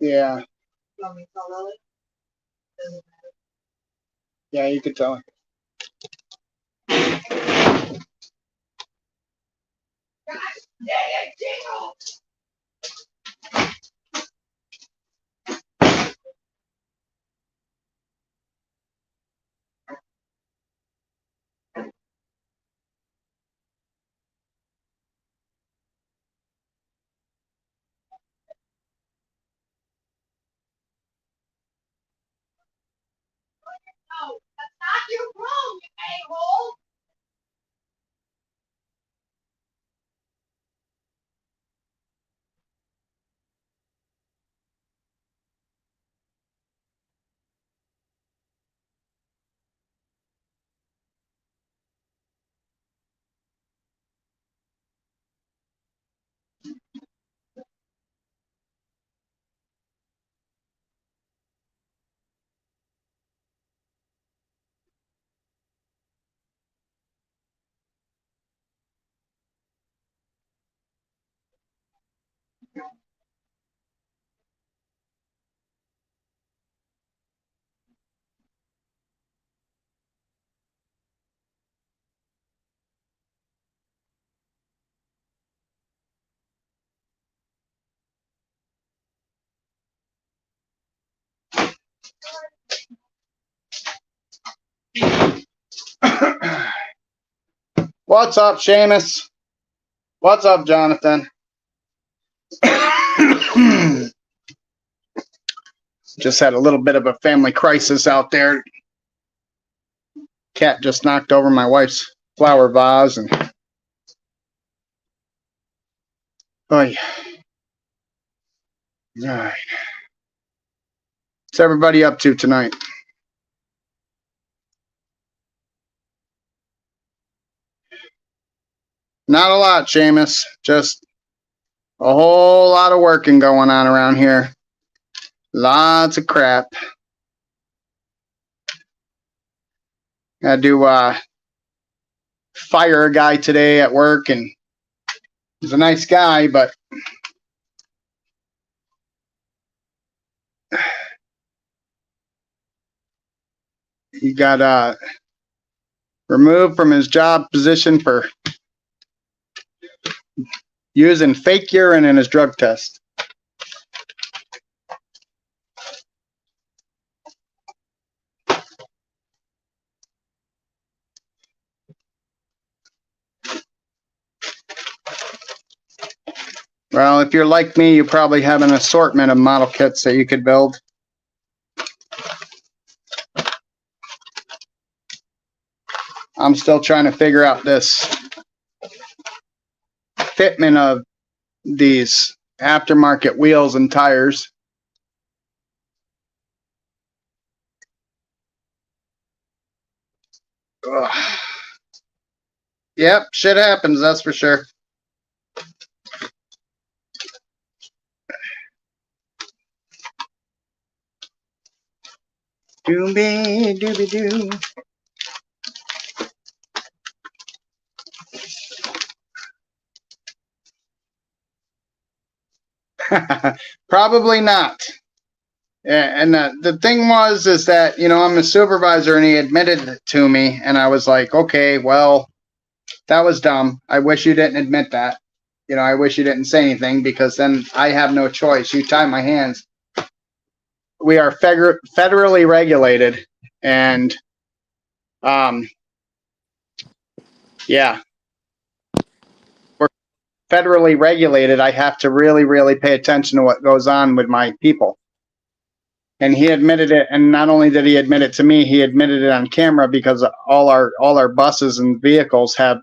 Yeah. Yeah, you could tell. What's up, Seamus? What's up, Jonathan? Just had a little bit of a family crisis out there. Cat just knocked over my wife's flower vase, and oh, all right. What's everybody up to tonight? Not a lot, Seamus. Just a whole lot of working going on around here. Lots of crap. I do fire a guy today at work, and he's a nice guy, but he got removed from his job position for using fake urine in his drug test. Well, if you're like me, you probably have an assortment of model kits that you could build. I'm still trying to figure out this fitment of these aftermarket wheels and tires. Ugh. Yep, shit happens, that's for sure. Dooby dooby doo. Probably not. And the thing is that, you know, I'm a supervisor, and he admitted it to me, and I was like, okay, well, that was dumb. I wish you didn't admit that. You know, I wish you didn't say anything, because then I have no choice. You tie my hands. We are federally regulated, and yeah, we're federally regulated. I have to really, really pay attention to what goes on with my people. And he admitted it, and not only did he admit it to me, he admitted it on camera, because all our buses and vehicles have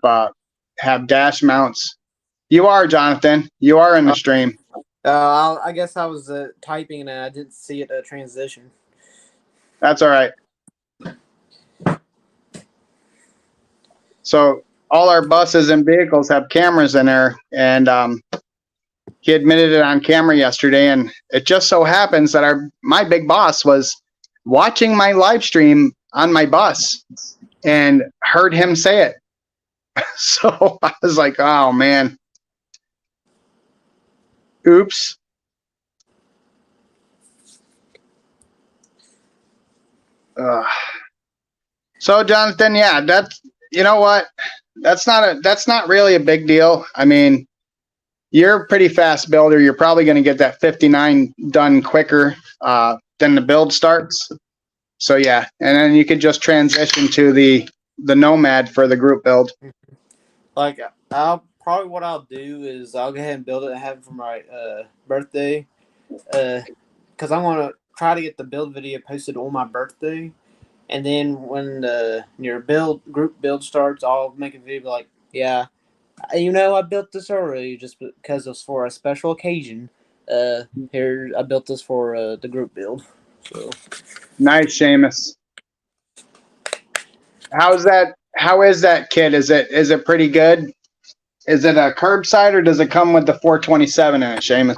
dash mounts. You are, Jonathan. You are in the stream. I guess I was typing and I didn't see it transition. That's all right. So all our buses and vehicles have cameras in there, and he admitted it on camera yesterday, and it just so happens that my big boss was watching my live stream on my bus and heard him say it. So I was like, oh man, oops. Uh, so Jonathan, yeah, that's, you know what? That's not really a big deal. I mean, you're a pretty fast builder. You're probably going to get that 59 done quicker than the build starts. So yeah, and then you could just transition to the Nomad for the group build. Like, I'll probably what I'll do is I'll go ahead and build it and have it for my birthday. Because I'm gonna try to get the build video posted on my birthday, and then when your group build starts, I'll make a video like, yeah, I built this early just because it's for a special occasion. Here I built this for the group build. So Nice, Seamus. How's that? How is that kit? Is it pretty good? Is it a curbside or does it come with the 427 in it, Seamus?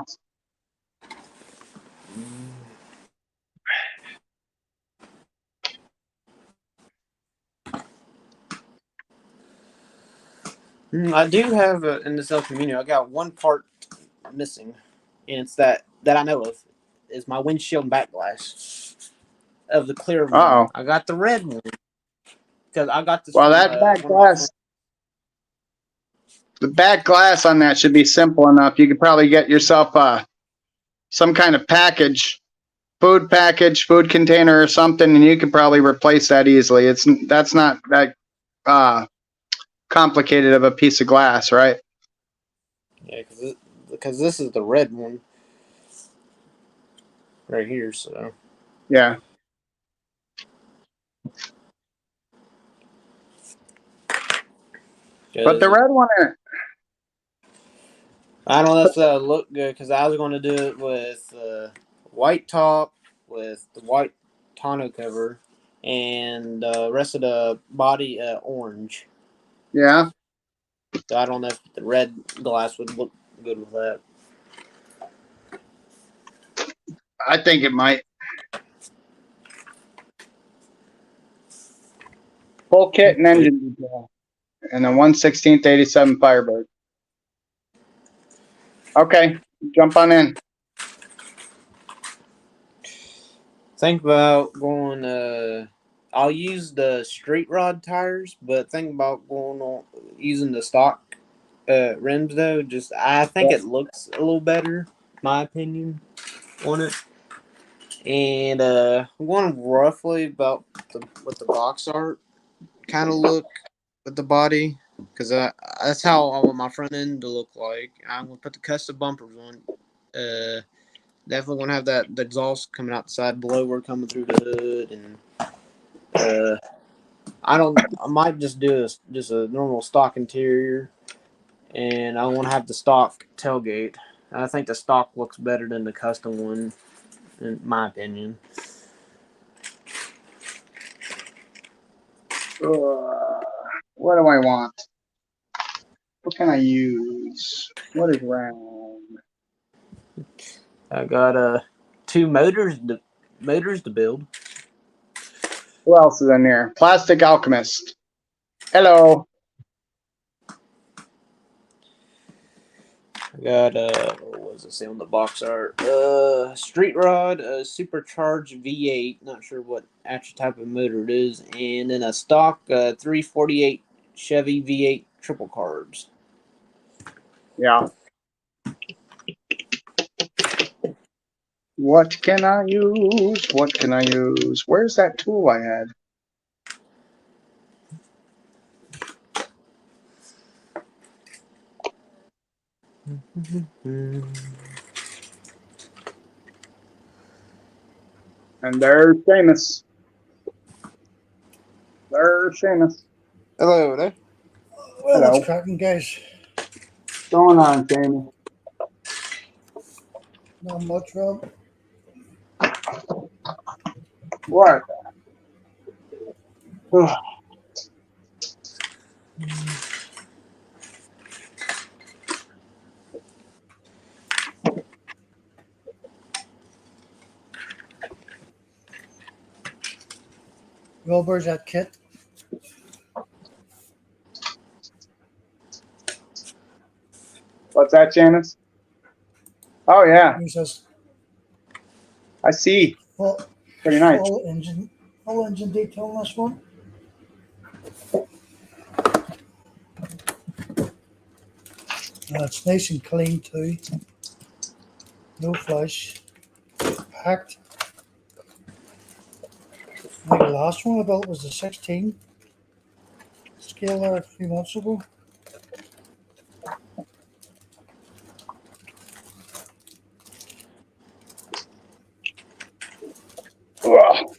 I do have in the self community. I got one part missing, and it's that I know of is my windshield and back glass of the clear one. Uh oh. I got the red one because I got this Well, from that back one of my glass, friends. the back glass on that should be simple enough. You could probably get yourself some kind of package, food container or something, and you could probably replace that easily. That's not that uh, complicated of a piece of glass, right? Yeah, because this is the red one right here. So Yeah. But the 'cause red one, I don't know if that'll look good because I was going to do it with white top with the white tonneau cover and the rest of the body orange. yeah, So I don't know if the red glass would look good with that. I think it might. Full kit and engine detail, and a 1/16 '87 Firebird. Okay, jump on in. Think about going. I'll use the street rod tires, but think about going on using the stock rims though. Just I think it looks a little better, my opinion, on it. And I'm going roughly about what the box art kind of look with the body, because that's how I want my front end to look like. I'm gonna put the custom bumpers on. Definitely gonna have the exhaust coming out the side, blower coming through the hood, and uh, I might just do just a normal stock interior, and I want to have the stock tailgate. I think the stock looks better than the custom one, in my opinion. What do I want? What can I use? What is round? I got two motors to build. Who else is in there? Plastic Alchemist. Hello. I got what does it say on the box art? Street rod, supercharged V8. Not sure what actual type of motor it is, and then a stock 348 Chevy V8 triple carbs. Yeah. What can I use? What can I use? Where's that tool I had? And there's Seamus. There's Seamus. Hello there. Well, what's Hello. cracking, guys? What's going on, Seamus? Not much, Rob. What? Rob, where's that kit? What's that, Janice? Oh yeah, He says I see. full, Pretty nice. full engine detail on this one. It's nice and clean too. No flush. Packed. I think the last one I built was the 16 scale there a few months ago. Ugh.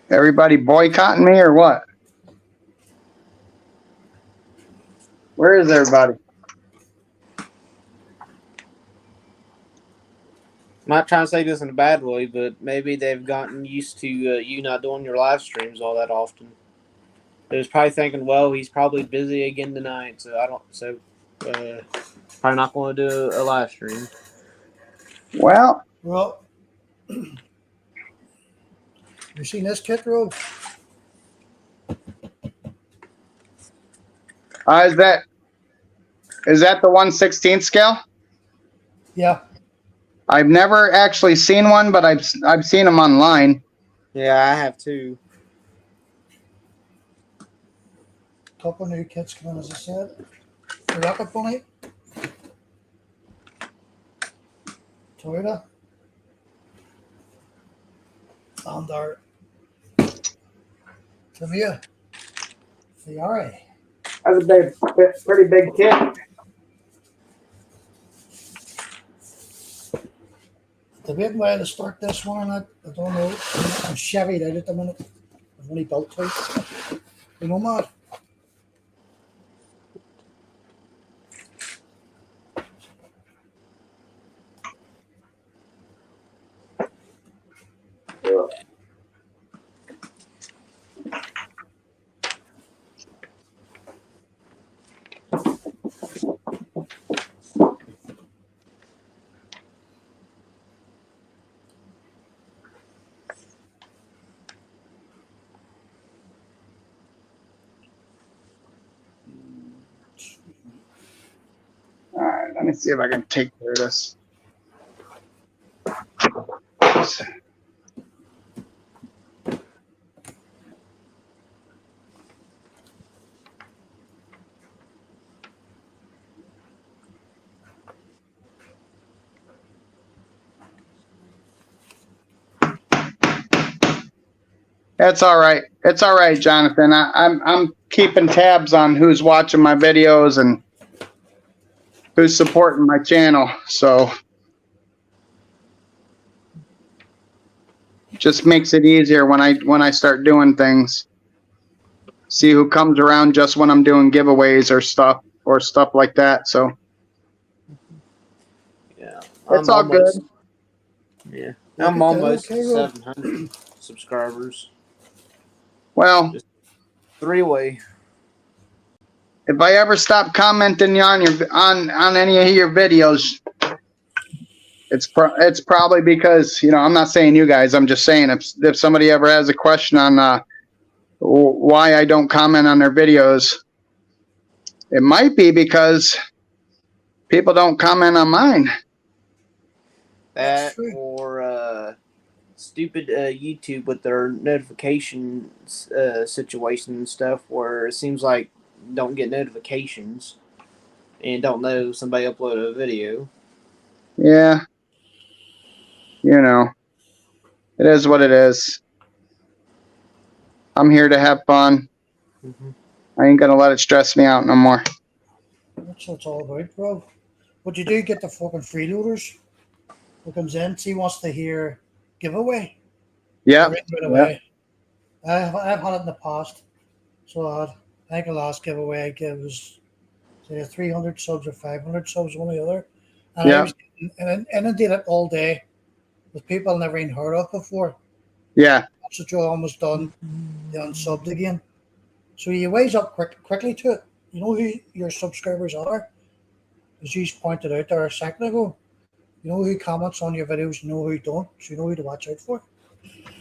Everybody boycotting me or what? Where is everybody? I'm not trying to say this in a bad way, but maybe they've gotten used to you not doing your live streams all that often. They was probably thinking, well, he's probably busy again tonight, so probably not going to do a live stream. Well, Well, you seen this kit, Rob? is that the 1/16 scale? Yeah. I've never actually seen one, but I've seen them online. Yeah, I have too. Couple new kits coming, as I said. The Rocket Bunny. Toyota. And our Tamiya. Fiore. That's a pretty big kit. The big way to start this one, I don't know. I'm Chevy'd out at the minute. I've only built two. You know, Matt? All right, let me see if I can take care of this. It's all right. It's all right, Jonathan. I'm keeping tabs on who's watching my videos and who's supporting my channel. So just makes it easier when I start doing things. See who comes around just when I'm doing giveaways or stuff like that. So Yeah, it's all good. Yeah, Look I'm at almost that, okay, Rob. 700 subscribers. Well, Three-way. if I ever stop commenting on on any of your videos, it's probably because, I'm not saying you guys. I'm just saying if somebody ever has a question on why I don't comment on their videos, it might be because people don't comment on mine. That That's true. or stupid YouTube with their notifications situation and stuff, where it seems like don't get notifications and don't know somebody uploaded a video. Yeah, it is what it is. I'm here to have fun. Mm-hmm. I ain't gonna let it stress me out no more. That's what it's all about, bro. But you do get the fucking freeloaders who comes in, he wants to hear giveaway. Yep. Right away. I've had it in the past. So I think the last giveaway I gave was say 300 subs or 500 subs, one or the other. And I Yep. was inundated all day with people I never even heard of before. Yeah. That's the job almost done. You unsubbed again. So you wise up quickly to it. You know who your subscribers are? As you pointed out there a second ago. You know who comments on your videos, you know who don't, so you know who to watch out for.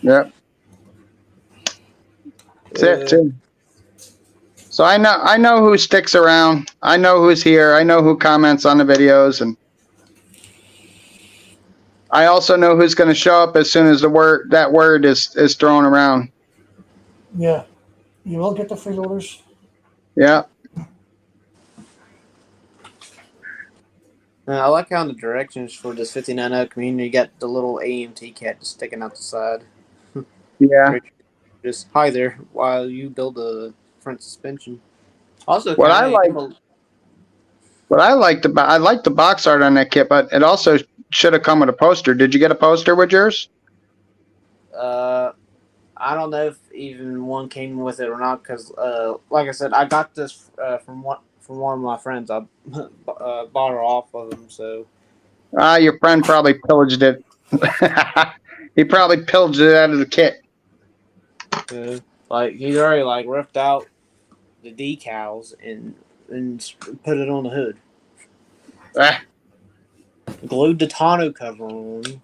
Yeah. That's it too. So I know who sticks around. I know who's here. I know who comments on the videos, and I also know who's going to show up as soon as that word is thrown around. Yeah. You will get the freeloaders. Yeah. I like how in the directions for this 59.0 community, you got the little AMT cat just sticking out the side. Yeah. Just hi there while you build a front suspension. Also, What I like the box art on that kit, but it also should have come with a poster. Did you get a poster with yours? I don't know if even one came with it or not because, like I said, I got this from one of my friends. I bought her off of him. So Your friend probably pillaged it. He probably pillaged it out of the kit. like he's already like ripped out the decals and put it on the hood. Ah, Glued the tonneau cover on.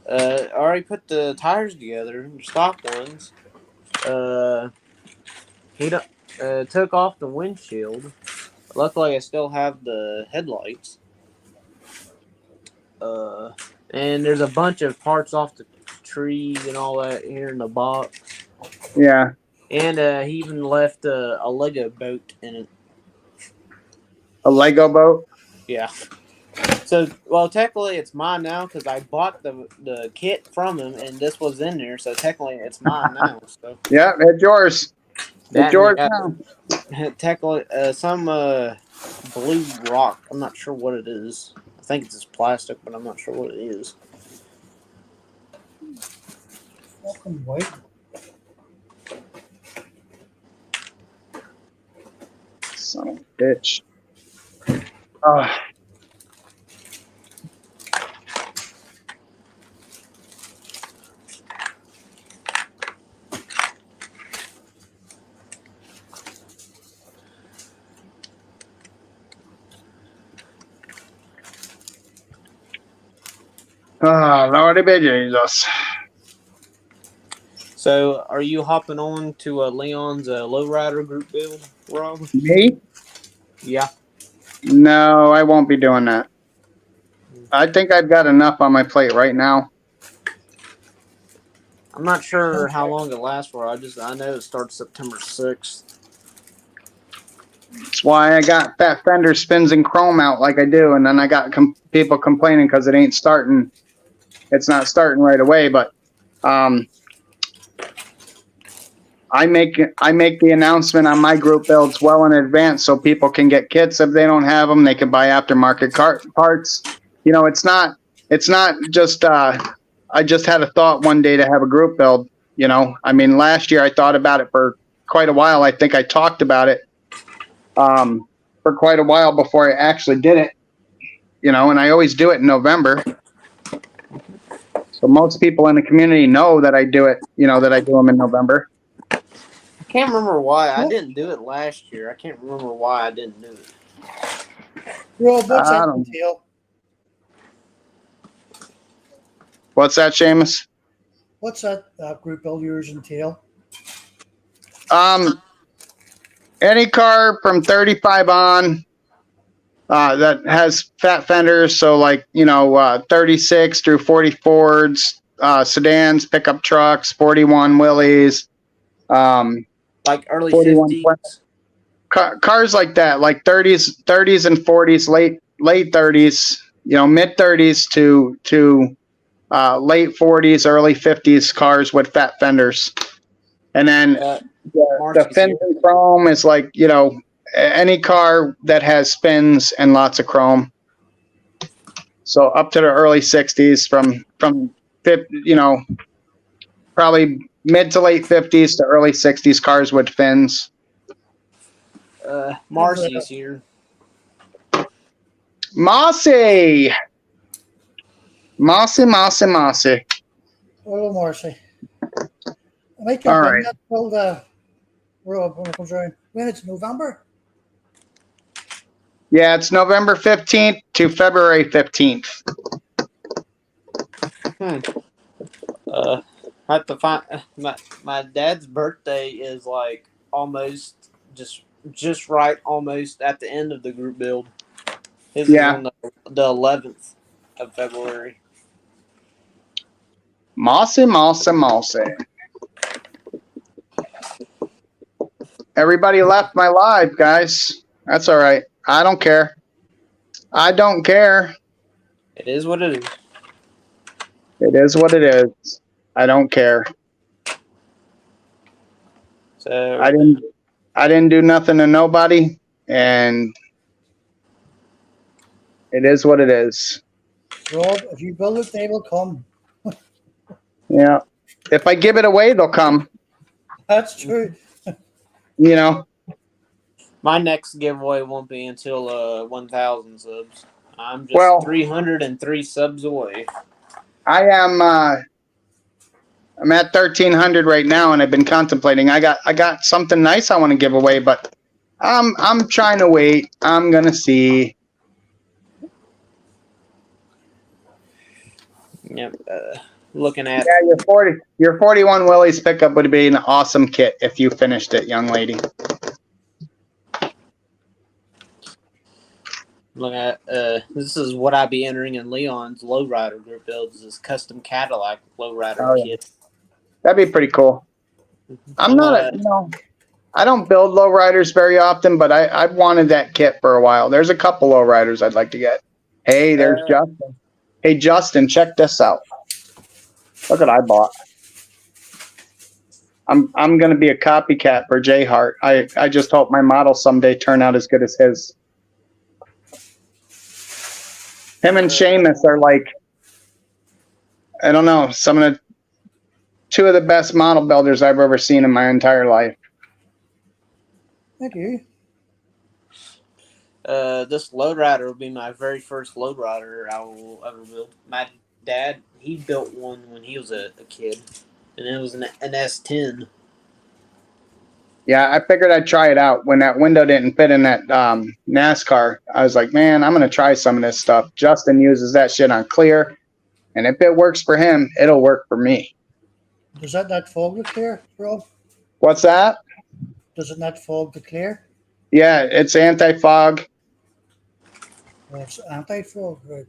Already put the tires together, the stock ones. He took off the windshield. Luckily, I still have the headlights. And there's a bunch of parts off the trees and all that here in the box. yeah. And he even left a Lego boat in it. A Lego boat? Yeah. So, well, technically it's mine now because I bought the kit from him, and this was in there. So technically it's mine now. So Yeah, it's yours. It's yours now. Technically, some blue rock. I'm not sure what it is. I think it's just plastic, but I'm not sure what it is. Fucking white. Son of a bitch. Oh. Oh, Lordy be Jesus. So, are you hopping on to Leon's lowrider group build, Rob? Me? Yeah. No, I won't be doing that. I think I've got enough on my plate right now. I'm not sure how long it lasts for. I know it starts September 6th. That's why I got Fat Fender spins and chrome out like I do, and then I got people complaining because it ain't starting. It's not starting right away, but I make the announcement on my group builds well in advance so people can get kits if they don't have them. They can buy aftermarket parts. You know, it's not just. I just had a thought one day to have a group build. You know, I mean, last year I thought about it for quite a while. I think I talked about it for quite a while before I actually did it. You know, and I always do it in November. So most people in the community know that I do it. You know, that I do them in November. I can't remember why I didn't do it last year. I can't remember why I didn't do it. Rob, what's that entail? What's that, Seamus? What's that group build yours entail? Any car from 35 on that has fat fenders, so like 36 through 40 Fords, sedans, pickup trucks, 41 Willys, like early 50s. Cars like that, like 30s and 40s, late 30s, mid 30s to late 40s, early 50s cars with fat fenders. And then the fins and chrome is like, any car that has spins and lots of chrome. So up to the early 60s from probably mid to late 50s to early 60s cars with fins. Marcy's here. Mossy. Hello, Marcy. I might All jump in right. that till the when it comes around. When it's November. Yeah, it's November 15th to February 15th. I have to find my dad's birthday is like almost just right almost at the end of the group build. His is Yeah. on the 11th of February. Mossy. Everybody left my live, guys. That's all right. I don't care. I don't care. It is what it is. It is what it is. I don't care. So I didn't do nothing to nobody, and it is what it is. Rob, if you build it, they will come. Yeah. If I give it away, they'll come. That's true. You know. my next giveaway won't be until 1,000 subs. I'm just Well- 303 subs away. I am I'm at 1,300 right now, and I've been contemplating. I got something nice I want to give away, but I'm trying to wait. I'm gonna see. Yep. Looking at Yeah, your 41 Willie's pickup would be an awesome kit if you finished it, young lady. this is what I be entering in Leon's lowrider group builds, this custom Cadillac lowrider Oh, yeah. kit. That'd be pretty cool. I'm not I don't build lowriders very often, but I've wanted that kit for a while. There's a couple lowriders I'd like to get. Hey, there's Justin. Hey, Justin, check this out. Look what I bought. I'm gonna be a copycat for J Hart. I just hope my models someday turn out as good as his. Him and Seamus are like, I don't know, two of the best model builders I've ever seen in my entire life. Thank you. This lowrider will be my very first lowrider I will ever build. My dad, he built one when he was a kid, and it was an S10. Yeah, I figured I'd try it out. When that window didn't fit in that NASCAR, I was like, man, I'm going to try some of this stuff. Justin uses that shit on clear, and if it works for him, it'll work for me. Does that not fog the clear, Rob? What's that? Does it not fog the clear? Yeah, it's anti-fog. Well, it's anti-fog, right?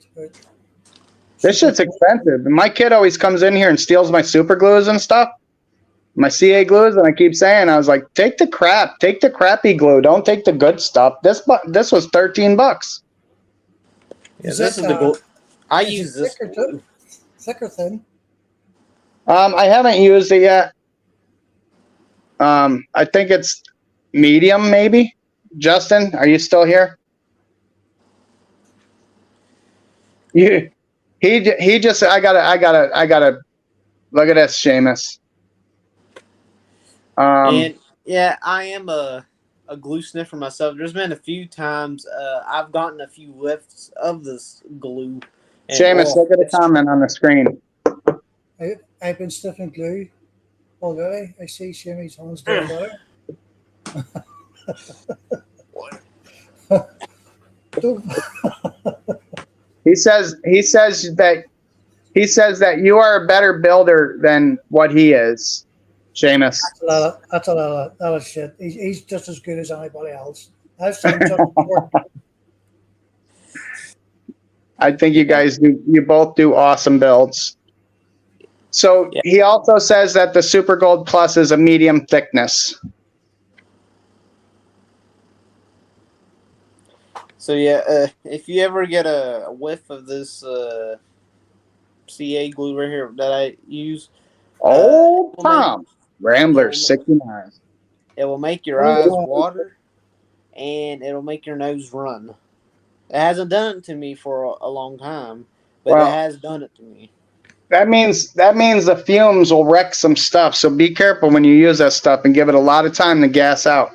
This shit's expensive. My kid always comes in here and steals my super glues and stuff. My CA glues, and I keep saying, I was like, take the crappy glue. Don't take the good stuff. This was $13. Yeah, Is this it, is the goal. I is use it this. thick or thin? I haven't used it yet. I think it's medium, maybe. Justin, are you still here? He just I gotta look at this, Seamus. And yeah, I am a glue sniffer myself. There's been a few times I've gotten a few whiffs of this glue. And, Seamus, look at the comment on the screen. I've been sniffing glue already. I see Shimmy's hands down there. He says that you are a better builder than what he is, Seamus. That's a lot of shit. He's just as good as anybody else. I've seen Justin work. I think you both do awesome builds. So Yeah. he also says that the Super Gold Plus is a medium thickness. So yeah, if you ever get a whiff of this CA glue right here that I use, Oh, well, Tom. Rambler 69. it will make your eyes water, and it'll make your nose run. It hasn't done it to me for a long time, but Well, it has done it to me. That means the fumes will wreck some stuff. So be careful when you use that stuff and give it a lot of time to gas out.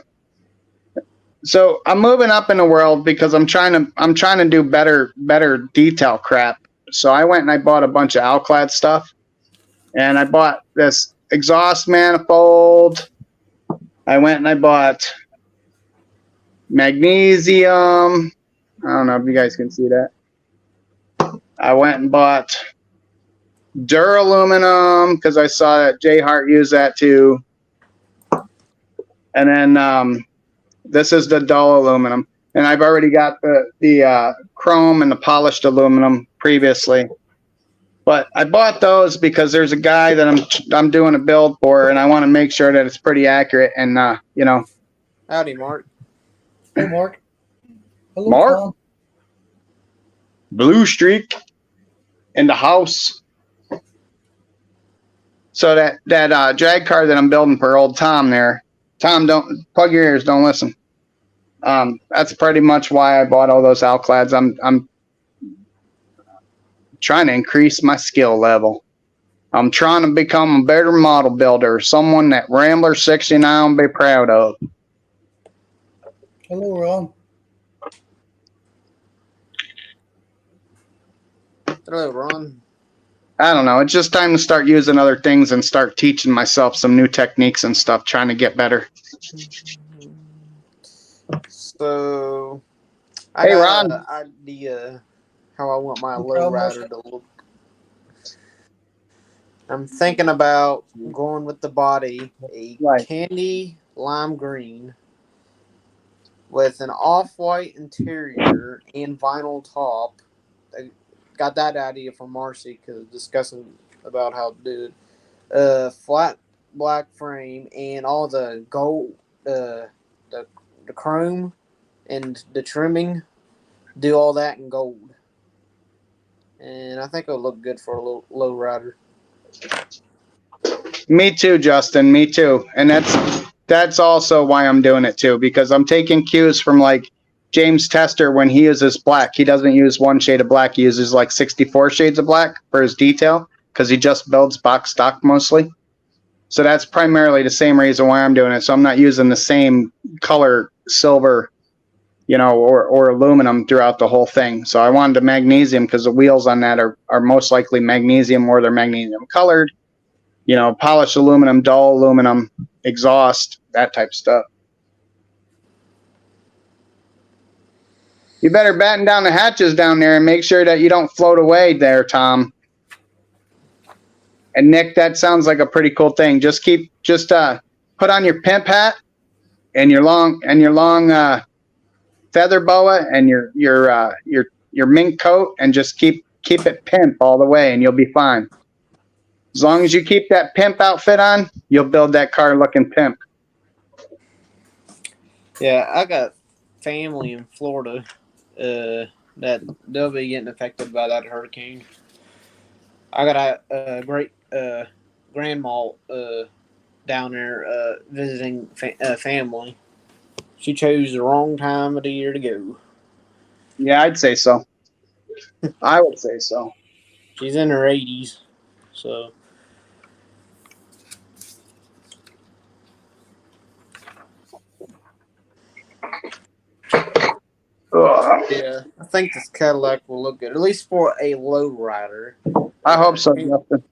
So I'm moving up in the world because I'm trying to do better detail crap. So I went and I bought a bunch of Alclad stuff, and I bought this exhaust manifold. I went and I bought magnesium. I don't know if you guys can see that. I went and bought duraluminum because I saw that Jay Hart used that too. And then this is the dull aluminum. And I've already got the chrome and the polished aluminum previously. But I bought those because there's a guy that I'm doing a build for, and I want to make sure that it's pretty accurate. And you know, Howdy, Mark. Hey, Mark. Hello, Mark? Tom. blue streak in the house. So that drag car that I'm building for old Tom there, Tom, don't plug your ears, don't listen. That's pretty much why I bought all those Alclads. I'm trying to increase my skill level. I'm trying to become a better model builder, someone that Rambler 69 will be proud of. Hello, Ron. Hello, Ron. I don't know. It's just time to start using other things and start teaching myself some new techniques and stuff, trying to get better. So, Hey, got Ron. an idea how I want my No low problem, rider Oscar. to look. I'm thinking about going with the body, a Right. candy lime green with an off-white interior and vinyl top. I got that idea from Marcy because discussing about how to do it. Flat black frame and all the gold, the chrome and the trimming. Do all that in gold, and I think it'll look good for a low rider. Me too, Justin. Me too. And that's also why I'm doing it too, because I'm taking cues from like James Tester when he uses black. He doesn't use one shade of black. He uses like 64 shades of black for his detail because he just builds box stock mostly. So that's primarily the same reason why I'm doing it. So I'm not using the same color silver, you know, or aluminum throughout the whole thing. So I wanted the magnesium because the wheels on that are most likely magnesium or they're magnesium colored. You know, polished aluminum, dull aluminum, exhaust, that type of stuff. You better batten down the hatches down there and make sure that you don't float away there, Tom. And Nick, that sounds like a pretty cool thing. Just put on your pimp hat and your long feather boa and your mink coat and just keep it pimp all the way and you'll be fine. As long as you keep that pimp outfit on, you'll build that car looking pimp. Yeah, I got family in Florida that they'll be getting affected by that hurricane. I got a great grandma down there visiting family. She chose the wrong time of the year to go. Yeah, I'd say so. I would say so. She's in her 80s, so. Ugh. Yeah, I think this Cadillac will look good, at least for a low rider. I hope so, Justin.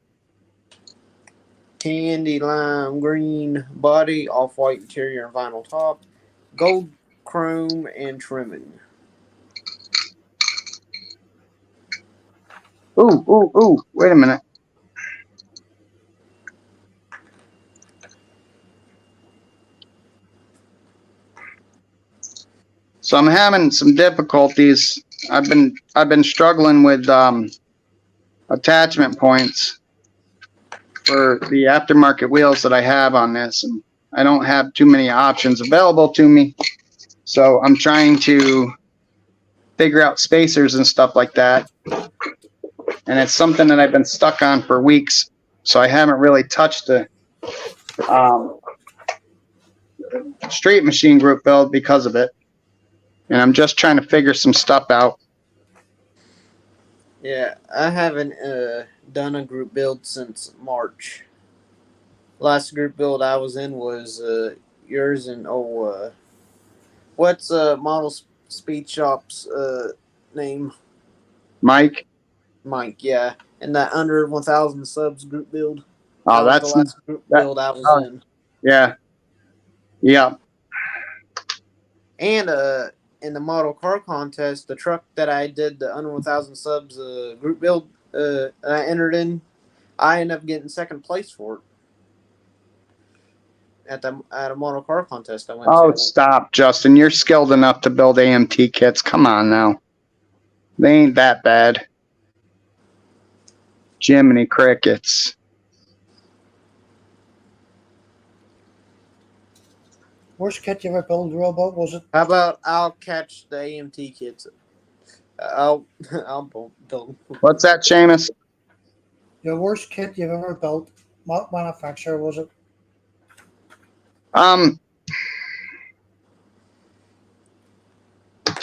Candy lime green body, off-white interior and vinyl top, gold chrome and trimming. Ooh. Wait a minute. So I'm having some difficulties. I've been struggling with attachment points for the aftermarket wheels that I have on this, and I don't have too many options available to me. So I'm trying to figure out spacers and stuff like that. And it's something that I've been stuck on for weeks. So I haven't really touched the Street Machine Group build because of it. And I'm just trying to figure some stuff out. Yeah, I haven't done a group build since March. Last group build I was in was yours and what's Model Speed Shop's name? Mike? Mike, yeah. And that under 1,000 subs group build. Oh, That was that's the last group that- build I was oh. in. yeah, yeah. And in the model car contest, the truck that I did the under 1,000 subs group build I entered in, I ended up getting second place for it at a model car contest I went Oh, to. stop, Justin. You're skilled enough to build AMT kits. Come on now. They ain't that bad. Jiminy crickets. Worst kit you ever built, robot, was it? How about I'll catch the AMT kits? I'll build. What's that, Seamus? Your worst kit you've ever built, what manufacturer was it?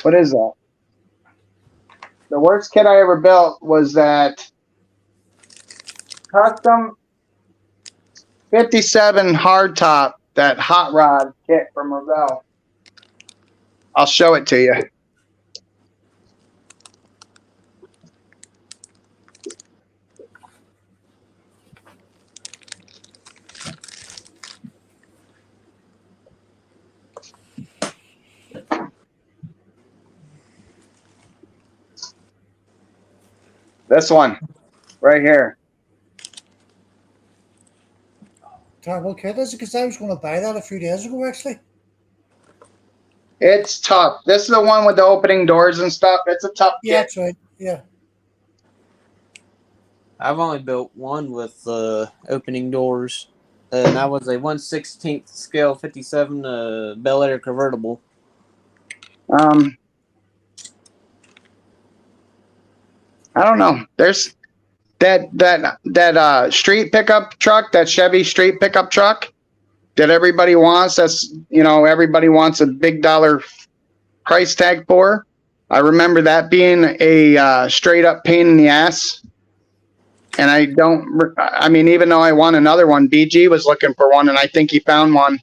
What is that? The worst kit I ever built was that custom 57 hardtop, that hot rod kit from Revell. I'll show it to you. This one, right here. Terrible kit, is it? Because I was going to buy that a few days ago, actually. It's tough. This is the one with the opening doors and stuff. It's a tough Yeah, kit. that's right. Yeah. I've only built one with opening doors, and that was a 1/16 scale 57 Bel Air convertible. I don't know. There's that street pickup truck, that Chevy street pickup truck that everybody wants. That's, everybody wants a big dollar price tag for. I remember that being a straight up pain in the ass. And even though I want another one, BG was looking for one, and I think he found one.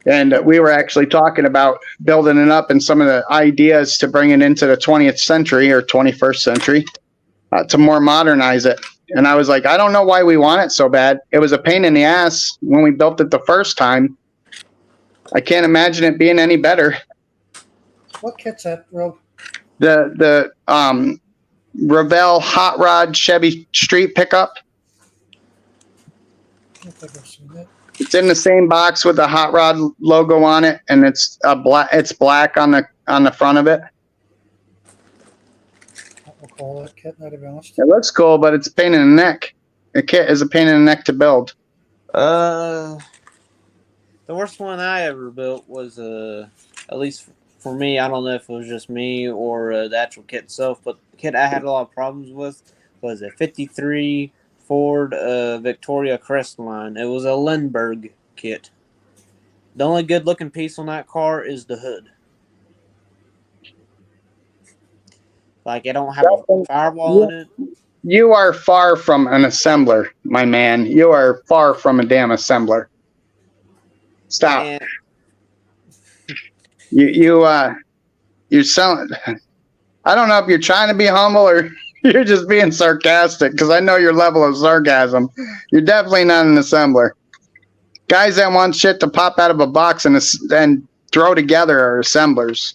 And we were actually talking about building it up and some of the ideas to bring it into the 20th century or 21st century to more modernize it. And I was like, I don't know why we want it so bad. It was a pain in the ass when we built it the first time. I can't imagine it being any better. What kit's that, Rob? The Revell hot rod Chevy street pickup. I don't think I've seen that. It's in the same box with the hot rod logo on it, and it's black on the front of it. I don't recall that kit, now, to be honest. It looks cool, but it's a pain in the neck. The kit is a pain in the neck to build. The worst one I ever built was at least for me. I don't know if it was just me or the actual kit itself, but the kit I had a lot of problems with was a 53 Ford Victoria Crestline. It was a Lindbergh kit. The only good looking piece on that car is the hood. Like, it don't have a firewall in it. You are far from an assembler, my man. You are far from a damn assembler. Stop. And You're selling. I don't know if you're trying to be humble or you're just being sarcastic, because I know your level of sarcasm. You're definitely not an assembler. Guys that want shit to pop out of a box and throw together are assemblers.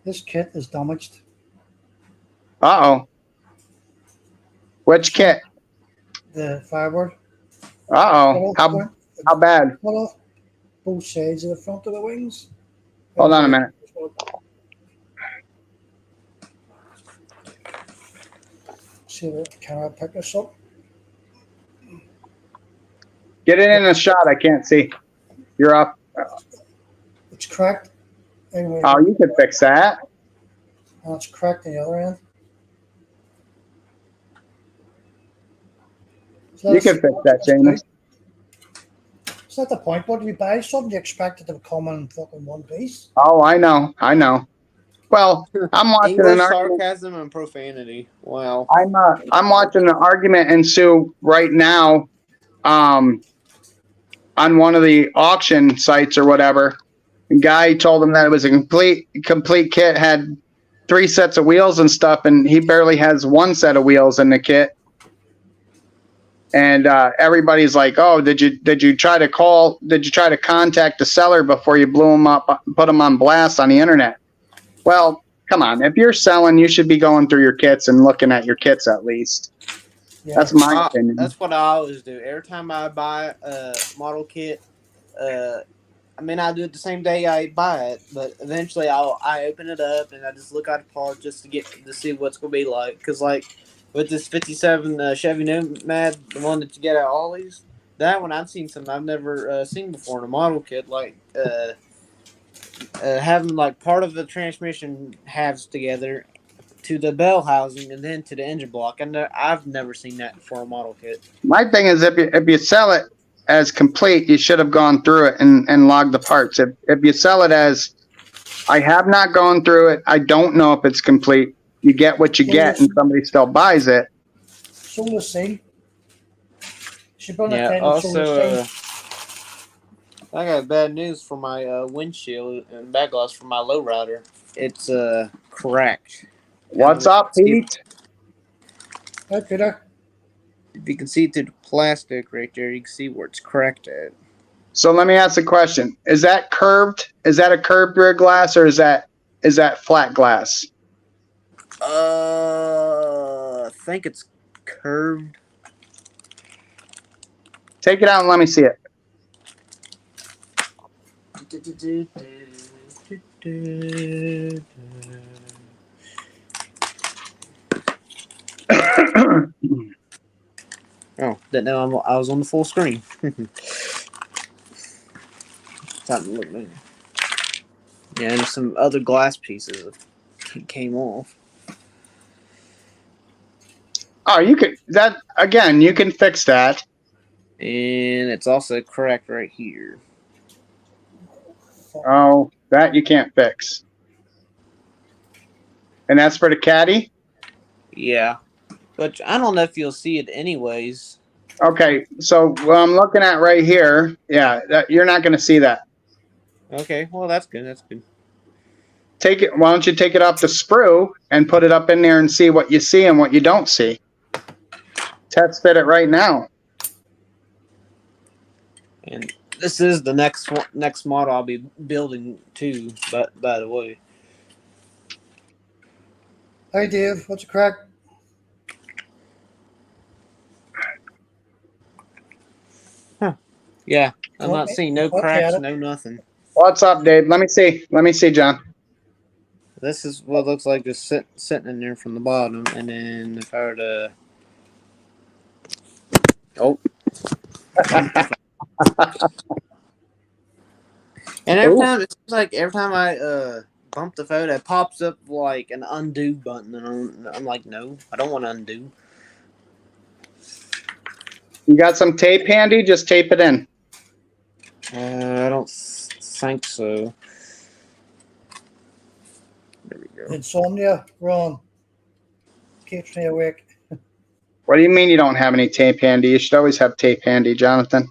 This kit is damaged. Uh-oh. Which kit? The fireboard. Uh-oh. How bad? Cut off both sides of the front of the wings. Hold on a minute. See if the camera pick this up. Get it in a shot. I can't see. You're up. It's cracked. Anyway, Oh, you could fix that. and it's cracked on the other end. So You that's- could fix that, James. It's not the point. What do you buy something? You expect it to come in fucking one piece. Oh, I know. Well, I'm watching English an argument. sarcasm and profanity. Wow. I'm watching an argument ensue right now, on one of the auction sites or whatever. A guy told him that it was a complete kit, had 3 sets of wheels and stuff, and he barely has 1 set of wheels in the kit. And everybody's like, "Oh, did you try to call? Did you try to contact the seller before you blew them up, put them on blast on the internet?" Well, come on. If you're selling, you should be going through your kits and looking at your kits at least. Yeah. That's my opinion. That's what I always do. Every time I buy a model kit, I mean, I do it the same day I buy it, but eventually I open it up and I just look at the part just to see what's gonna be like. Cause like with this '57 Chevy Nomad, the one that you get at Ollie's, that one I've seen something I've never seen before in a model kit, like having like part of the transmission halves together to the bell housing and then to the engine block. I've never seen that for a model kit. My thing is, if you sell it as complete, you should have gone through it and logged the parts. If you sell it as, I have not gone through it, I don't know if it's complete, you get what you get, and somebody still buys it. Sold the same. She put on the Yeah. title, sold the Also, same. I got bad news for my windshield and back glass for my lowrider. It's cracked. What's up, Pete? Hi, Peter. If you can see through the plastic right there, you can see where it's cracked at. So let me ask a question. Is that curved? Is that a curved rear glass, or is that flat glass? I think it's curved. Take it out and let me see it. Oh, didn't know I was on the full screen. Time to look. Yeah, and some other glass pieces came off. Oh, you could, that again, you can fix that. And it's also cracked right here. Oh, that you can't fix. And that's for the caddy? Yeah. But I don't know if you'll see it anyways. Okay, so what I'm looking at right here, yeah, you're not going to see that. Okay, well, that's good. That's good. Take it. Why don't you take it off the sprue and put it up in there and see what you see and what you don't see? Test fit it right now. And this is the next model I'll be building too, but by the way. Hi, Dave. What's the crack? Yeah, I'm not Okay. seeing no Okay, cracks, Adam. no nothing. What's up, Dave? Let me see. Let me see, John. This is what it looks like just sitting in there from the bottom, and then if I were to, oh, and every Ooh. time it seems like every time I bump the photo, it pops up like an undo button, and I'm like, no, I don't want to undo. You got some tape handy? Just tape it in. I don't think so. There we go. Insomnia, Ron. Keeps me awake. What do you mean you don't have any tape handy? You should always have tape handy, Jonathan.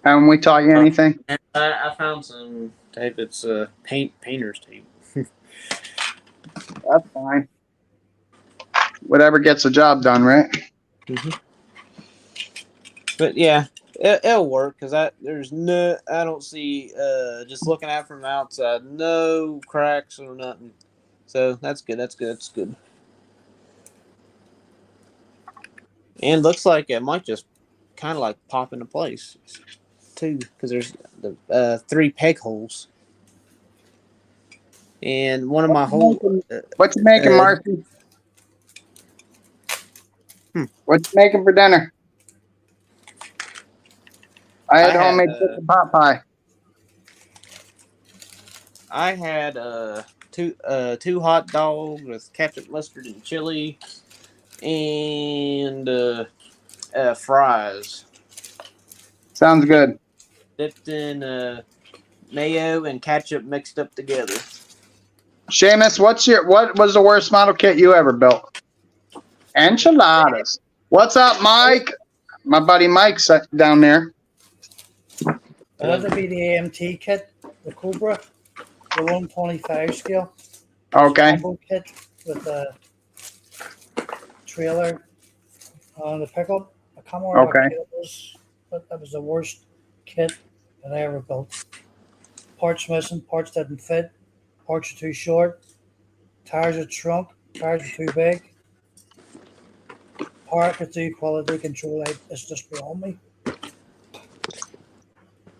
Haven't we taught you anything? And I found some tape. It's painter's tape. That's fine. Whatever gets the job done, right? Mm-hmm. But yeah, it'll work because I don't see just looking at it from the outside, no cracks or nothing. So that's good. That's good. That's good. And looks like it might just kind of like pop into place too, because there's the 3 peg holes, and one of my holes. What you making, Marcy? What you making for dinner? I had homemade chicken pot pie. I had two hot dogs with ketchup, mustard, and chili, and fries Sounds good. dipped in mayo and ketchup mixed up together. Seamus, what was the worst model kit you ever built? Enchiladas. What's up, Mike? My buddy Mike's down there. That'd be the AMT kit, the Cobra, the 125 scale. Okay. Combo kit with a trailer on the pickup. can't remember what Okay. kit it was, but that was the worst kit that I ever built. Parts missing, parts didn't fit, parts are too short, tires are shrunk, tires are too big, power accuracy, quality control. It's just beyond me.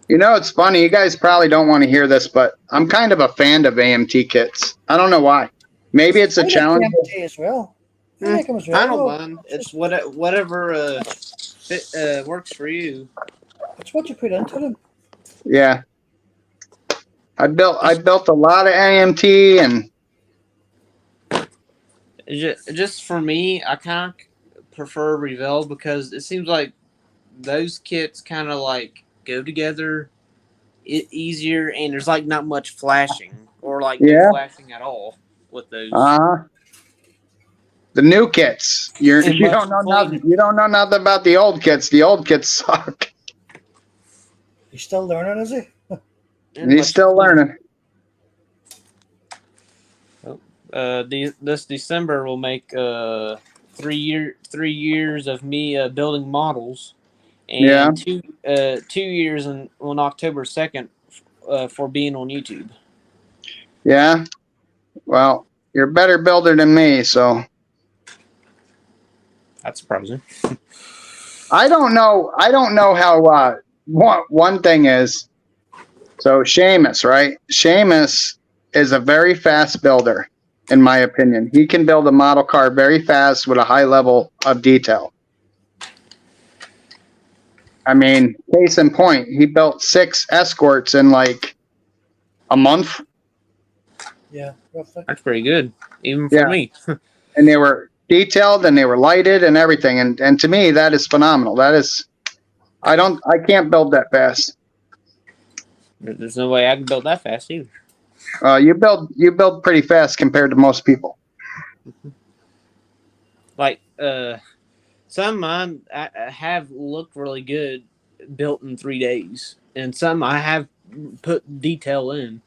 You know, it's funny. You guys probably don't want to hear this, but I'm kind of a fan of AMT kits. I don't know why. Maybe it's a I like challenge. MT as well. I like them as well. I don't Rob. mind. It's whatever works for you. It's what you put into them. Yeah. I built a lot of AMT and Just for me, I kind of prefer Revell because it seems like those kits kind of like go together easier, and there's like not much flashing or like no yeah. flashing at all with those. The new kits. And You much don't know cleaner. nothing. You don't know nothing about the old kits. The old kits suck. He's still learning, is he? And he's still learning. This December will make 3 years of me building models, and Yeah. 2 years on October 2nd for being on YouTube. Yeah. Well, you're a better builder than me, so That's surprising. I don't know how one thing is. So Seamus, right? Seamus is a very fast builder, in my opinion. He can build a model car very fast with a high level of detail. I mean, case in point, he built 6 escorts in like a month. Yeah, roughly. That's pretty good, even for me. And they were detailed and they were lighted and everything. And to me, that is phenomenal. That is, I can't build that fast. There's no way I can build that fast either. You build pretty fast compared to most people. Like some of mine I have looked really good built in 3 days, and some I have put detail in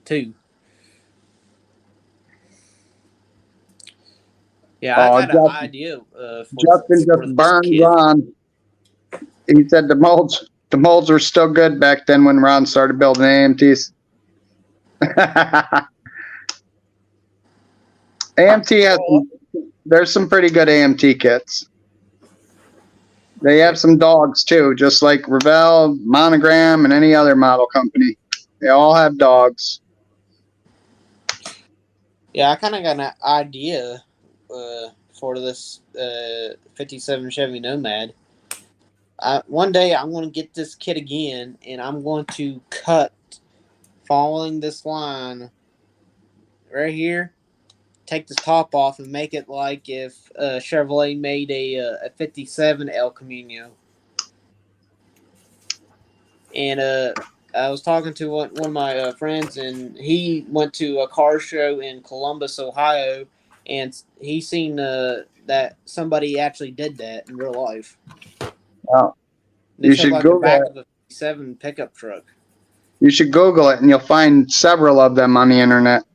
too. Yeah, I got an idea. Justin just burns on. He said the molds were still good back then when Ron started building AMTs. AMT has there's some pretty good AMT kits. They have some dogs too, just like Revell, Monogram, and any other model company. They all have dogs. Yeah, I kind of got an idea for this 57 Chevy Nomad. One day I'm going to get this kit again, and I'm going to cut following this line right here. Take this top off and make it like if Chevrolet made a 57 El Camino. And I was talking to one of my friends, and he went to a car show in Columbus, Ohio, and he seen that somebody actually did that in real life. Wow. They showed like the back of a 57 pickup truck. You should Google it, and you'll find several of them on the internet.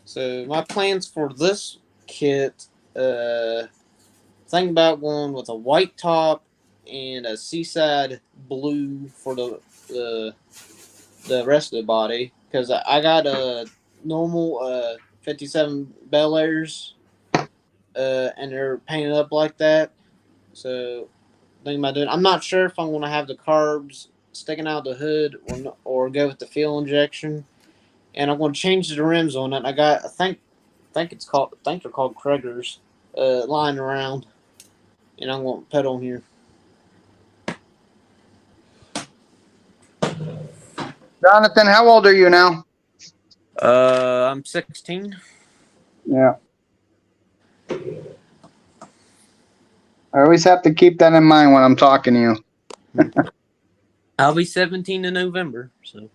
So my plans for this kit, think about going with a white top and a seaside blue for the rest of the body, because I got a normal 57 Bel Airs, and they're painted up like that. So think about doing. I'm not sure if I'm going to have the carbs sticking out the hood or go with the fuel injection. And I'm going to change the rims on it. I think they're called Kragers, lying around, and I'm going to put on here. Jonathan, how old are you now? I'm 16. Yeah. I always have to keep that in mind when I'm talking to you. I'll be 17 in November, so.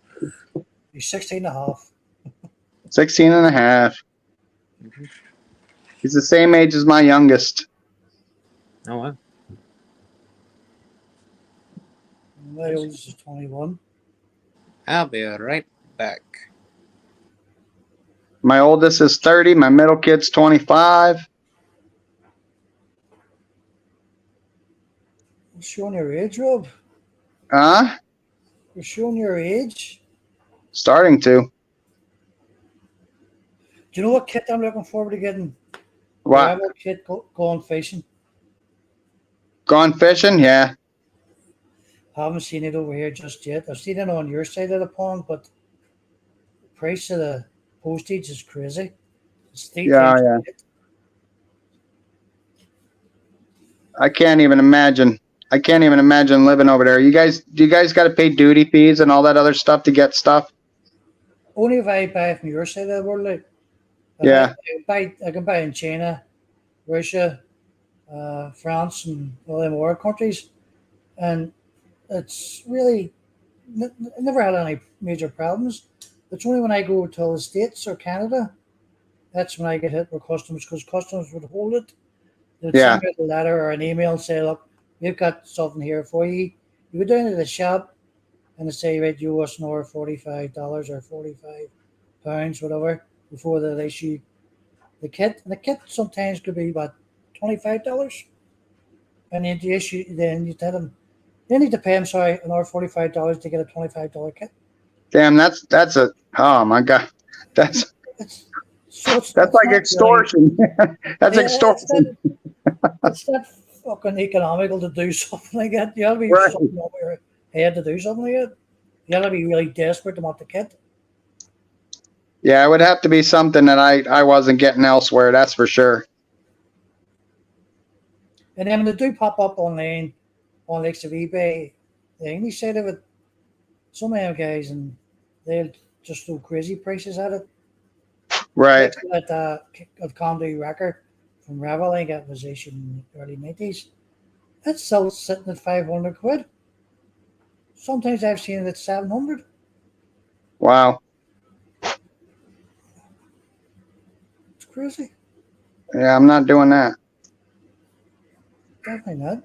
He's 16 and a half. 16 and a half. Mm-hmm. He's the same age as my youngest. Oh, wow. My oldest is 21. I'll be right back. My oldest is 30. My middle kid's 25. You're showing your age, Rob. Huh? You're showing your age. Starting to. Do you know what kit I'm looking forward to getting? What? Rebel kit going fishing. Gone fishing? Yeah. Haven't seen it over here just yet. I've seen it on your side of the pond, but the price of the postage is crazy. It's three Yeah, times yeah. it. I can't even imagine. I can't even imagine living over there. Do you guys got to pay duty fees and all that other stuff to get stuff? Only if I buy from your side of the world. Like, Yeah. I can buy in China, Russia, France, and all them other countries, and it's really I never had any major problems. It's only when I go to the States or Canada that's when I get hit with customs because customs would hold it. They'd Yeah. send me a letter or an email and say, "Look, we've got something here for you." You go down to the shop and they say, "Right, you owe us another $45 or £45, whatever, before they issue the kit." And the kit sometimes could be about $25, and then you tell them they need to pay them, sorry, another $45 to get a $25 kit. Damn, that's a, oh my God. That's It's like not really, extortion. That's yeah, extortion. it's not fucking economical to do something like that. You gotta be Right. something over your head to do something like that. You gotta be really desperate to want the kit. Yeah, it would have to be something that I wasn't getting elsewhere, that's for sure. And then when they do pop up online on likes of eBay, the English side of it, some of them guys and they'll just throw crazy prices at it. Right. Like that of Conde Wrecker from Revel, I think it was issued in the early 90s. It's still sitting at 500 quid. Sometimes I've seen it at 700. Wow. It's crazy. Yeah, I'm not doing that. Definitely not.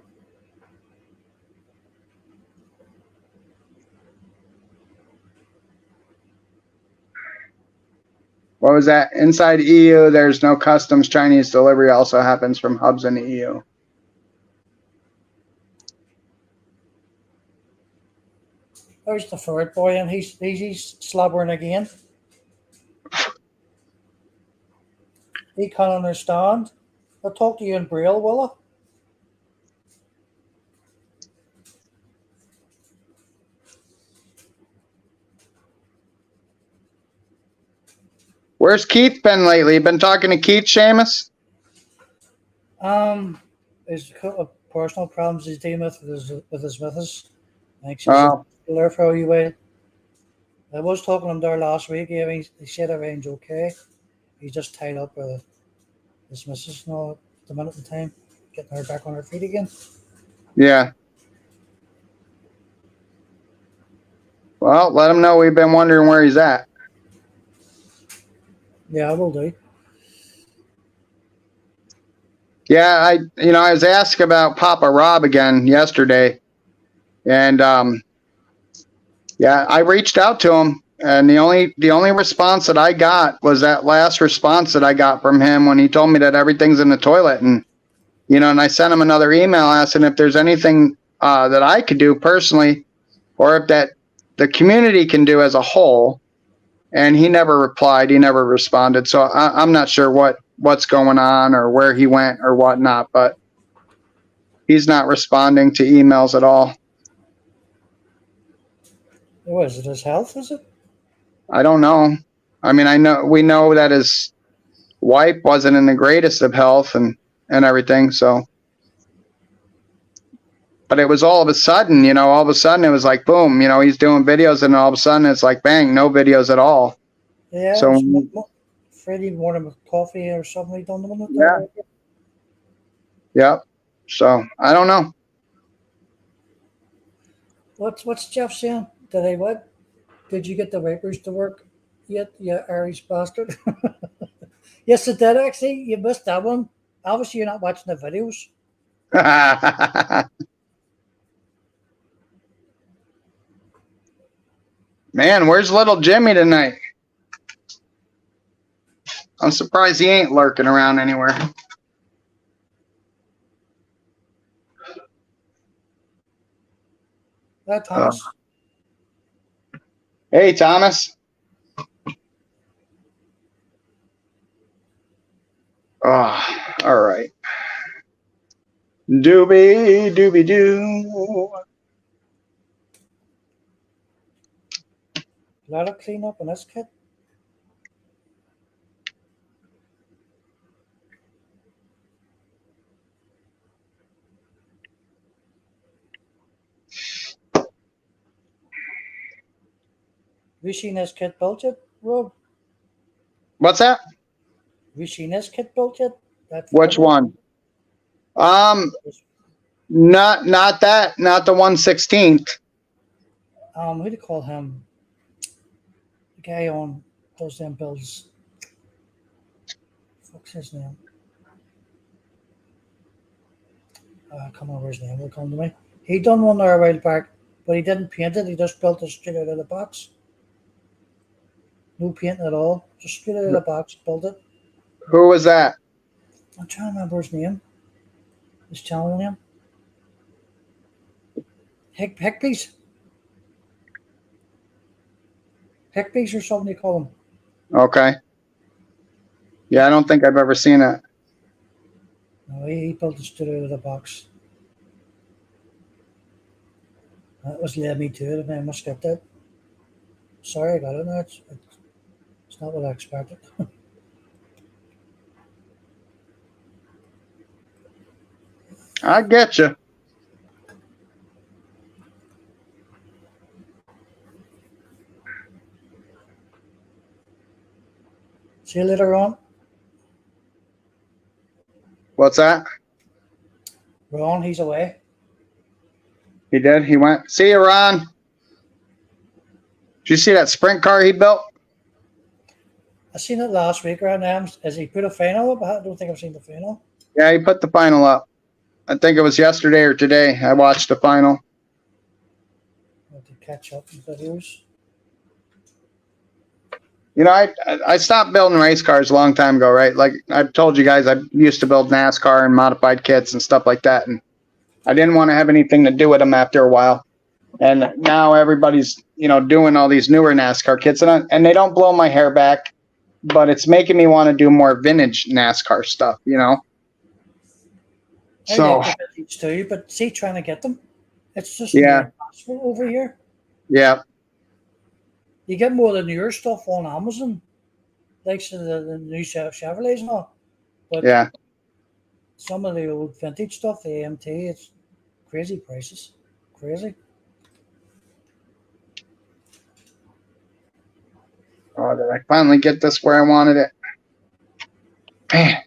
What was that? Inside EU, there's no customs. Chinese delivery also happens from hubs in the EU. There's the third boy, and he's slobbering again. He can't understand. I'll talk to you in Braille, will I? Where's Keith been lately? Been talking to Keith, Seamus? There's a couple of personal problems he's dealing with his missus. I think she's Oh, there for you way. I was talking to him there last week. He said everything's okay. He's just tied up with his missus now at the minute in time, getting her back on her feet again. yeah. Well, let him know we've been wondering where he's at. Yeah, I will do. Yeah, I was asked about Papa Rob again yesterday, and yeah, I reached out to him, and the only response that I got was that last response that I got from him when he told me that everything's in the toilet, and and I sent him another email asking if there's anything that I could do personally, or if that the community can do as a whole, and he never replied, he never responded, so I'm not sure what's going on or where he went or whatnot, but he's not responding to emails at all. What is it? His health, is it? I don't know. I mean, we know that his wife wasn't in the greatest of health and everything, so. But it was all of a sudden, all of a sudden it was like, boom, he's doing videos and all of a sudden it's like, bang, no videos at all. Yeah. So, Freddie wanted a coffee or something. He done them. Yeah. Yep. So I don't know. What's Jeff saying? Did you get the wipers to work yet, you Irish bastard? Yes, it did actually. You missed that one. Obviously, you're not watching the videos. Man, where's little Jimmy tonight? I'm surprised he ain't lurking around anywhere. Hi, Thomas. Hey, Thomas. Oh, all right. Doobie doobie doo. A lot of cleanup in this kit. Have you seen this kit built yet, Rob? What's that? Have you seen this kit built yet? That Which one? Not that, not the 1/16th. Who do you call him? The guy on does them builds. What's his name? I can't remember his name. Will come to me. He done one there a while back, but he didn't paint it. He just built it straight out of the box. No painting at all. Just straight out of the box, built it. Who was that? I'm trying to remember his name. His channel name. Hickbees. Hickbees or something you call him. Okay. Yeah, I don't think I've ever seen it. No, he built it straight out of the box. That was led me to it, and I must get that. Sorry, I got it now. It's not what I expected. I get you. See you later on. What's that? Ron, he's away. He did. He went. See you, Ron. Did you see that sprint car he built? I seen it last week around them. Has he put a final up? I don't think I've seen the final. Yeah, he put the final up. I think it was yesterday or today. I watched the final. I have to catch up with videos. You know, I stopped building race cars a long time ago, right? Like I've told you guys, I used to build NASCAR and modified kits and stuff like that, and I didn't want to have anything to do with them after a while. And now everybody's, doing all these newer NASCAR kits, and they don't blow my hair back, but it's making me want to do more vintage NASCAR stuff, I So like the vintage too, but see, trying to get them, it's just Yeah. impossible over here. yeah, You get more of the newer stuff on Amazon, like the new Chevrolets and all. But yeah. some of the old vintage stuff, the AMT, it's crazy prices. Crazy. Oh, did I finally get this where I wanted it? Man.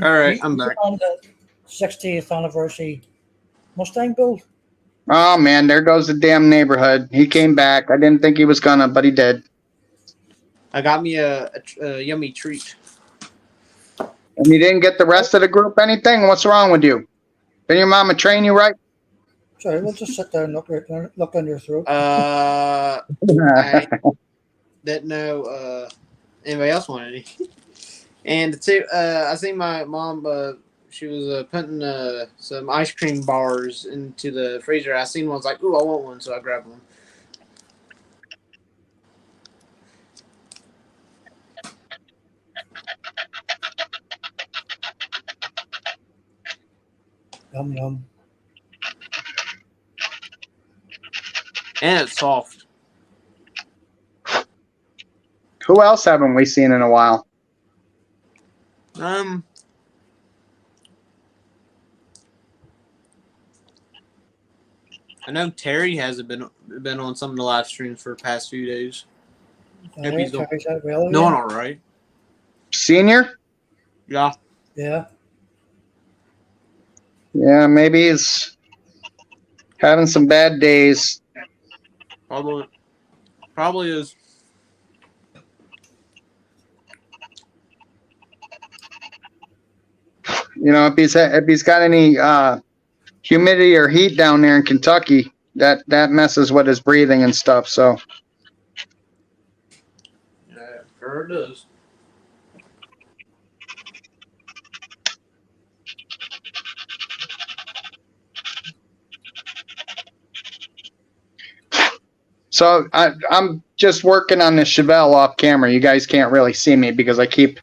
All right, I'm back. On the 60th anniversary Mustang build. Oh man, there goes the damn neighborhood. He came back. I didn't think he was gonna, but he did. I got me a yummy treat. And you didn't get the rest of the group anything? What's wrong with you? Didn't your mama train you right? Sorry, we'll just sit there and look down your throat. I didn't know anybody else wanted any. And two, I seen my mom. She was putting some ice cream bars into the freezer. I seen one. I was like, "Ooh, I want one," so I grabbed one. Yum yum. And it's soft. Who else haven't we seen in a while? I know Terry hasn't been on some of the live streams for the past few days. Hope he's doing Well, all right. Senior? Yeah. Yeah. Yeah, maybe he's having some bad days. Probably is. If he's got any humidity or heat down there in Kentucky, that messes with his breathing and stuff. So Yeah, sure does. So I'm just working on the Chevelle off camera. You guys can't really see me because I keep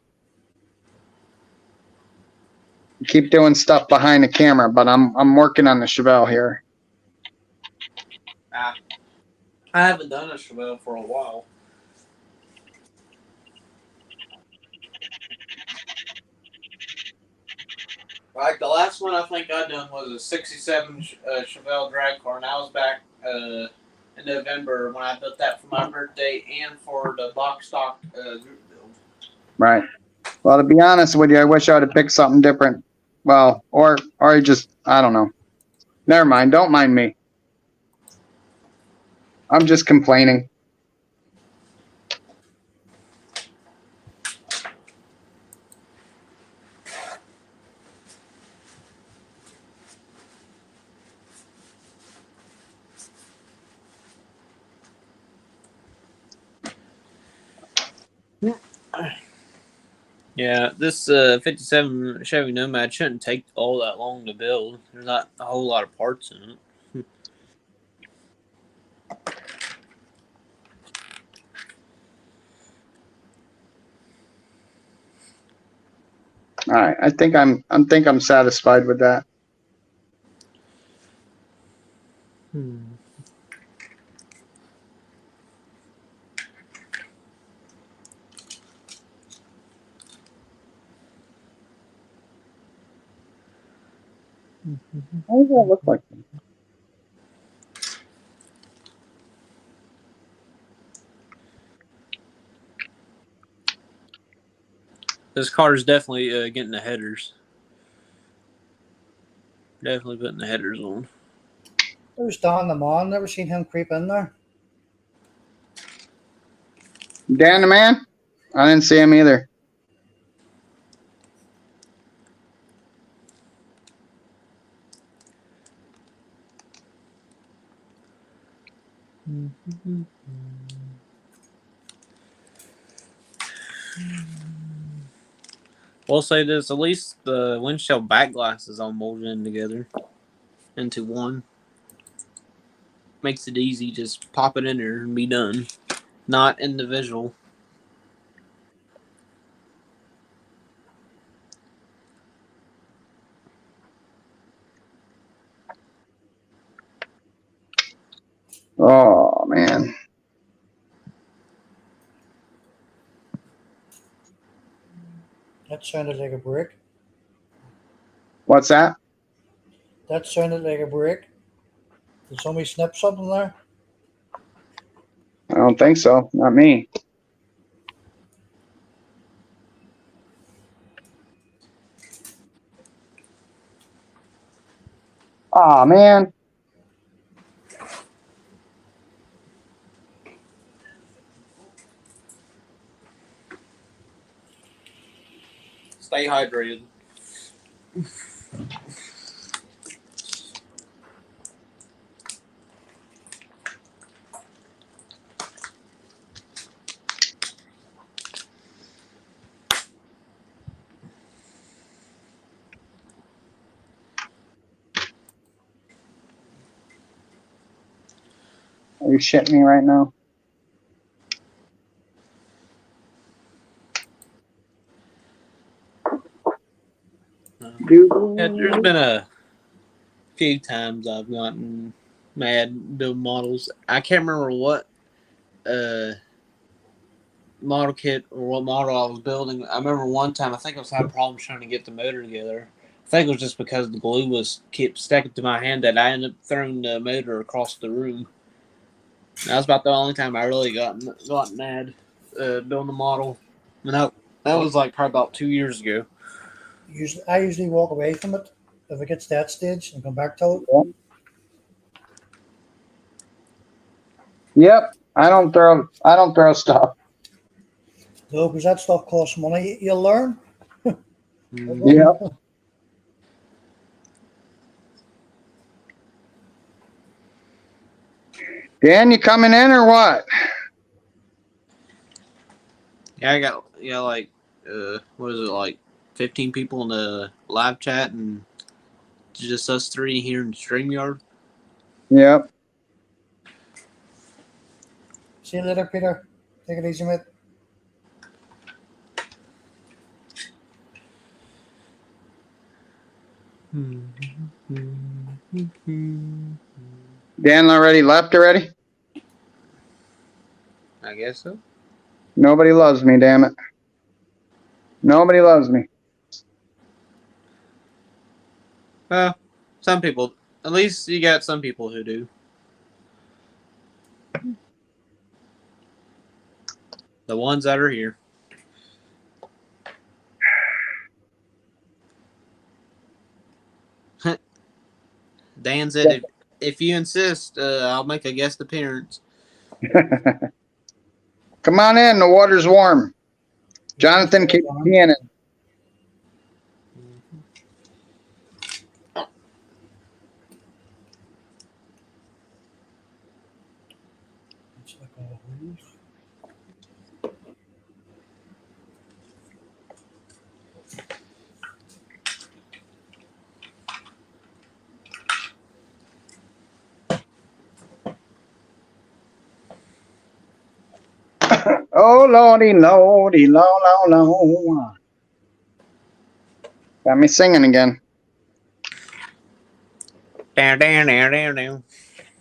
doing stuff behind the camera, but I'm working on the Chevelle here. I haven't done a Chevelle for a while. Like the last one I think I done was a '67 Chevelle drag car, and I was back in November when I built that for my birthday and for the box stock group build. Right. Well, to be honest with you, I wish I would have picked something different. Well, or just, I don't know. Never mind. Don't mind me. I'm just complaining. Yeah, this '57 Chevy Nomad shouldn't take all that long to build. There's not a whole lot of parts in it. All right. I think I'm satisfied with that. What does that look like? This car is definitely getting the headers. Definitely putting the headers on. There's Don the man. Never seen him creep in there. Dan the man? I didn't see him either. We'll say this: at least the windshield back glass is all molded in together into one. Makes it easy. Just pop it in there and be done. Not individual. Oh man. That sounded like a brick. What's that? That sounded like a brick. Did somebody snip something there? I don't think so. Not me. Oh man. Stay hydrated. Are you shitting me right now? Yeah, there's been a few times I've gotten mad building models. I can't remember what model kit or what model I was building. I remember one time I think I was having problems trying to get the motor together. I think it was just because the glue was kept sticking to my hand that I ended up throwing the motor across the room. That was about the only time I really got mad building a model. And that was like probably about 2 years ago. I usually walk away from it if it gets to that stage and come back to it. Yep. I don't throw stuff. No, because that stuff costs money. You'll learn. Yep. Dan, you coming in or what? Yeah, I got like what is it, like 15 people in the live chat and just us three here in StreamYard. Yep. See you later, Peter. Take it easy, mate. Dan already left already? I guess so. Nobody loves me, damn it. Nobody loves me. Well, some people. At least you got some people who do. The ones that are here. Dan said, if you insist, I'll make a guest appearance. Come on in, the water's warm. Jonathan, keep peeing. It's like all holes. Oh, lordy, lordy, lo. Got me singing again. Down.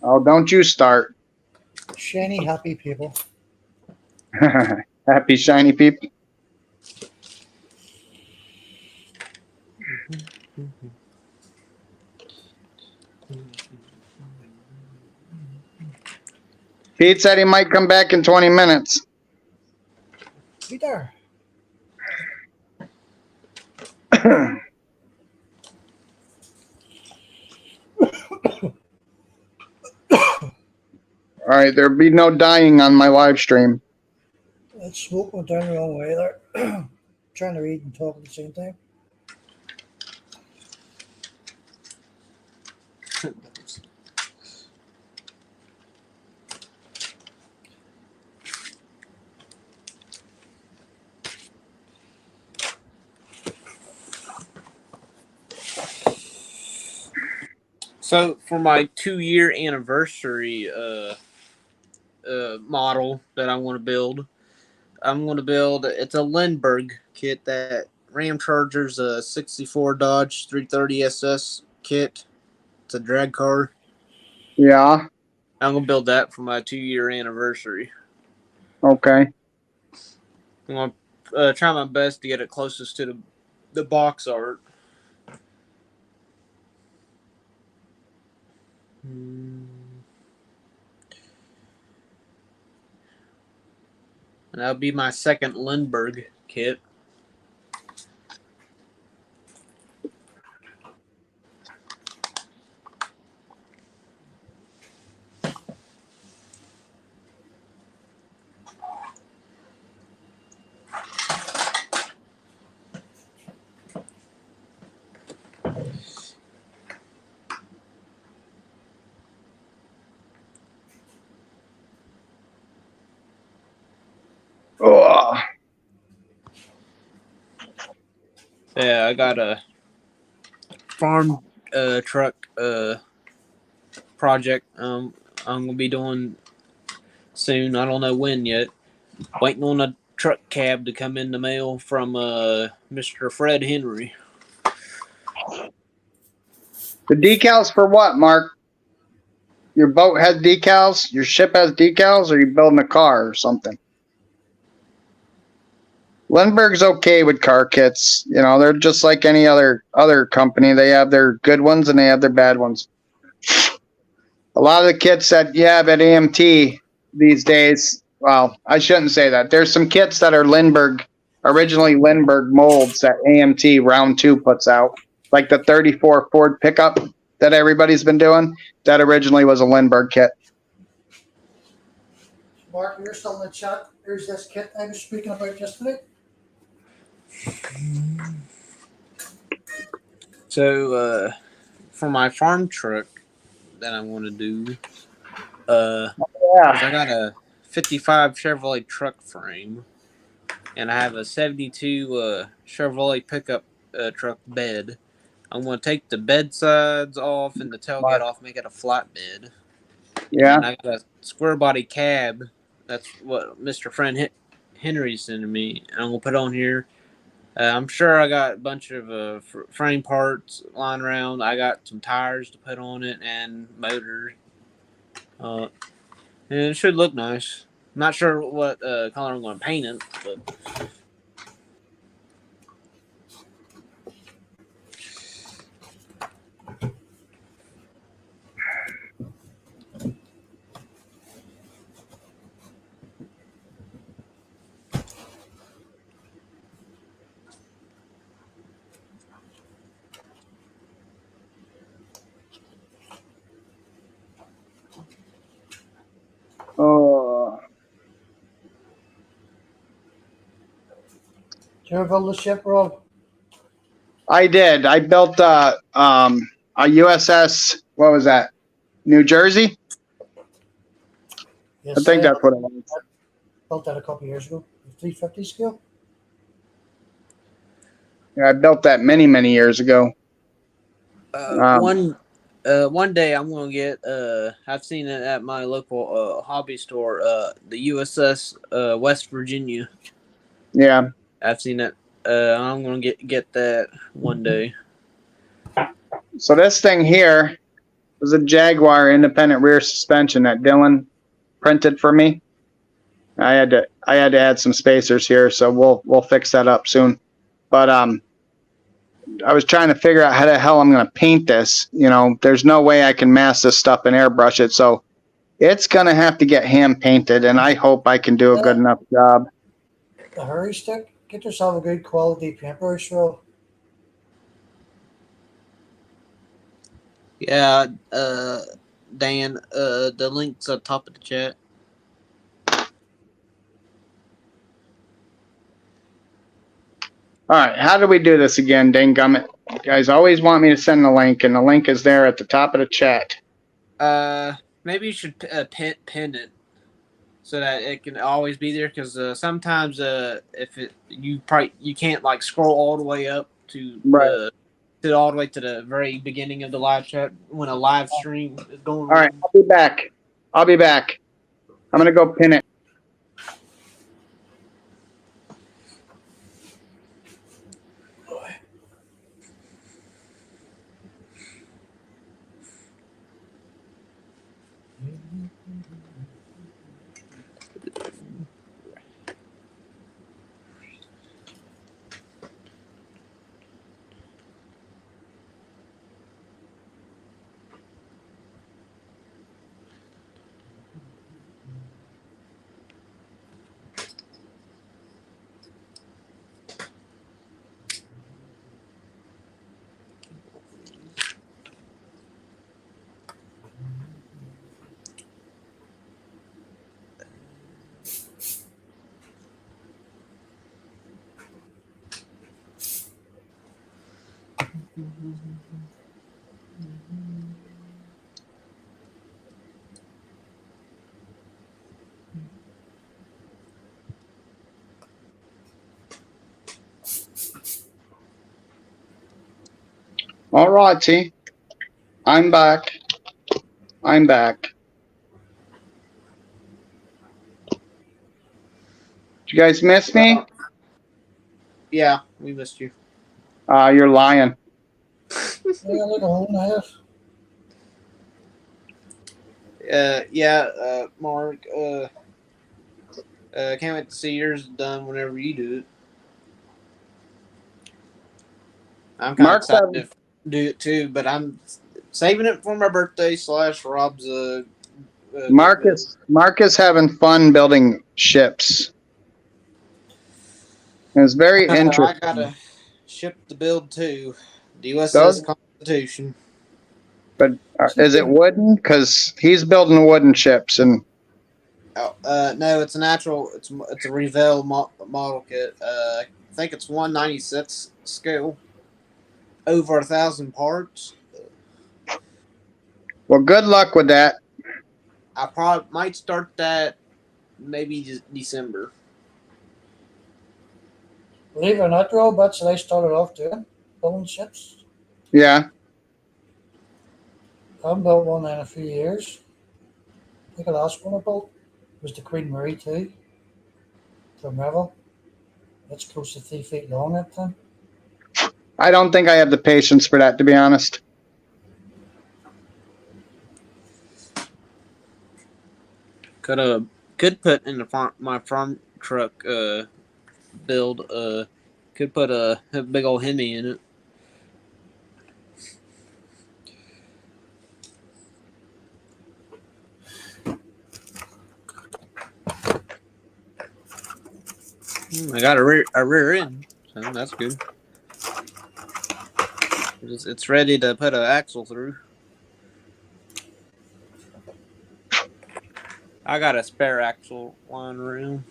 Oh, don't you start. Shiny, happy people. Happy, shiny people. Pete said he might come back in 20 minutes. Peter. All right, there'll be no dying on my live stream. That smoke went down the wrong way there. Trying to read and talk at the same time. So for my 2-year anniversary model that I want to build, it's a Lindbergh kit that Ram Charger's a 64 Dodge 330 SS kit. It's a drag car. Yeah, I'm gonna build that for my 2-year anniversary. okay. I'm gonna try my best to get it closest to the box art. And that'll be my second Lindbergh kit. Oh, Yeah, I got a farm truck project I'm gonna be doing soon. I don't know when yet. Waiting on a truck cab to come in the mail from Mr. Fred Henry. the decals for what, Mark? Your boat has decals? Your ship has decals? Or you building a car or something? Lindbergh's okay with car kits. You know, they're just like any other company. They have their good ones and they have their bad ones. A lot of the kits that you have at AMT these days, well, I shouldn't say that. There's some kits that are originally Lindbergh molds that AMT Round 2 puts out. Like the 34 Ford pickup that everybody's been doing. That originally was a Lindbergh kit. Mark, you're still in the chat. There's this kit I was speaking about yesterday. So for my farm truck that I want to do, I got a 55 Chevrolet truck frame, and I have a 72 Chevrolet pickup truck bed. I'm going to take the bed sides off and the tailgate off, make it a flat bed. Yeah. And I got a square body cab That's what Mr. Henry sent me. And I'm gonna put on here. I'm sure I got a bunch of frame parts lying around. I got some tires to put on it and motor. And it should look nice. I'm not sure what color I'm going to paint it, but Oh, Did you ever build a ship, Rob? I did. I built a USS. What was that? New Jersey. Yes, I think that's what it was. built that a couple of years ago. 350 scale. Yeah, I built that many years ago. one day I'm going to get. I've seen it at my local hobby store. The USS West Virginia. Yeah. I've seen it. I'm going to get that one day. So this thing here was a Jaguar independent rear suspension that Dylan printed for me. I had to add some spacers here, so we'll fix that up soon. But I was trying to figure out how the hell I'm going to paint this. You know, there's no way I can mask this stuff and airbrush it, so it's going to have to get hand painted, and I hope I can do a good enough job. The hurry stick. Get yourself a good quality paintbrush, Rob. Yeah, Dan, the link's up top of the chat. All right, how do we do this again, Dangummit? You guys always want me to send the link, and the link is there at the top of the chat. Maybe you should pin it so that it can always be there. Because sometimes, if you can't like scroll all the way up to all the way to the very beginning of the live chat when a live stream is going. All right, I'll be back. I'm gonna go pin it. All righty, I'm back. Did you guys miss me? Yeah, we missed you. You're lying. Yeah, look at home house. Mark. Can't wait to see yours done whenever you do it. I'm kind of excited to do it too, but I'm saving it for my birthday / Rob's. Marcus having fun building ships. It's very interesting. I got a ship to build too. The USS Constitution. But is it wooden? Because he's building wooden ships, and no, it's a natural. It's a Revell model kit. I think it's 1/96 scale, over 1,000 parts. Well, good luck with that. I probably might start that maybe just December. Believe it or not, Rob, that's what I started off doing, building ships. Yeah. I haven't built one in a few years. I think the last one I built was the Queen Mary too, from Revel. It's close to 3 feet long that thing. I don't think I have the patience for that, to be honest. Could put in the farm, my farm truck build could put a big old Hemi in it. I got a rear end, so that's good. It's ready to put an axle through. I got a spare axle lying around.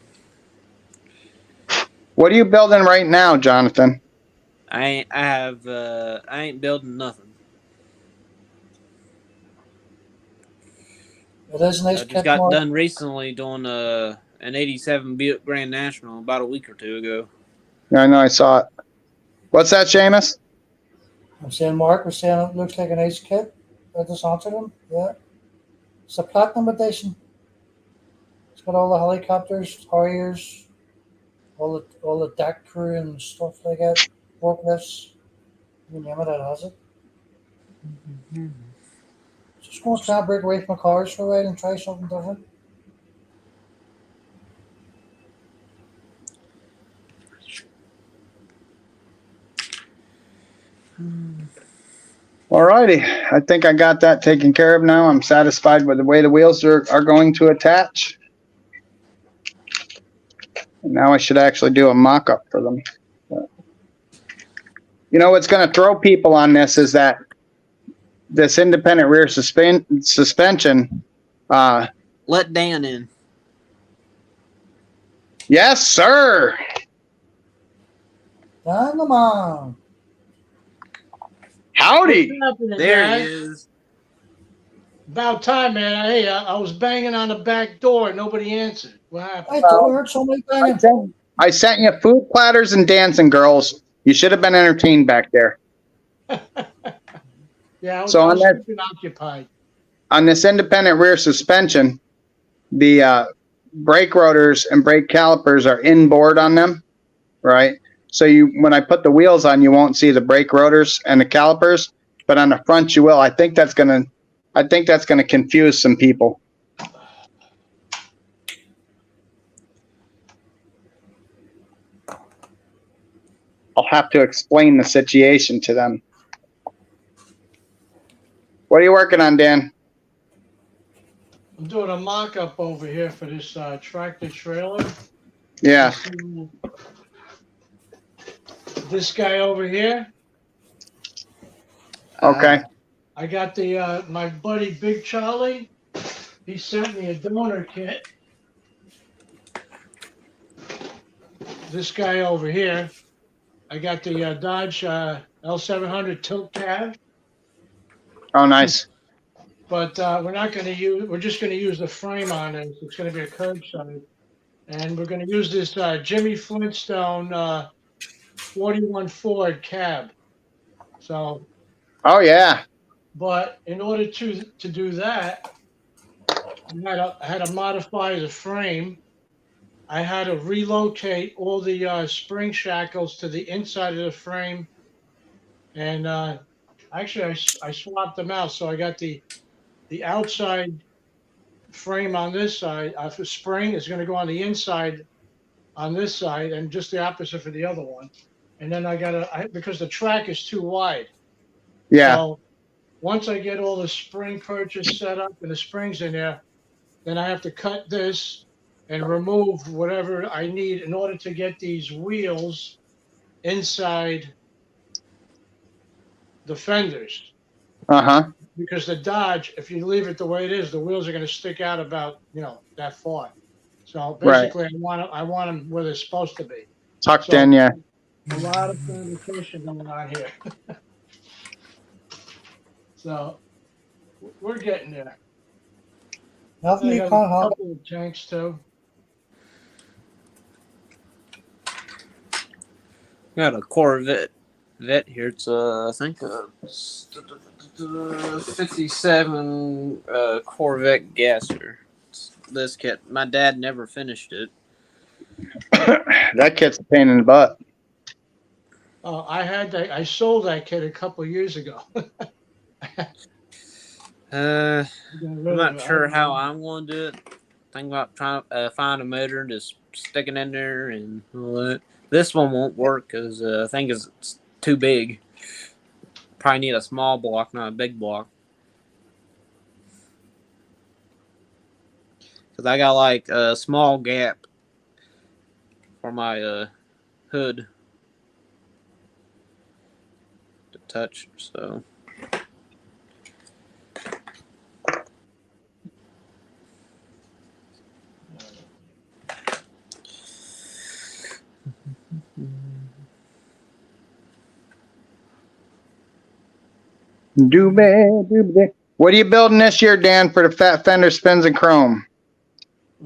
What are you building right now, Jonathan? I ain't building nothing. It is a nice I just kit, got Mark. done recently doing an '87 Buick Grand National about a week or two ago. Yeah, I know, I saw it. What's that, Seamus? I'm saying Mark was saying it looks like a nice kit. I just answered him. Yeah. It's a platinum edition. It's got all the helicopters, Harriers, all the deck crew and stuff like that. Forklifts. You name it, it has it. Just going to try and break away from cars for a while and try something different. Alrighty, I think I got that taken care of now. I'm satisfied with the way the wheels are going to attach. And now I should actually do a mock-up for them. You know what's going to throw people on this is that this independent rear suspension. Let Dan in. Yes, sir. Dynamite. Howdy. What's happening, There guys? he is. About time, man. Hey, I was banging on the back door. Nobody answered. What happened? I thought I heard somebody banging. I sent you food platters and dancing girls. You should have been entertained back there. Yeah, I was, So I on was that- keeping occupied. On this independent rear suspension, the brake rotors and brake calipers are inboard on them, right? So when I put the wheels on, you won't see the brake rotors and the calipers, but on the front you will. I think that's gonna confuse some people. I'll have to explain the situation to them. What are you working on, Dan? I'm doing a mock-up over here for this tractor trailer. Yeah. This guy over here. Okay. I got the my buddy Big Charlie. He sent me a donor kit. This guy over here. I got the Dodge L700 tilt cab. Oh, nice. But we're not going to use. We're just going to use the frame on it. It's going to be a curbside, and we're going to use this Jimmy Flintstone 41 Ford cab. So, Oh, yeah. but in order to do that, I had to modify the frame. I had to relocate all the spring shackles to the inside of the frame, and actually I swapped them out. So I got the outside frame on this side. The spring is going to go on the inside on this side, and just the opposite for the other one. And then because the track is too wide. Yeah. So once I get all the spring purchase set up and the springs in there, then I have to cut this and remove whatever I need in order to get these wheels inside the fenders. Uh-huh. Because the Dodge, if you leave it the way it is, the wheels are going to stick out about, that far. So basically, I want them where they're supposed to be. Tucked in, yeah. A lot of communication going on here. So we're getting there. Nothing I you got can't a have. couple of tanks too. Got a Corvette here. It's I think 57 Corvette Gasser. It's this kit. My dad never finished it. That kit's a pain in the butt. I sold that kit a couple years ago. I'm Got rid of not it. sure how I'm going to do it. Think about trying to find a motor and just stick it in there and all that. This one won't work because I think it's too big. Probably need a small block, not a big block. Because I got like a small gap for my hood to touch. So Doobie. What are you building this year, Dan, for the fat fender spins and chrome?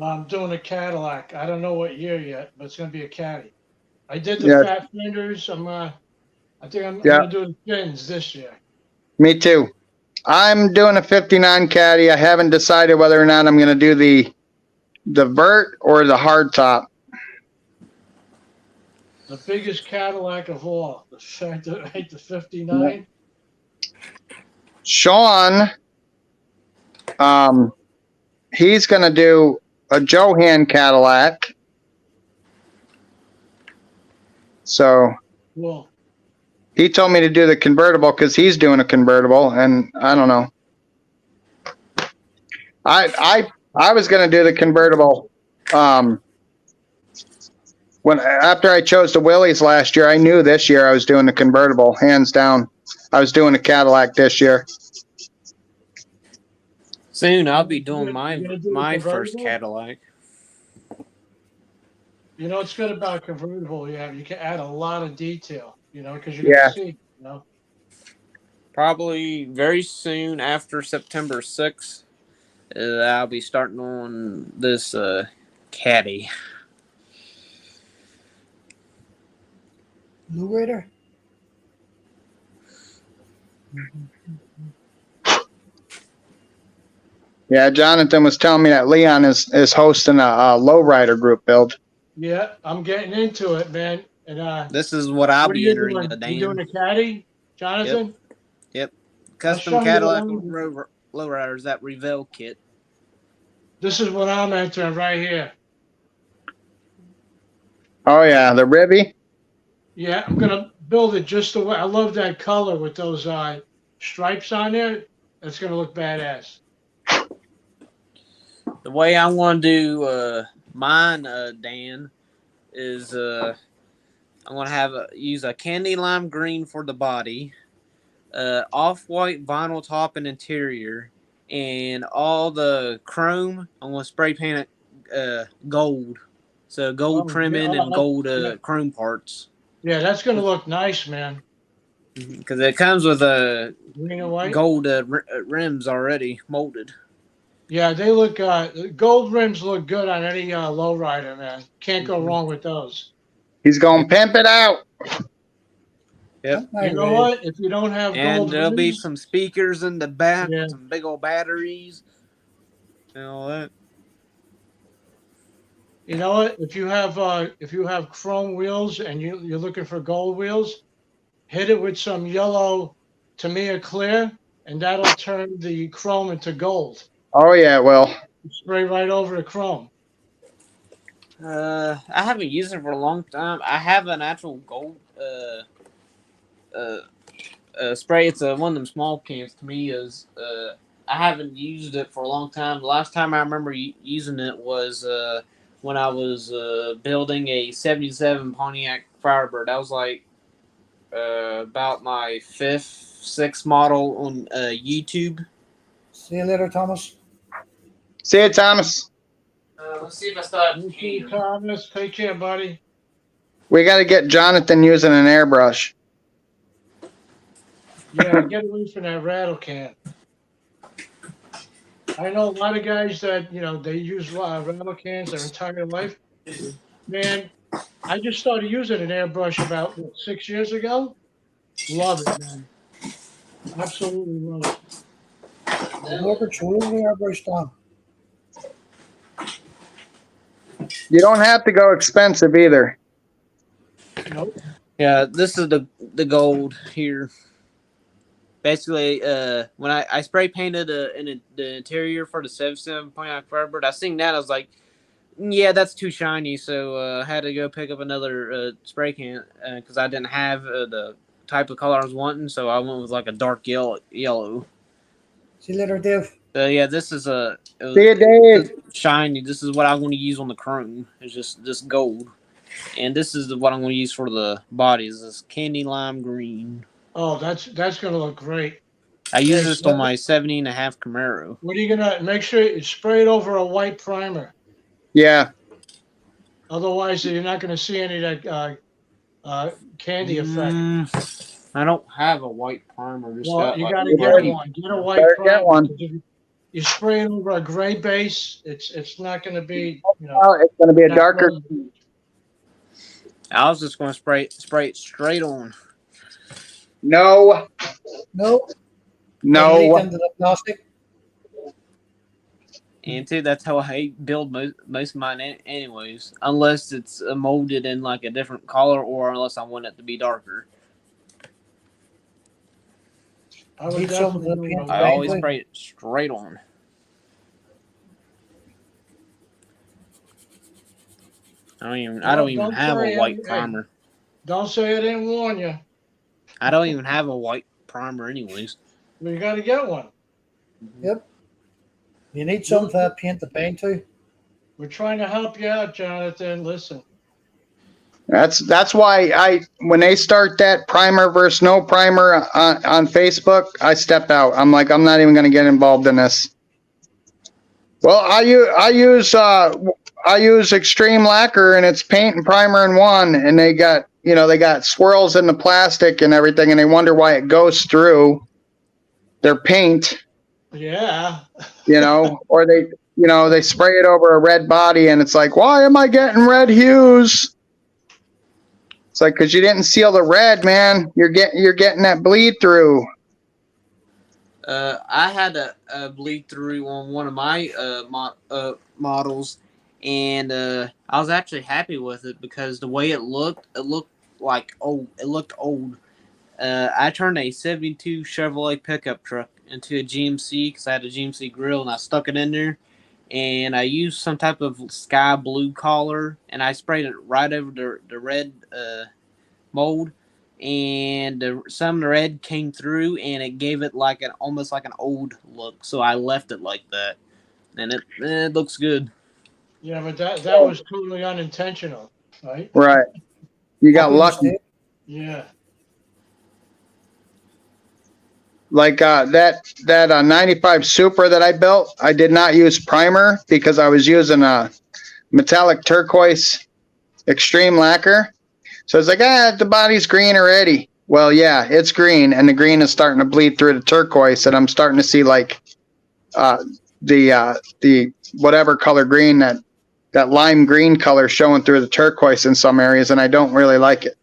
I'm doing a Cadillac. I don't know what year yet, but it's gonna be a Caddy. I did the Yeah. fat fenders. I think I'm Yeah. gonna do the fins this year. Me too. I'm doing a 59 Caddy. I haven't decided whether or not I'm going to do the vert or the hard top. The biggest Cadillac of all, the 59. Sean, he's going to do a Johan Cadillac. So Well, he told me to do the convertible because he's doing a convertible, and I don't know. I was going to do the convertible. When after I chose the Willys last year, I knew this year I was doing the convertible, hands down. I was doing a Cadillac this year. soon I'll be doing You're gonna do the my first convertible? Cadillac. You know what's good about convertible? Yeah, you can add a lot of detail. You know, because you Yeah. can see. You know. Probably very soon after September 6th, I'll be starting on this Caddy. Lowrider. Yeah, Jonathan was telling me that Leon is hosting a lowrider group build. Yeah, I'm getting into it, man. And This is what I'll what are be you entering, doing? Dan. You doing a Caddy, Jonathan? Yep. I'll Custom show you Cadillac what I'm- lowriders, that Revell kit. This is what I'm entering right here. Oh yeah, the Ribby. Yeah, I'm gonna build it just the way I love that color with those stripes on there. It's gonna look badass. The way I want to do mine, Dan, is I'm going to use a candy lime green for the body, off-white vinyl top and interior, and all the chrome, I'm going to spray paint it gold. So gold trimming and gold chrome parts. Yeah, that's gonna look nice, man. Because it comes with Green and white. gold rims already molded. Yeah, they look. Gold rims look good on any lowrider, man. Can't go wrong with those. He's going to pimp it out. Yep. My You know rig. what? If you don't have And gold there'll be rims, some speakers in the back, Yeah. some big old batteries, and all that. you know what? If you have chrome wheels and you're looking for gold wheels, hit it with some yellow Tamiya clear, and that'll turn the chrome into gold. Oh yeah, well. Spray right over the chrome. I haven't used it for a long time. I have an actual gold spray. It's one of them small cans. To me, I haven't used it for a long time. The last time I remember using it was when I was building a '77 Pontiac Firebird. That was like about my sixth model on YouTube. See you later, Thomas. See you, Thomas. Let's see if I start. Okay, Thomas, take care, buddy. We got to get Jonathan using an airbrush. Yeah, get away from that rattle can. I know a lot of guys that they use rattle cans their entire life. Man, I just started using an airbrush about 6 years ago. Love it, man. Absolutely love it. More control over the airbrush, Tom. You don't have to go expensive either. Nope. Yeah, this is the gold here. Basically, when I spray painted the interior for the 77.9 Firebird, I seen that, I was like, yeah, that's too shiny, so I had to go pick up another spray can because I didn't have the type of color I was wanting, so I went with like a dark yellow. See you later, Dave. Yeah, this is See you, Dave. shiny. This is what I'm going to use on the chrome. It's just this gold, and this is what I'm going to use for the bodies. This candy lime green. Oh, that's gonna look great. I use Yes, this on my 70.5 Camaro. What are you gonna make sure you spray it over a white primer? Yeah. Otherwise, you're not gonna see any of that candy effect. I don't have a white primer. Just Well, got you like gotta You get better- one. Get a white better primer. get one. 'Cause if you spray it over a gray base, it's not gonna be, Well, it's going to be a not darker. pleasant. I was just going to spray it straight on. No. No. No. Leak into the plastic. And too, that's how I build most of mine, anyways. Unless it's molded in like a different color, or unless I want it to be darker. I would Need some definitely do paint a I Right. always spray it straight on. I don't even Don't have a say white hey. primer. Don't say I didn't warn you. I don't even have a white primer, anyways. You gotta get one. You need some to paint the paint to. We're trying to help you out, Jonathan. Listen. That's why when they start that primer versus no primer on Facebook, I step out. I'm like, I'm not even going to get involved in this. Well, I use Extreme Lacquer, and it's paint and primer in one, and they got swirls in the plastic and everything, and they wonder why it goes through their paint, Yeah. or they spray it over a red body, and it's like, why am I getting red hues? It's like, because you didn't seal the red, man. You're getting that bleed through. I had a bleed through on one of my models, and I was actually happy with it because the way it looked like old. It looked old. I turned a '72 Chevrolet pickup truck into a GMC because I had a GMC grill, and I stuck it in there, and I used some type of sky blue color, and I sprayed it right over the red mold, and some of the red came through, and it gave it like almost like an old look. So I left it like that, and it looks good. Yeah, but that was totally unintentional, right? Right. You got lucky. Mistake. Yeah. Like that 95 Super that I built, I did not use primer because I was using a metallic turquoise Extreme Lacquer. So it's like, the body's green already. Well, yeah, it's green, and the green is starting to bleed through the turquoise, and I'm starting to see like the whatever color green, that lime green color showing through the turquoise in some areas, and I don't really like it.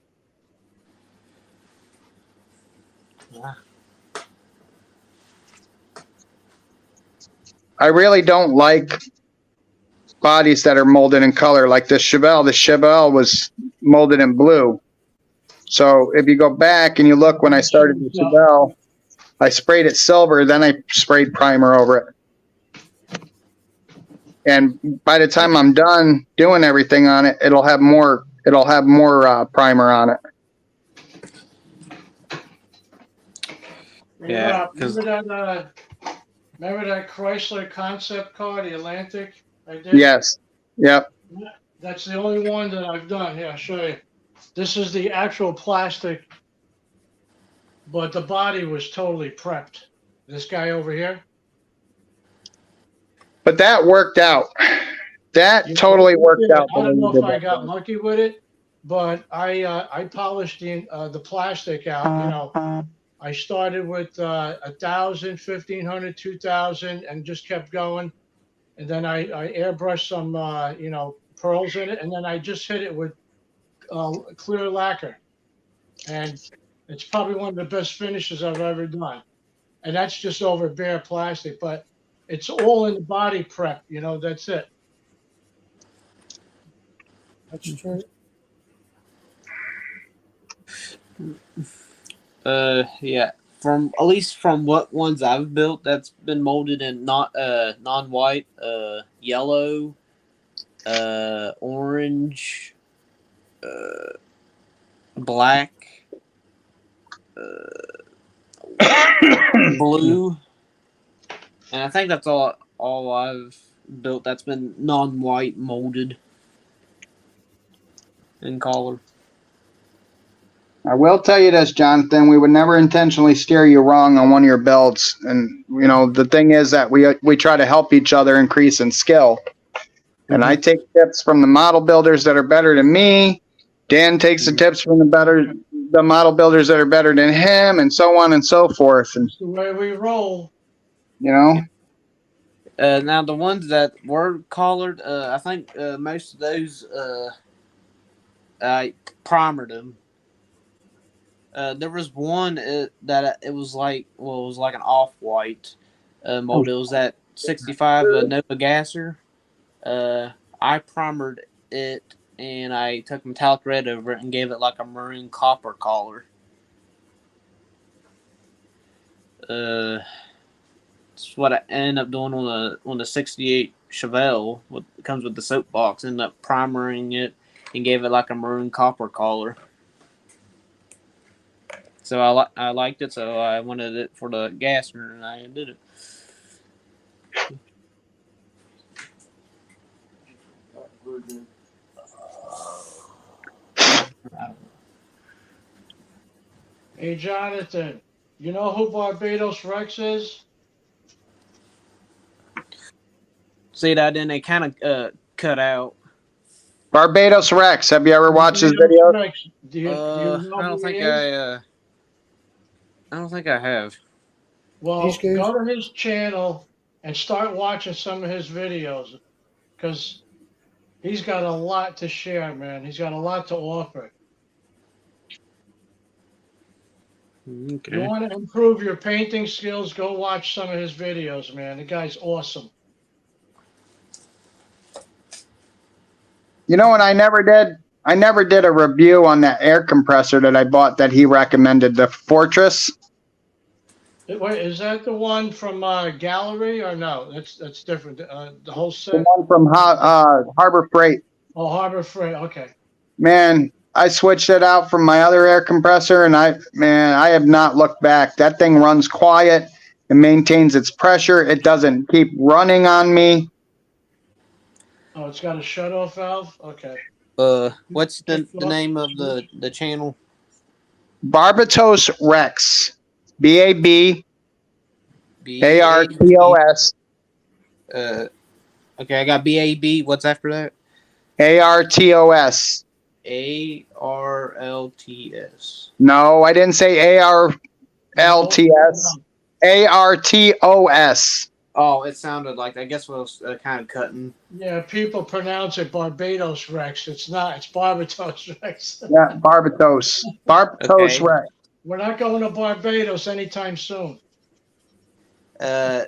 I really don't like bodies that are molded in color like this Chevelle. The Chevelle was molded in blue. So if you go back and you look when I started the Chevelle, I sprayed it silver, then I sprayed primer over it. And by the time I'm done doing everything on it, it'll have more primer on it. Yeah, Remember that Chrysler concept car, the Atlantic? I did? Yes. Yep. That's the only one that I've done. Here, I'll show you. This is the actual plastic, but the body was totally prepped. This guy over here. But that worked out. That totally worked out. I don't know if I got lucky with it, but I polished the plastic out. I started with 1,000, 1,500, 2,000, and just kept going. And then I airbrushed some pearls in it, and then I just hit it with clear lacquer. And it's probably one of the best finishes I've ever done. And that's just over bare plastic, but it's all in the body prep. That's it. That's true. Yeah. From at least from what ones I've built, that's been molded in not non-white, yellow, orange, black, blue, and I think that's all I've built that's been non-white molded in color. I will tell you this, Jonathan. We would never intentionally steer you wrong on one of your builds. And you know, the thing is that we try to help each other increase in skill. And I take tips from the model builders that are better than me. Dan takes the tips from the model builders that are better than him, and so on and so forth. And That's the way we roll. you know, Now the ones that were collared, I think most of those I primered them. There was one that it was like it was like an off-white mold. It was that 65 Nova Gasser. I primered it and I took metallic red over it and gave it like a maroon copper collar. That's what I ended up doing on the 68 Chevelle. What comes with the soapbox. Ended up primering it and gave it like a maroon copper collar. So I liked it, so I wanted it for the Gasser, and I did it. Hey, Jonathan, you know who Barbados Rex is? See that? Then they kind of cut out. Barbados Rex. Have you ever watched his Barbados videos? Rex. Do you know I don't who think he is? I don't think I have. Well, He's good. go to his channel and start watching some of his videos because he's got a lot to share, man. He's got a lot to offer. Okay. You want to improve your painting skills, go watch some of his videos, man. The guy's awesome. You know what I never did? I never did a review on that air compressor that I bought that he recommended, the Fortress. Wait, is that the one from Gallery or no? That's different. The whole The set. one from Harbor Freight. Oh, Harbor Freight. Okay. Man, I switched it out from my other air compressor, and I have not looked back. That thing runs quiet. It maintains its pressure. It doesn't keep running on me. Oh, it's got a shut-off valve. Okay. What's the name of the channel? Barbatos Rex. BABARTOS. Okay, I got BAB. What's after that? ARTOS. ARLTS. No, I didn't say ARLTS. ARTOS. Oh, it sounded like I guess it was kind of cutting. Yeah, people pronounce it Barbados Rex. It's not. It's Barbados Rex. Yeah, Barbatos. Barbatos Okay. Rex. We're not going to Barbados anytime soon. So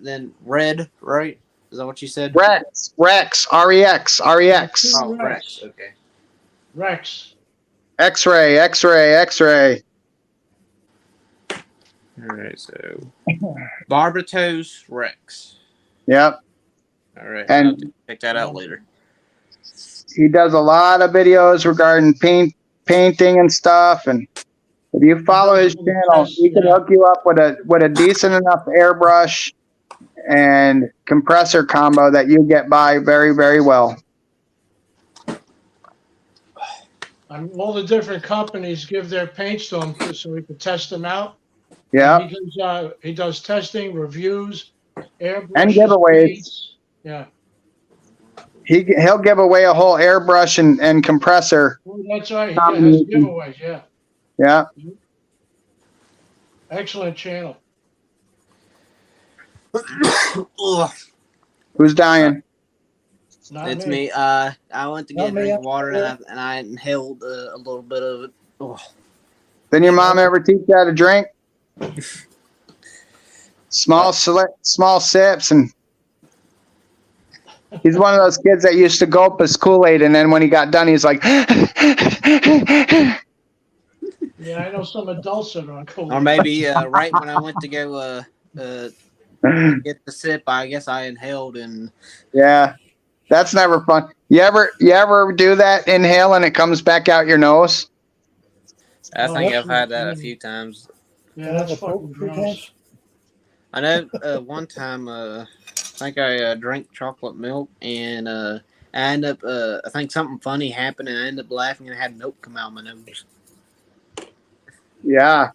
then red, right? Is that what you said? Rex. REX. REX. Oh, Rex. Rex. Okay. Rex. X-ray. X-ray. X-ray. All right. So Barbatos Rex. Yep. All right. And- I'll have to check that out later. He does a lot of videos regarding painting and stuff, and if you follow his channel, he can hook you up with a decent enough airbrush and compressor combo that you get by very, very well. All the different companies give their paints to him so we can test them out. Yeah, He does testing, reviews, airbrushes, and giveaways. paints. Yeah. He'll give away a whole airbrush and compressor. Well, that's right. He has giveaways. Yeah. Yeah. Excellent channel. Ugh, Who's dying? Not it's me. I went to Not get a me, drink of I'm water here. and I inhaled a little bit of it. Ugh. Didn't your mom ever teach you how to drink? Small sips, and He's one of those kids that used to gulp his Kool-Aid, and then when he got done, he's like, Yeah, I know some adults that are on cold. Or maybe right when I went to go get the sip, I guess I inhaled and yeah, that's never fun. You ever do that inhale and it comes back out your nose? I Oh, think that's I've had that a not- few times. Yeah, that's Have a fucking Coke 3 gross. times. I know one time I think I drank chocolate milk and I ended up I think something funny happened and I ended up laughing and I had milk come out of my nose. Yeah.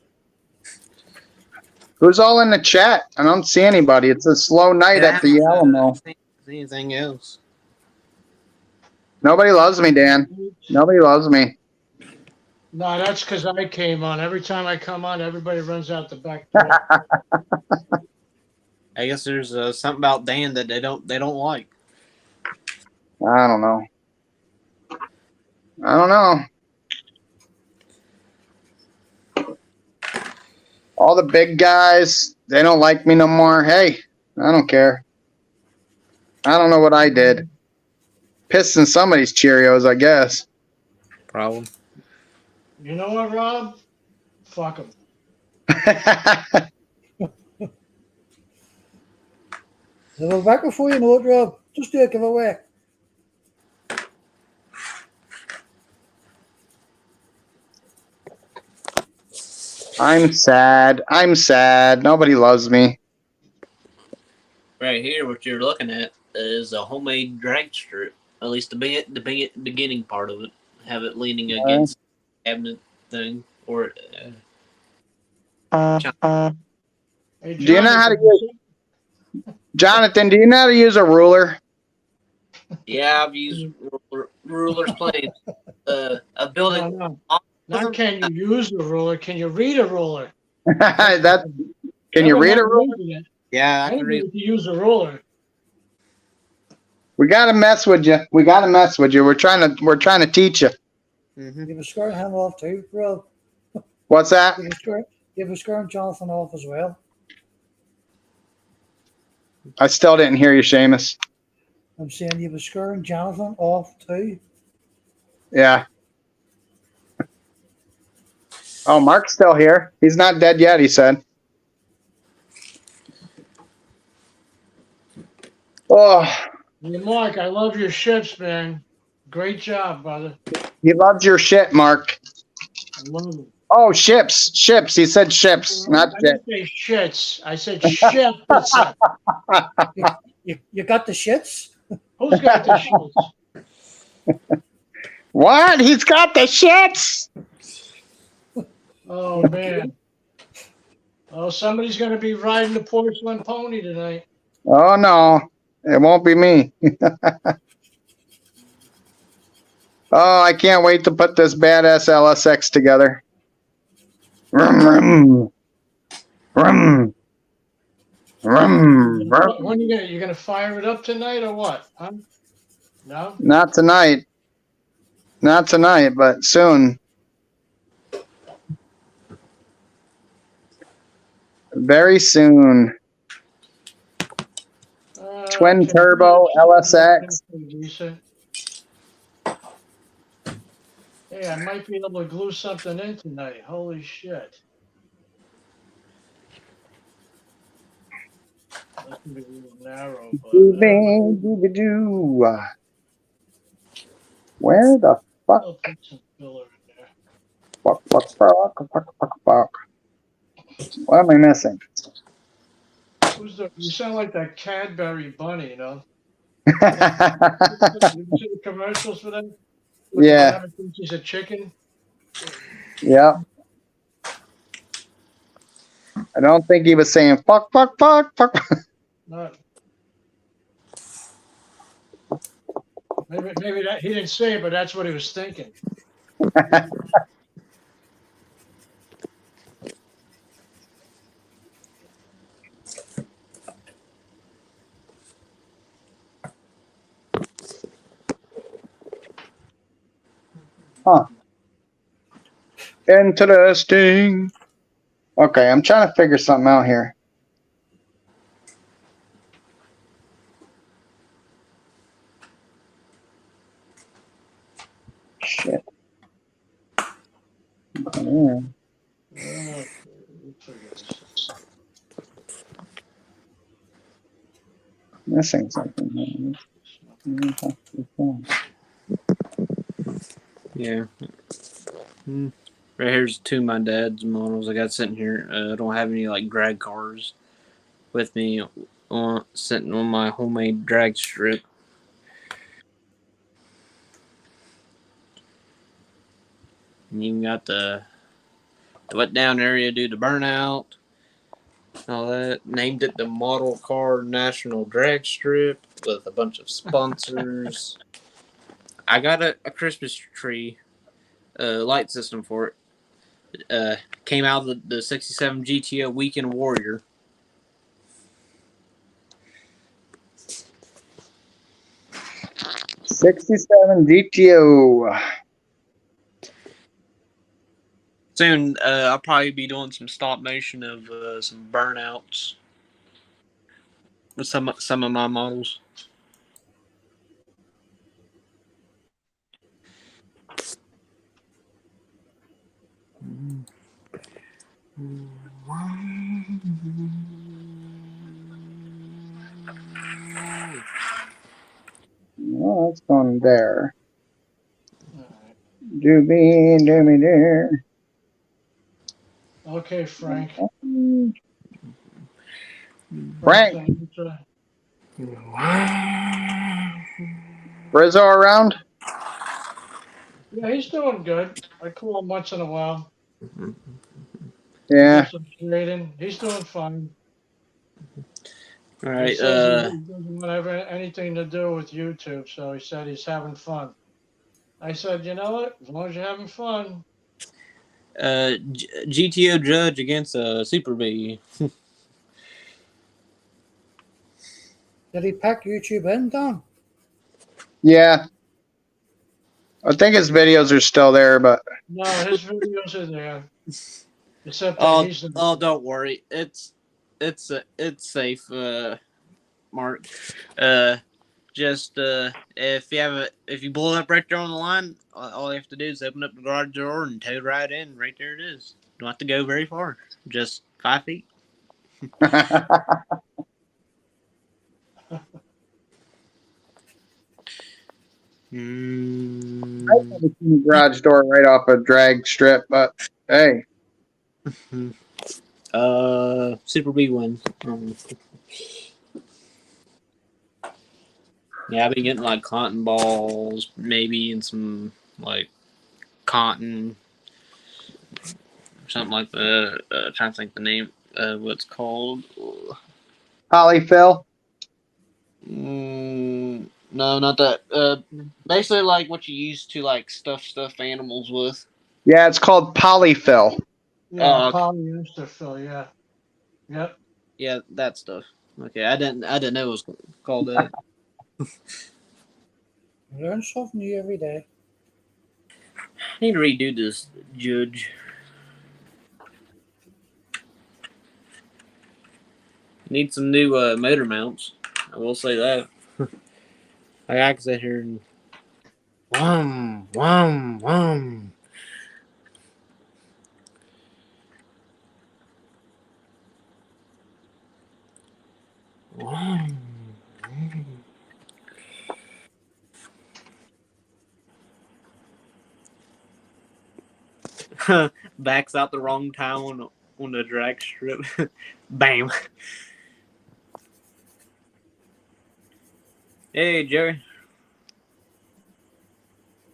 Who's all in the chat? I don't see anybody. It's a slow night Yeah, at the I haven't Alamo. seen anything else. Nobody loves me, Dan. Nobody loves me. No, that's because I came on. Every time I come on, everybody runs out the back door. I guess there's something about Dan that they don't like. I don't know. I don't know. All the big guys, they don't like me no more. Hey, I don't care. I don't know what I did. Pissed in somebody's Cheerios, I guess. Problem. You know what, Rob? Fuck them. So we're back before you know it, Rob. Just do a giveaway. I'm sad. I'm sad. Nobody loves me. Right here, what you're looking at is a homemade drag strip. At least the beginning part of it. Have it leaning against the cabinet thing. Or Hey, Do you know how to Jonathan, Jonathan, do you know how to use a ruler? yeah, I've used rulers plenty. A building. no. Not can you use a ruler, can you read a ruler? That can you read a ruler? Yeah, I can Anybody read. can use a ruler. We gotta mess with you. We gotta mess with you. We're trying to teach you. Mm-hmm. Give a skirt him off too, Rob. What's that? Give a skirt Jonathan off as well. I still didn't hear you, Seamus. I'm saying you have a skirt Jonathan off too. Yeah. Oh, Mark's still here. He's not dead yet, he said. Oh, Hey, Mark, I love your ships, man. Great job, brother. he loves your shit, Mark. I love it. Oh, ships. He said ships, not I shit. didn't say shits. I said shit. You got the shits? Who's got the shits? What? He's got the shits. Oh, man. Oh, somebody's going to be riding the porcelain pony tonight. Oh no, it won't be me. Oh, I can't wait to put this badass LSX together. Rum, rum, rum, rum, rum. When you gonna fire it up tonight or what? Huh? No? Not tonight. Not tonight, but soon. Very soon. Twin Okay. turbo LSX. Decent. Hey, I might be able to glue something in tonight. Holy shit. That's gonna be a little narrow, but Doo-doo-doo-doo. Where the fuck? I'll put some filler in there. Fuck. What am I missing? You sound like that Cadbury bunny, you know? You see the commercials for that? Yeah. She's a chicken. Yeah. I don't think he was saying fuck. Not. Maybe that he didn't say it, but that's what he was thinking. Huh. Interesting. Okay, I'm trying to figure something out here. Yeah. Okay, let's figure this. Missing something. Yeah. Right here's two of my dad's models I got sitting here. I don't have any like drag cars with me sitting on my homemade drag strip. And you got the wet down area due to burnout. All that. Named it the Model Car National Drag Strip with a bunch of sponsors. I got a Christmas tree light system for it. Came out of the 67 GTO Weekend Warrior. '67 GTO. Soon, I'll probably be doing some stop motion of some burnouts with some of my models. Well, that's going there. All right. Doobie there. Okay, Frank. Frank, Sinatra. Rizzo around? Yeah, he's doing good. I call him once in a while. Yeah. Do some trading. He's doing fine. All He right. says he doesn't have anything to do with YouTube, so he said he's having fun. I said, you know what? As long as you're having fun. GTO Judge against Super B. Did he pack YouTube in, Don? Yeah. I think his videos are still there, but No, his videos are there. Except that Oh, he's don't worry. It's safe, Mark. Just if you blow up right there on the line, all you have to do is open up the garage door and tow right in. Right there it is. Don't have to go very far. Just 5 feet. I have a garage door right off a drag strip, but hey. Super B wins. Yeah, I've been getting like cotton balls, maybe, and some like cotton, something like that. Trying to think the name of what's called. Polyfill? No, not that. Basically like what you use to like stuff animals with. Yeah, it's called polyfill. yeah, Okay. polyester fill. Yeah, yep. Yeah, that stuff. Okay, I didn't know it was called that. Learn something new every day. I need to redo this, Judge. Need some new motor mounts. I will say that. I can sit here and wham, wham, wham. Wham. Backs out the wrong time on the drag strip. Bam. Hey, Jerry.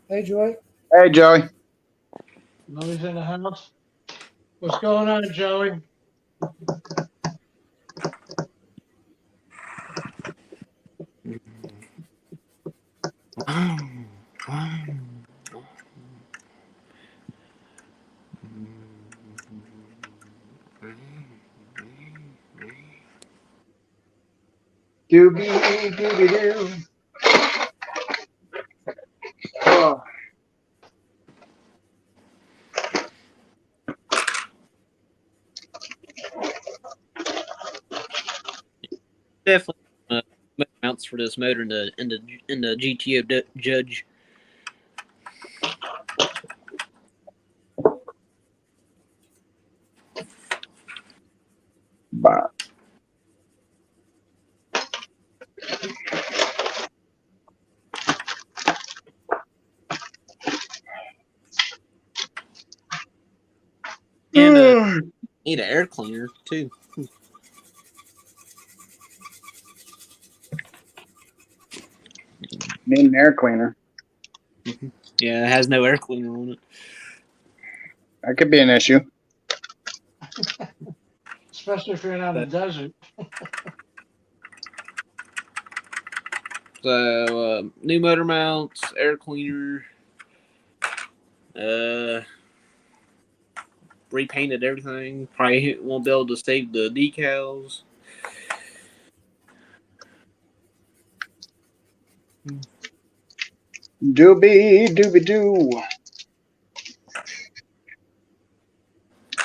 Hey, Joy. Hey, Joey. Nobody's in the house. What's going on, Joey? Doobie doo. Oh. Definitely mounts for this motor in the GTO Judge. And need an air cleaner too. Need an air cleaner. Yeah, it has no air cleaner on it. That could be an issue. Especially if you're out in the desert. So new motor mounts, air cleaner, repainted everything. Probably won't be able to save the decals. Doobie doo.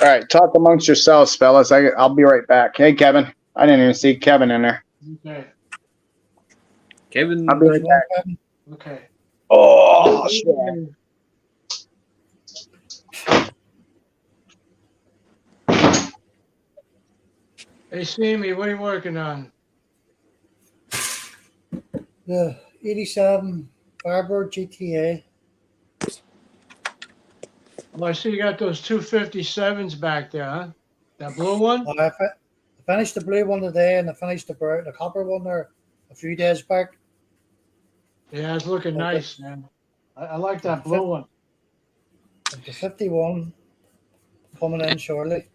All right, talk amongst yourselves, fellas. I'll be right back. Hey, Kevin. I didn't even see Kevin in there. Okay. Kevin, I'll be right back. Okay. Oh, shit. Hey, Steamy, what are you working on? The 87 Firebird GTA. Well, I see you got those 257s back there, huh? That blue one? I finished the blue one today, and I finished the copper one there a few days back. Yeah, it's looking Okay. nice, man. I like that blue one. The 51 coming in shortly.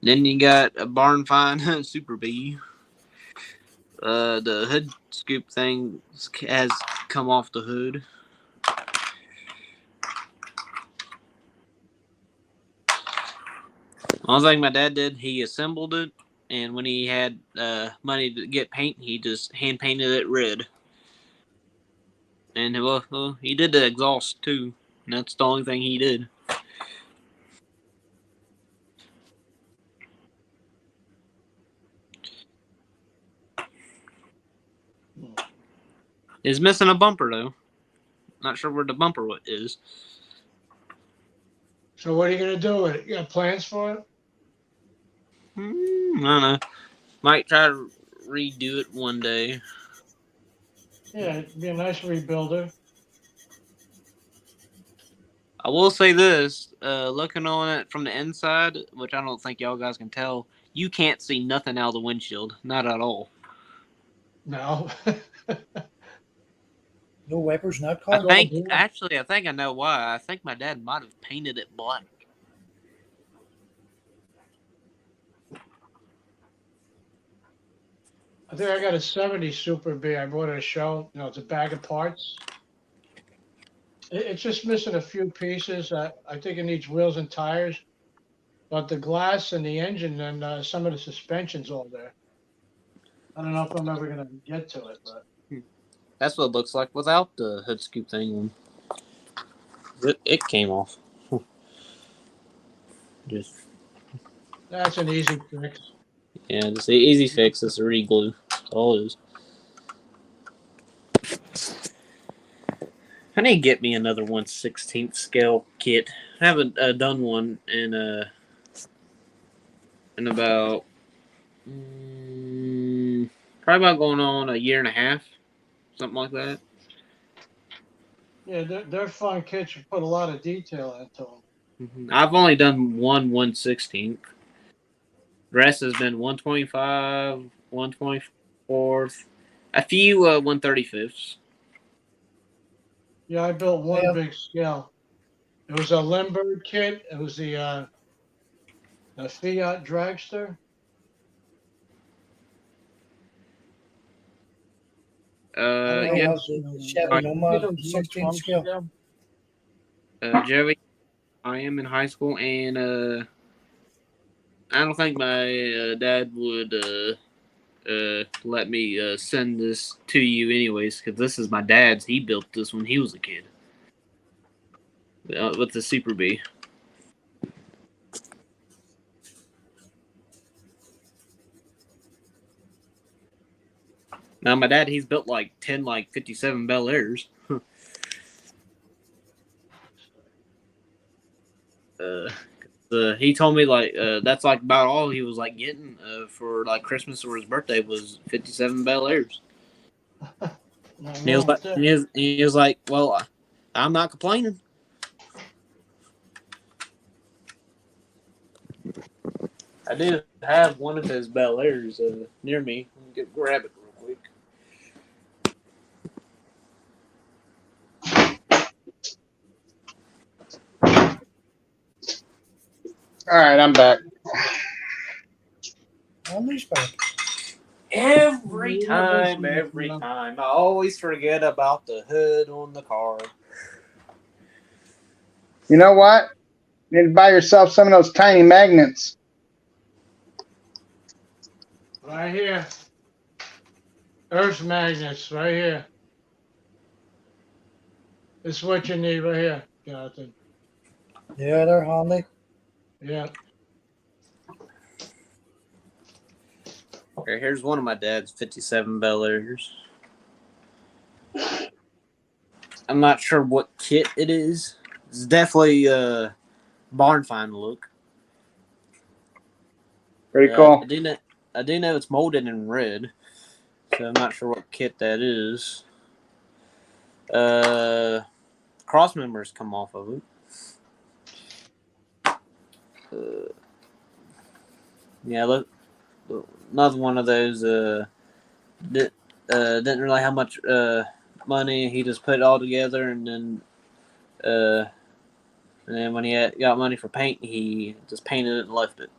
then you got a barn find Super B. The hood scoop thing has come off the hood. One thing my dad did, he assembled it, and when he had money to get paint, he just hand painted it red. And well, he did the exhaust too. And that's the only thing he did. It's missing a bumper though. Not sure where the bumper is. So what are you gonna do with it? You got plans for it? I don't know. Might try to redo it one day. Yeah, it'd be a nice rebuilder. I will say this, looking on it from the inside, which I don't think y'all guys can tell, you can't see nothing out of the windshield. Not at all. No. No wipers in that I car. think I know why. I think my dad might have painted it black. I think I got a 70 Super B. I bought at a show. You know, it's a bag of parts. It's just missing a few pieces. I think it needs wheels and tires. But the glass and the engine and some of the suspension's all there. I don't know if I'm ever going to get to it, but That's what it looks like without the hood scoop thing. It came off. Just that's an easy fix. yeah, just the easy fix is re-glue. That's all it is. I need to get me another 1/16 scale kit. I haven't done one in about probably about going on a year and a half, something like that. Yeah, they're fun kits. You put a lot of detail into them. I've only done one 1/16. The rest has been 125, 124th, a few 135ths. Yeah, I built one Yeah. big scale. It was a Limburg kit. It was the Fiat Dragster. Yeah, The Chevy Nomad 16 scale. Joey, I am in high school, and I don't think my dad would let me send this to you anyways, because this is my dad's. He built this when he was a kid with the Super B. Now my dad, he's built like 10 like 57 Bel Airs. He told me like that's like about all he was like getting for like Christmas or his birthday was 57 Bel Airs. And he was like, well, I'm not complaining. I do have one of those Bel Airs near me. Let me go grab it real quick. All right, I'm back. Hanley's back. Every time. I always forget about the hood on the car. You know what? You need to buy yourself some of those tiny magnets. Right here. Earth magnets, right here. This is what you need right here, Jonathan. Yeah, they're handy. Yeah. Okay, here's one of my dad's 57 Bel Airs. I'm not sure what kit it is. It's definitely barn find look. Pretty cool. I do know it's molded in red, so I'm not sure what kit that is. Cross members come off of it. Yeah, look, another one of those. Didn't really have much money. He just put it all together, and then when he got money for paint, he just painted it and left it.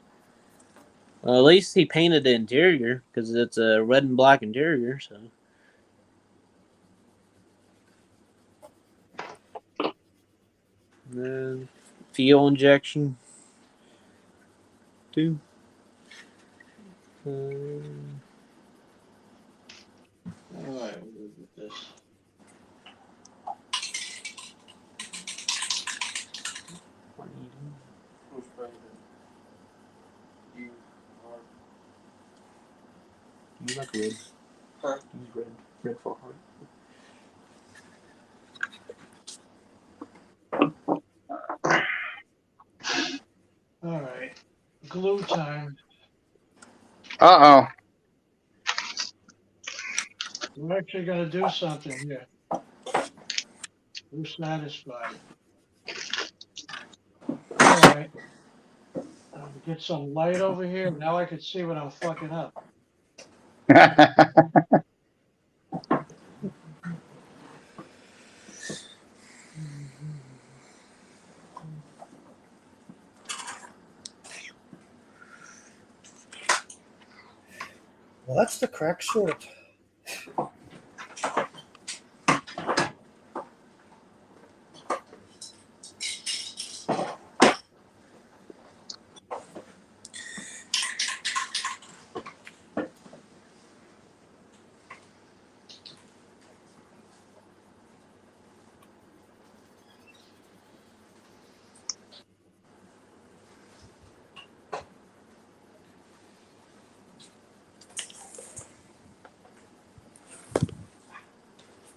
Well, at least he painted the interior because it's a red and black interior. So. Fuel injection. 2. All right, we'll look at this. You like red? Huh? Use red. Red for heart. All right. Glue time. Uh-oh. We're actually going to do something here. We're satisfied. All right. Get some light over here. Now I can see what I'm fucking up. Well, that's the crack sort.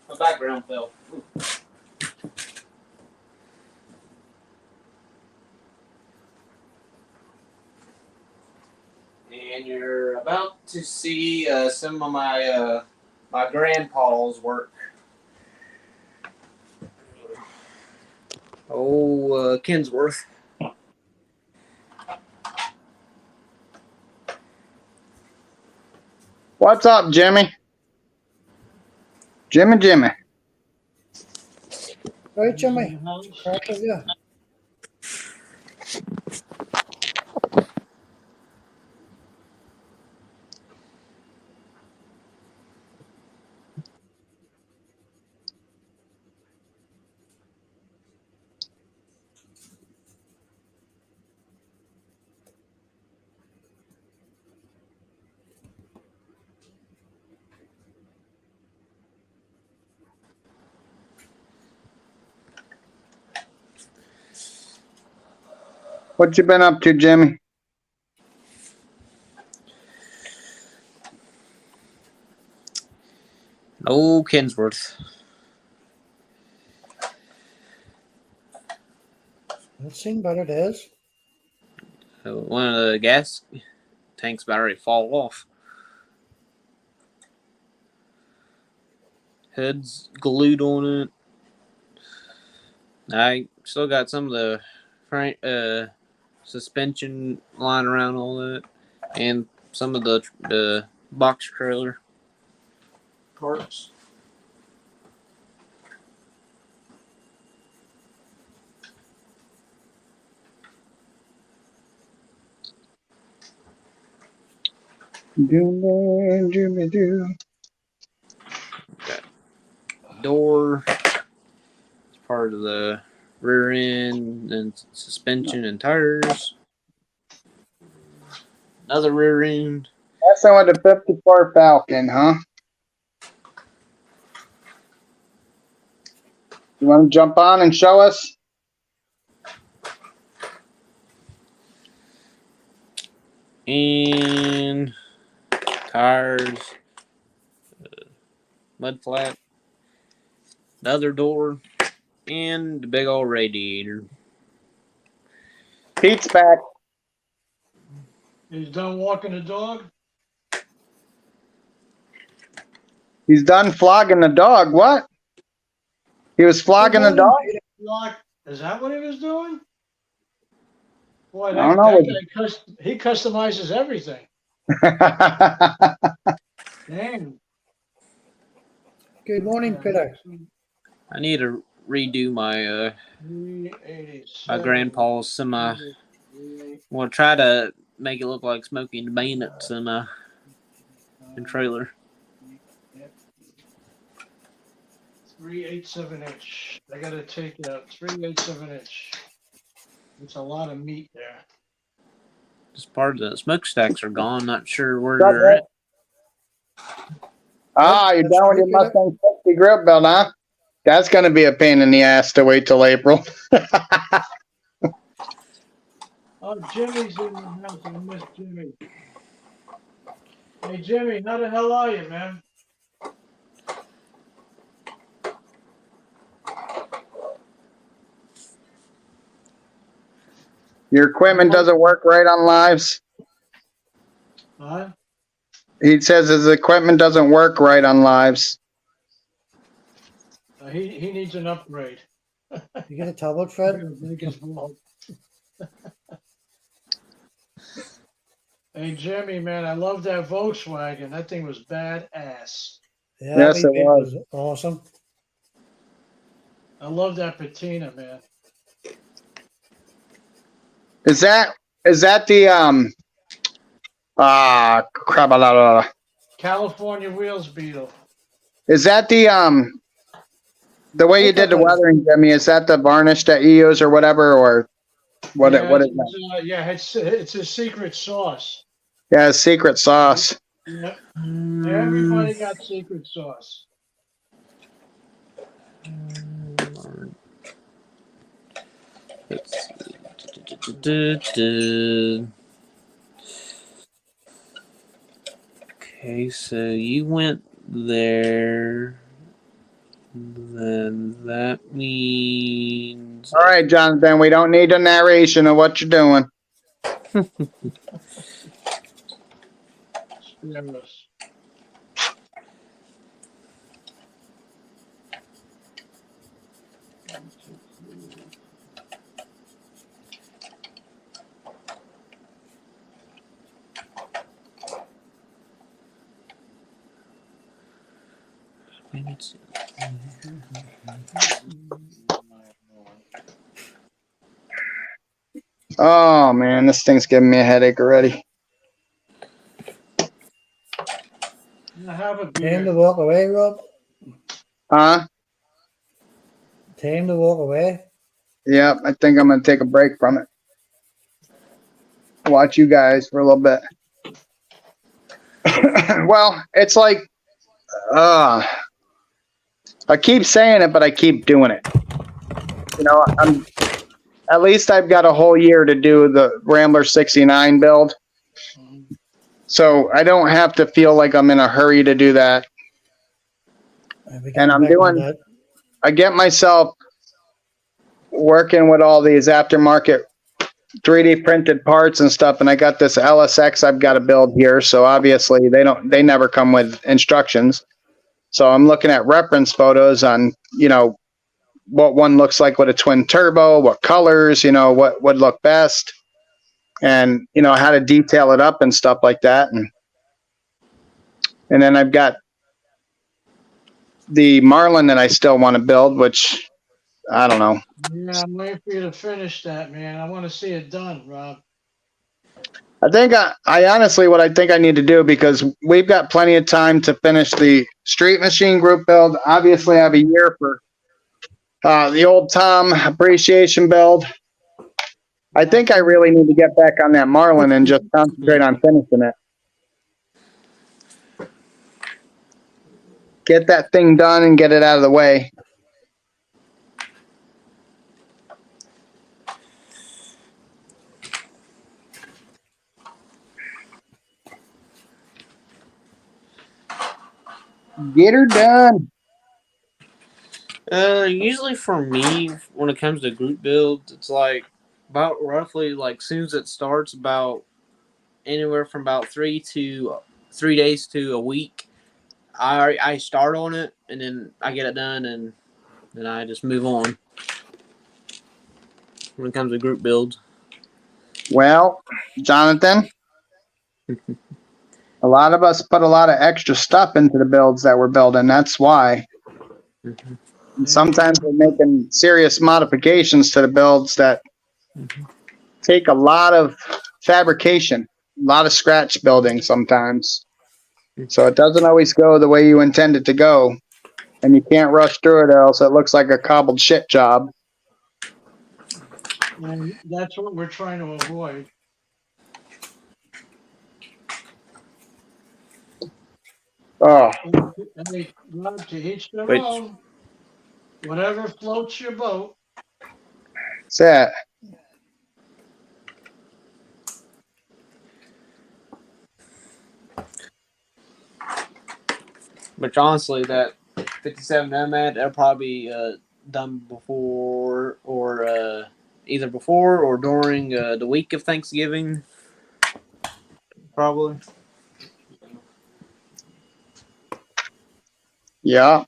My background fell. Ooh. And you're about to see some of my my grandpa's work. Oh, Kinsworth. What's up, Jimmy? Jimmy. Right, Jimmy? Crack of you. What you been up to, Jimmy? Oh, Kinsworth. I've seen better days. One of the gas tanks about ready to fall off. Head's glued on it. I still got some of the suspension lying around all that, and some of the box trailer parts. Door, part of the rear end and suspension and tires. Another rear end. That's the one with the 54 Falcon, huh? You want to jump on and show us? And tires, mud flap, another door, and the big old radiator. Pete's back. He's done walking the dog. He's done flogging the dog. What? He was flogging the dog? Is that what he was doing? Boy, I don't know. that guy he customizes everything. Damn. Good morning, Peter. I need to redo my my grandpa's semi. We'll try to make it look like Smokey and the Bandit semi and trailer. 3/8 inch. I gotta take it out. 3/8 inch. It's a lot of meat there. Just part of the smokestacks are gone. Not sure where they're at. Ah, you're done with your Mustang 60 grip belt, huh? That's going to be a pain in the ass to wait till April. Oh, Jimmy's in the house. I miss Jimmy. Hey, Jimmy, how the hell are you, man? Your equipment doesn't work right on lives. Huh? He says his equipment doesn't work right on lives. He needs an upgrade. You got a tablet, Fred? Hey, Jimmy, man, I love that Volkswagen. That thing was badass. Yeah, Yes, it was. Awesome. I love that patina, man. Is that the crap, California wheels beetle. is that the way you did the weathering, Jimmy? Is that the varnish that you use or whatever, or what? Yeah, What is that? yeah, it's a secret sauce. Yeah, secret sauce. Yeah. Everybody got secret sauce. Let's see. Okay, so you went there. Then that means. All right, Jonathan, we don't need a narration of what you're doing. Yes. Oh man, this thing's giving me a headache already. Have a Time beer. to walk away, Rob. Huh? Time to walk away. Yep, I think I'm gonna take a break from it. Watch you guys for a little bit. Well, it's like, I keep saying it, but I keep doing it. You know, at least I've got a whole year to do the Rambler 69 build. So I don't have to feel like I'm in a hurry to do that. And I get myself working with all these aftermarket 3D printed parts and stuff, and I got this LSX I've got to build here. So obviously they never come with instructions. So I'm looking at reference photos on, you know, what one looks like with a twin turbo, what colors, you know, what would look best. and you know how to detail it up and stuff like that. And then I've got the Marlin that I still want to build, which I don't know. Yeah, I'm waiting for you to finish that, man. I want to see it done, Rob. I think I honestly, what I think I need to do, because we've got plenty of time to finish the Street Machine group build. Obviously, I have a year for the old Tom appreciation build. I think I really need to get back on that Marlin and just concentrate on finishing it. Get that thing done and get it out of the way. Get her done. Usually for me, when it comes to group builds, it's like about roughly like soon as it starts, about anywhere from about 3 days to a week. I start on it and then I get it done and then I just move on. When it comes to group builds, Well, Jonathan, a lot of us put a lot of extra stuff into the builds that we're building. That's why. And sometimes we're making serious modifications to the builds that take a lot of fabrication, a lot of scratch building sometimes. So it doesn't always go the way you intend it to go. And you can't rush through it, or else it looks like a cobbled shit job. And that's what we're trying to avoid. Oh, Hey, Rob, to each their Wait. own. Whatever floats your boat. that's it. but honestly, that 57 Nomad, that'll probably be done before or either before or during the week of Thanksgiving, probably. Yeah.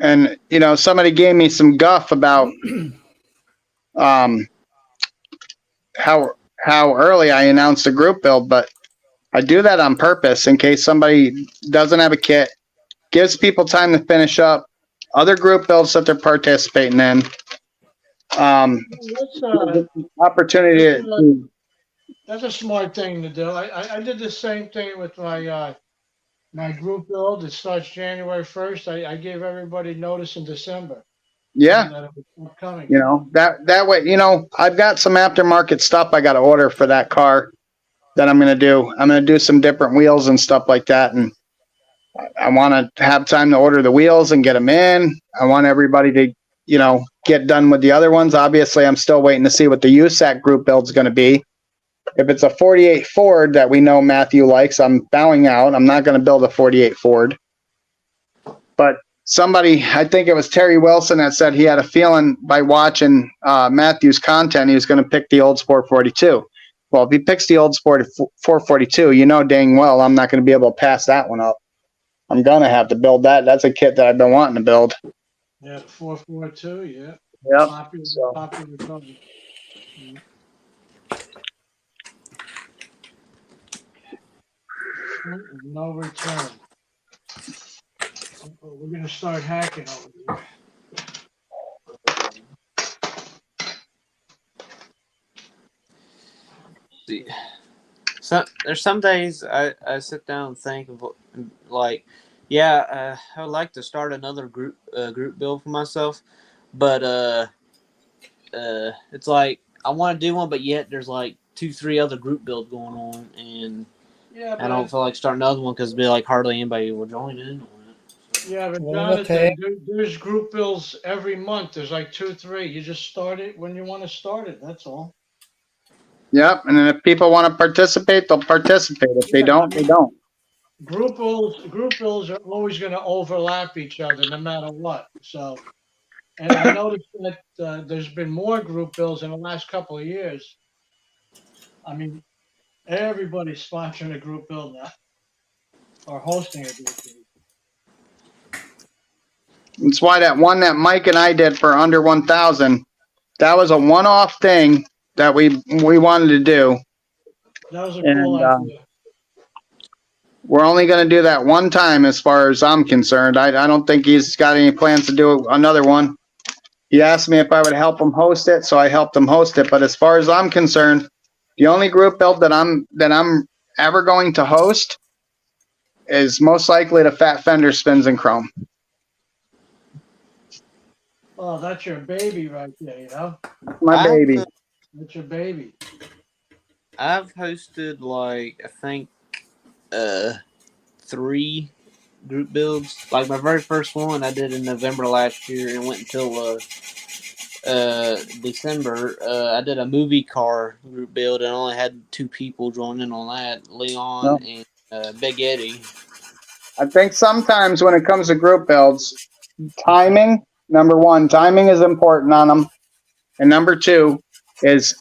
And you know, somebody gave me some guff about how early I announced a group build, but I do that on purpose in case somebody doesn't have a kit, gives people time to finish up other group builds that they're participating in. That's, Opportunity to, that's a smart thing to do. I did the same thing with my my group build. It starts January 1st. I gave everybody notice in December. yeah, That it was coming. you know, that way, you know, I've got some aftermarket stuff I got to order for that car that I'm going to do. I'm going to do some different wheels and stuff like that. And I want to have time to order the wheels and get them in. I want everybody to, you know, get done with the other ones. Obviously, I'm still waiting to see what the USAC group build's going to be. If it's a 48 Ford that we know Matthew likes, I'm bowing out. I'm not going to build a 48 Ford. But somebody, I think it was Terry Wilson, that said he had a feeling by watching Matthew's content, he was going to pick the old Sport 42. Well, if he picks the old Sport 442, you know dang well I'm not going to be able to pass that one up. I'm going to have to build that. That's a kit that I've been wanting to build. Yeah, 442. Yeah. Yep. Popular, So. popular color. Yeah. No return. We're gonna start hacking over here. So there's some days I sit down and think of like, yeah, I would like to start another group build for myself, but it's like I want to do one, but yet there's like 2-3 other group builds going on, and Yeah, I don't feel like starting another one because it'd be like hardly anybody will join in on it. Yeah, but Well, Jonathan, okay. there's group bills every month. There's like 2-3. You just start it when you want to start it. That's all. Yep. And then if people want to participate, they'll participate. If they don't, they don't. Group bills are always going to overlap each other no matter what. So, and I noticed that there's been more group bills in the last couple of years. I mean, everybody's sponsoring a group bill now or hosting a group bill. That's why that one that Mike and I did for under 1,000, that was a one-off thing that we wanted to do. That was a cool And idea. we're only going to do that one time as far as I'm concerned. I don't think he's got any plans to do another one. He asked me if I would help him host it, so I helped him host it. But as far as I'm concerned, the only group build that I'm ever going to host is most likely the Fat Fender Spins and Chrome. Oh, that's your baby right there, you know? My baby. That's your baby. I've hosted like I think 3 group builds. Like my very first one I did in November last year and went until December. I did a movie car group build and only had 2 people join in on that, Leon and Big Eddie. I think sometimes when it comes to group builds, timing, number one, timing is important on them. And number 2 is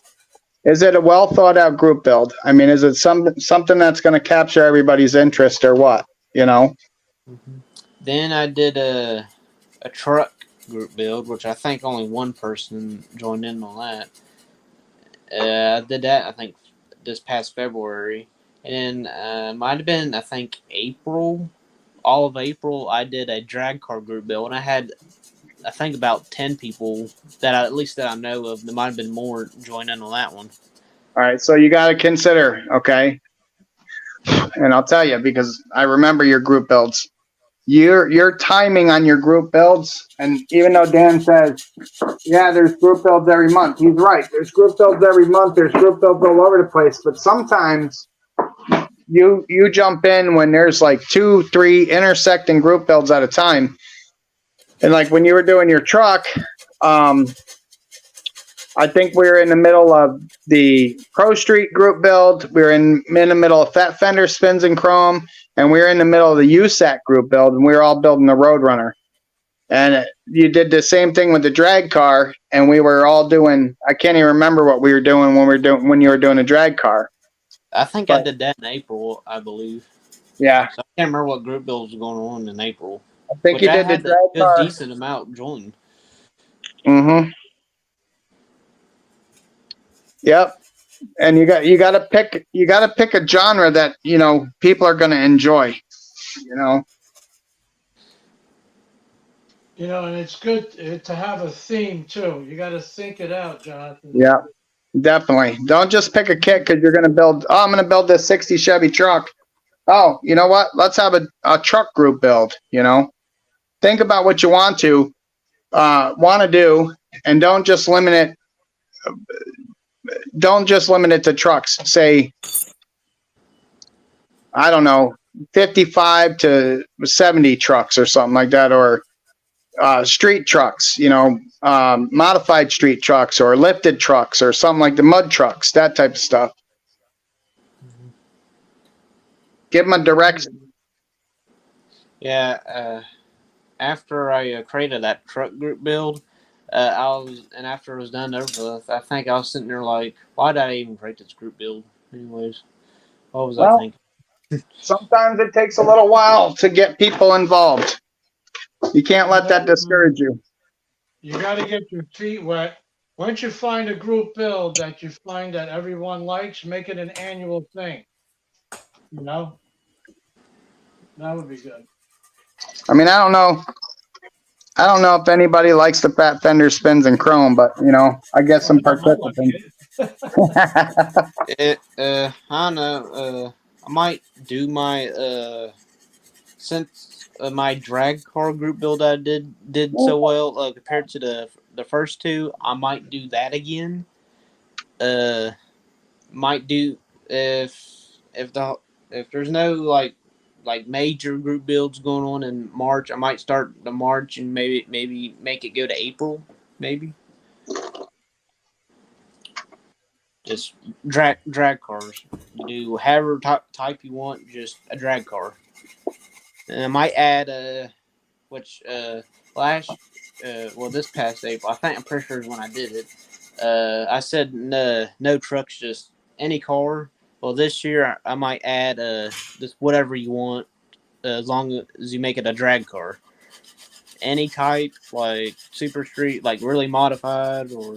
it a well thought out group build? I mean, is it something that's going to capture everybody's interest or what? You know? Then I did a truck group build, which I think only one person joined in on that. I did that, I think, this past February. And then might have been, I think, April. All of April, I did a drag car group build. And I had, I think, about 10 people that at least that I know of. There might have been more join in on that one. All right. So you got to consider, okay? And I'll tell you, because I remember your group builds. Your timing on your group builds, and even though Dan says, yeah, there's group builds every month, he's right. There's group builds every month. There's group builds all over the place. But sometimes you jump in when there's like 2, 3 intersecting group builds at a time. And like when you were doing your truck, I think we were in the middle of the Pro Street group build. We were in the middle of Fat Fender Spins and Chrome. And we were in the middle of the USAC group build, and we were all building the Roadrunner. And you did the same thing with the drag car, and we were all doing. I can't even remember what we were doing when you were doing a drag car. I think I did that in April, I believe. Yeah, So I can't remember what group builds was going on in April. I think you did the drag car. A decent amount joined. Mm-hmm. Yep. And you got to pick a genre that people are going to enjoy. And it's good to have a theme too. You got to think it out, Jonathan. Yeah, definitely. Don't just pick a kit because you're going to build. Oh, I'm going to build this '60 Chevy truck. Oh, you know what? Let's have a truck group build. Think about what you want to do, and don't just limit it. Don't just limit it to trucks. Say, I don't know, 55 to 70 trucks or something like that, or street trucks, modified street trucks or lifted trucks or something like the mud trucks, that type of stuff. Give them a direction. Yeah, after I created that truck group build, after it was done over with, I think I was sitting there like, why did I even create this group build? Anyways, what was I thinking? Sometimes it takes a little while to get people involved. You can't let that discourage you. You got to get your feet wet. Once you find a group build that you find that everyone likes, make it an annual thing. That would be good. I mean, I don't know if anybody likes the Fat Fender Spins and Chrome, but I guess some participants. I don't know. I might do my since my drag car group build I did so well compared to the first 2. I might do that again. Might do if there's no like major group builds going on in March. I might start the March and maybe make it go to April. Maybe just drag cars. Do however type you want. Just a drag car. And I might add this past April. I'm pretty sure is when I did it. I said no trucks, just any car. Well, this year I might add just whatever you want, as long as you make it a drag car. any type, like Super Street, like really modified, or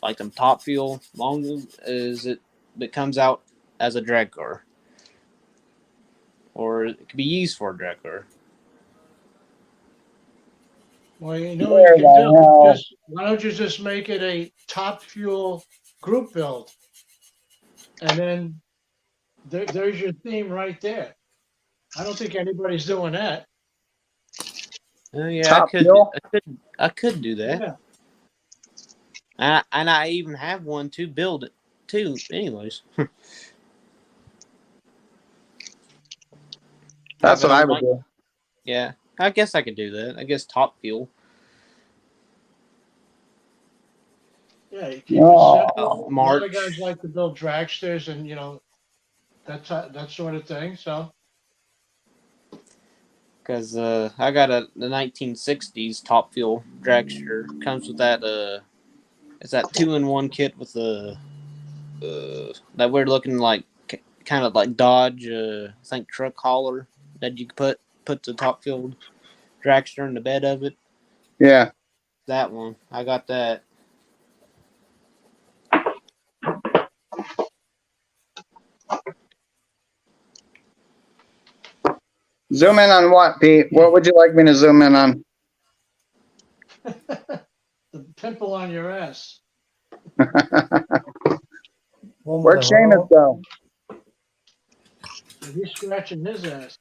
like them Top Fuel, long as it comes out as a drag car, or it could be used for a drag car. Well, you know what Where you can the do? hell? Just why don't you just make it a Top Fuel group build, and then there's your theme right there. I don't think anybody's doing that. Yeah, Top Fuel? I could do that. Yeah. And I even have one to build it too. Anyways, That's what I I'm would like, do. yeah, I guess I could do that. I guess Top Fuel. Yeah, you keep it Oh, simple. A lot of March. guys like to build dragsters and that sort of thing. So Because I got the 1960s Top Fuel dragster. Comes with that it's that 2-in-1 kit with the that weird looking like kind of like Dodge I think truck hauler that you could put the Top Fuel dragster in the bed of it. yeah. That one, I got that. Zoom in on what, Pete? What would you like me to zoom in on? the pimple on your ass. One with Where'd a Seamus hole. go? He's scratching his ass.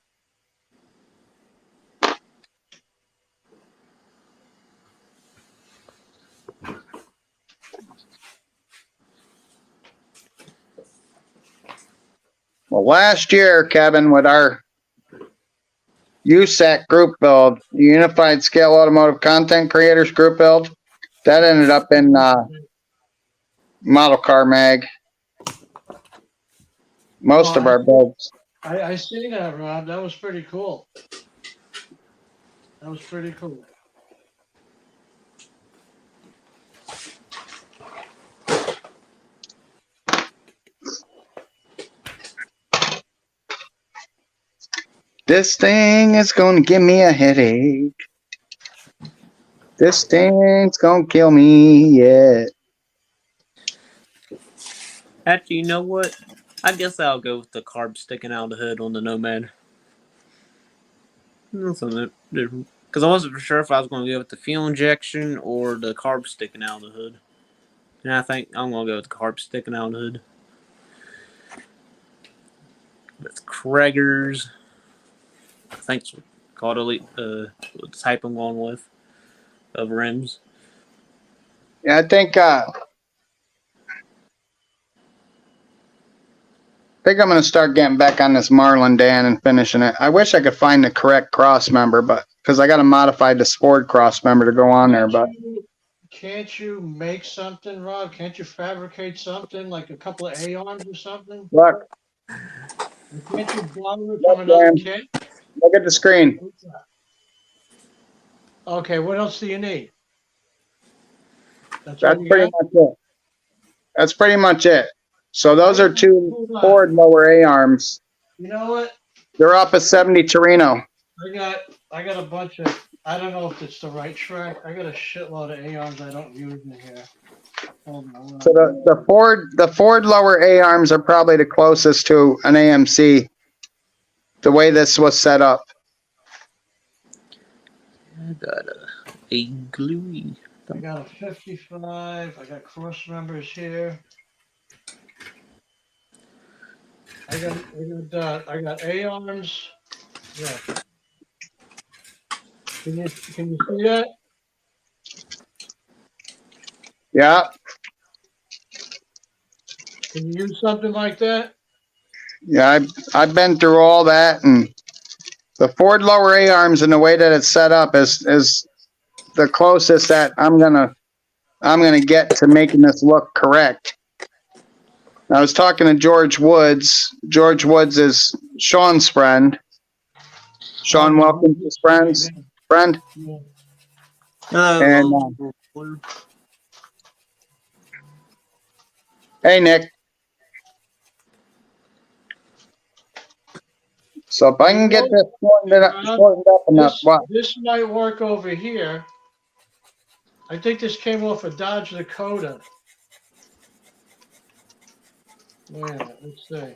Well, last year, Kevin, with our USAC group build, Unified Scale Automotive Content Creators group build, that ended up in Model Car Mag. Most of our builds. I seen that, Rob. That was pretty cool. That was pretty cool. This thing is gonna give me a headache. This thing's gonna kill me, yeah. Actually, you know what? I guess I'll go with the carb sticking out of the hood on the Nomad. That's something different. Because I wasn't for sure if I was going to go with the fuel injection or the carb sticking out of the hood. And I think I'm going to go with the carb sticking out of the hood. With Krager's. I think it's called Elite, the type I'm going with, of rims. Yeah, I think I'm gonna start getting back on this Marlin Dan and finishing it. I wish I could find the correct cross member, but because I got to modify the Sport cross member to go on there, but Can't you make something, Rob? Can't you fabricate something like a couple of A-arms or something? look, Can't you borrow it from another kit? look at the screen. Okay, what else do you need? That's That's all you pretty got? much it. That's pretty much it. So those are two Hold on. Ford lower A arms. You know what? They're off a 70 Torino. I got a bunch of, I don't know if it's the right track. I got a shitload of A-arms I don't use in here. Hold on. So the Ford lower A arms are probably the closest to an AMC. The way this was set up. I got a gluey. I got a 55. I got cross members here. I got A-arms. Yeah. Can you see that? Yeah. Can you use something like that? Yeah, I've been through all that, and the Ford lower A arms and the way that it's set up is the closest that I'm gonna get to making this look correct. I was talking to George Woods. George Woods is Sean's friend. Sean welcomes his friend. And hey, Nick. So if I can get this shortened up enough, what? This might work over here. I think this came off a Dodge Dakota. Yeah, let's see.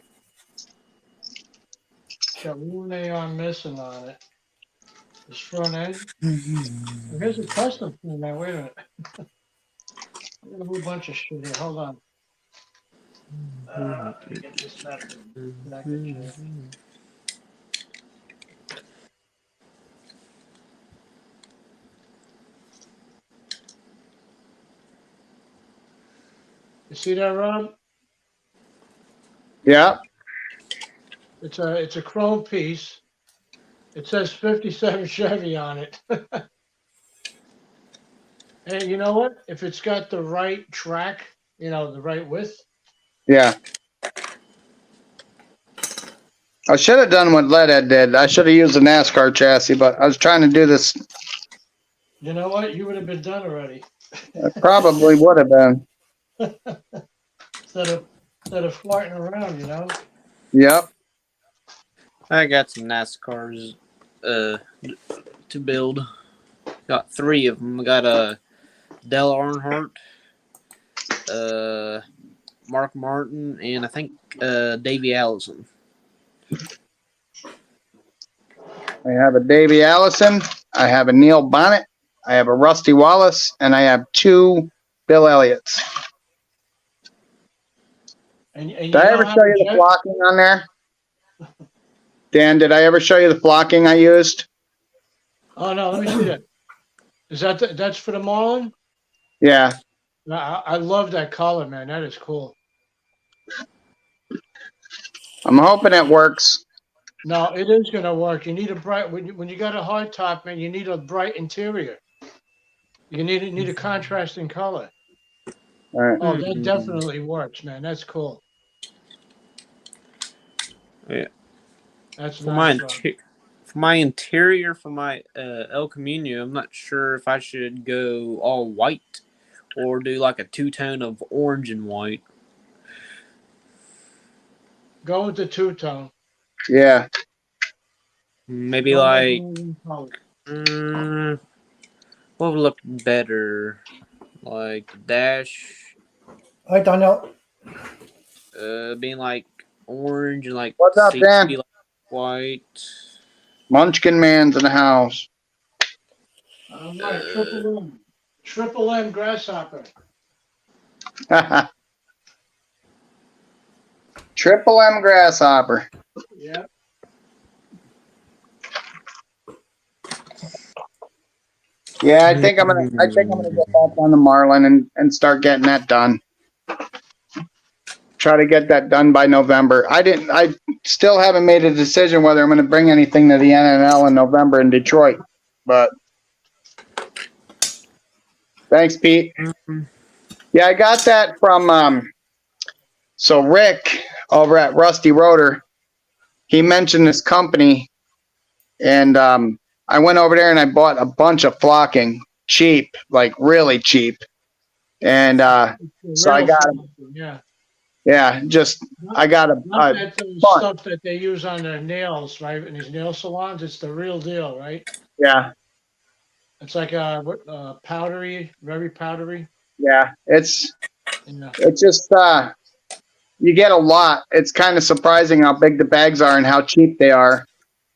Got one AR missing on it. This front end. Here's a custom thing, man. Wait a minute. I got a whole bunch of shit here. Hold on. Let me get this back in here. You see that, Rob? Yeah. It's a chrome piece. It says 57 Chevy on it. And you know what? If it's got the right track, you know, the right width. Yeah. I should have done what Leadhead did. I should have used a NASCAR chassis, but I was trying to do this. You know what? You would have been done already. It probably would have been. Instead of farting around, you know. Yep. I got some NASCARs to build. Got 3 of them. I got a Dale Earnhardt, Mark Martin, and I think Davey Allison. I have a Davey Allison. I have a Neil Bonnet. I have a Rusty Wallace, and I have 2 Bill Elliott's. And Did I ever show you the flocking on there? Dan, did I ever show you the flocking I used? Oh no, let me see that. Is that's for the Marlin? Yeah. I love that color, man. That is cool. I'm hoping it works. No, it is gonna work. You need a bright when you got a hard top, man. You need a bright interior. You need a contrasting color. All right. Oh, that definitely works, man. That's cool. Yeah. That's For my nice. for my interior, for my El Camino, I'm not sure if I should go all white or do like a 2-tone of orange and white. Go with the 2-tone. Yeah. Maybe like what would look better? Like the dash All right, Daniel. being like orange and like What's up, seats Dan? be like white. Munchkin Man's in the house. All right, Triple M grasshopper. Triple M Grasshopper. Yeah. Yeah, I think I'm gonna get back on the Marlin and start getting that done. Try to get that done by November. I still haven't made a decision whether I'm gonna bring anything to the NNL in November in Detroit. But thanks, Pete. Yeah, I got that from so Rick over at Rusty Rotor. He mentioned this company, and I went over there and I bought a bunch of flocking, cheap, like really cheap. And so I got them. Yeah, just I got Not that stuff that they use on their nails, right? In these nail salons, it's the real deal, right? Yeah. It's like powdery, very powdery. Yeah, it's Yeah. just you get a lot. It's kind of surprising how big the bags are and how cheap they are.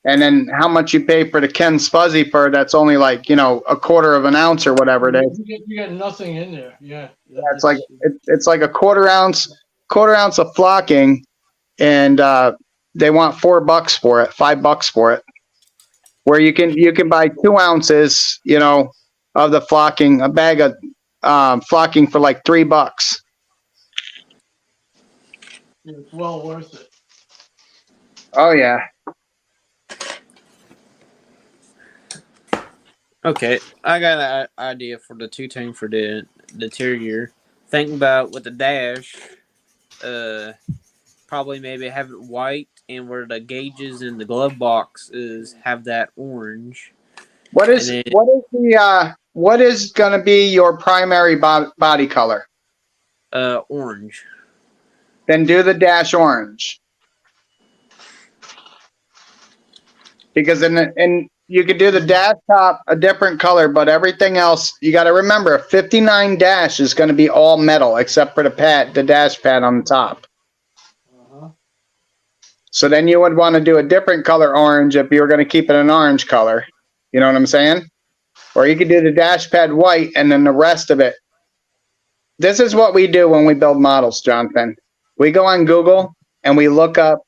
And then how much you pay for the Ken's Fuzzy fur that's only like, a quarter of an ounce or whatever it is. You get nothing in there. Yeah. It's like it's like a quarter ounce of flocking, and they want $4 for it, $5 for it. Where you can buy 2 ounces, of the flocking, a bag of flocking for like $3. It's well worth it. Oh yeah. Okay, I got an idea for the 2-tone for the interior. Think about with the dash, probably maybe have it white, and where the gauges in the glove box have that orange. What is going to be your primary body color? Orange. Then do the dash orange. because and you could do the dash top a different color, but everything else you got to remember a 59 dash is going to be all metal except for the dash pad on the top. Uh-huh. So then you would want to do a different color orange if you were going to keep it an orange color. You know what I'm saying? Or you could do the dash pad white and then the rest of it. This is what we do when we build models, Jonathan. We go on Google and we look up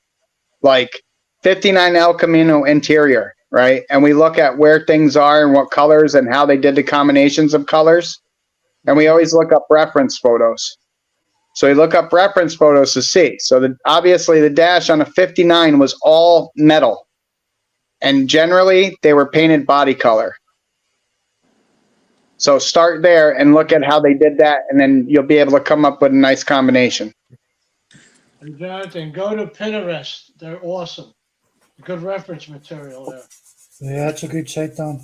like 59 El Camino interior, right? And we look at where things are and what colors and how they did the combinations of colors. And we always look up reference photos. So we look up reference photos to see. So obviously the dash on a 59 was all metal. And generally they were painted body color. So start there and look at how they did that, and then you'll be able to come up with a nice combination. And Jonathan, go to Pinterest. They're awesome. Good reference material there. Yeah, it's a good site, Don.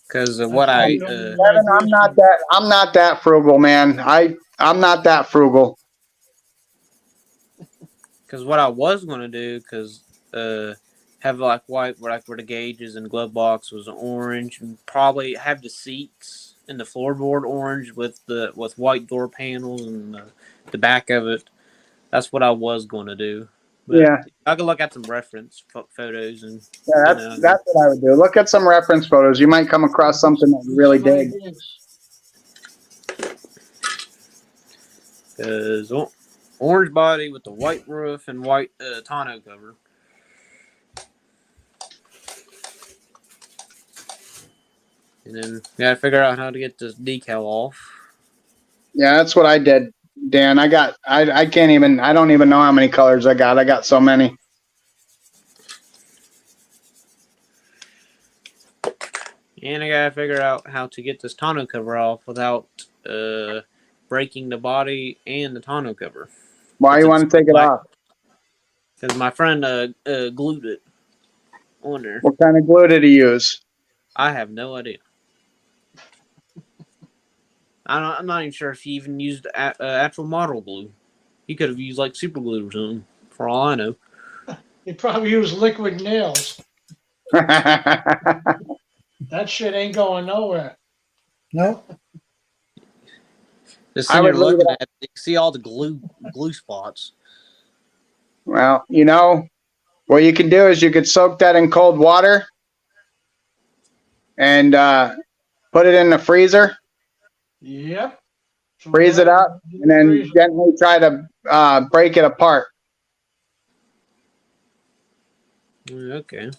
Because what I Kevin, I'm not that frugal, man. I'm not that frugal. Because what I was gonna do, have like white, where the gauges and glove box was orange, and probably have the seats and the floorboard orange with white door panels and the back of it. That's what I was gonna do. But Yeah, I could look at some reference photos and yeah, that's what I would do. Look at some reference photos. You might come across something that you really dig. Because orange body with the white roof and white tonneau cover. And then we gotta figure out how to get this decal off. Yeah, that's what I did, Dan. I can't even, I don't even know how many colors I got. I got so many. And I gotta figure out how to get this tonneau cover off without breaking the body and the tonneau cover. Why you want to take it off? Because my friend glued it on there. What kind of glue did he use? I have no idea. I'm not even sure if he even used actual model glue. He could have used like super glue or something, for all I know. He probably used liquid nails. That shit ain't going nowhere. No? Just I sitting would there looking leave it at it, you see all the glue spots. Well, what you can do is you could soak that in cold water and put it in the freezer, Yep. freeze it up, and then gently try to break it apart. Okay.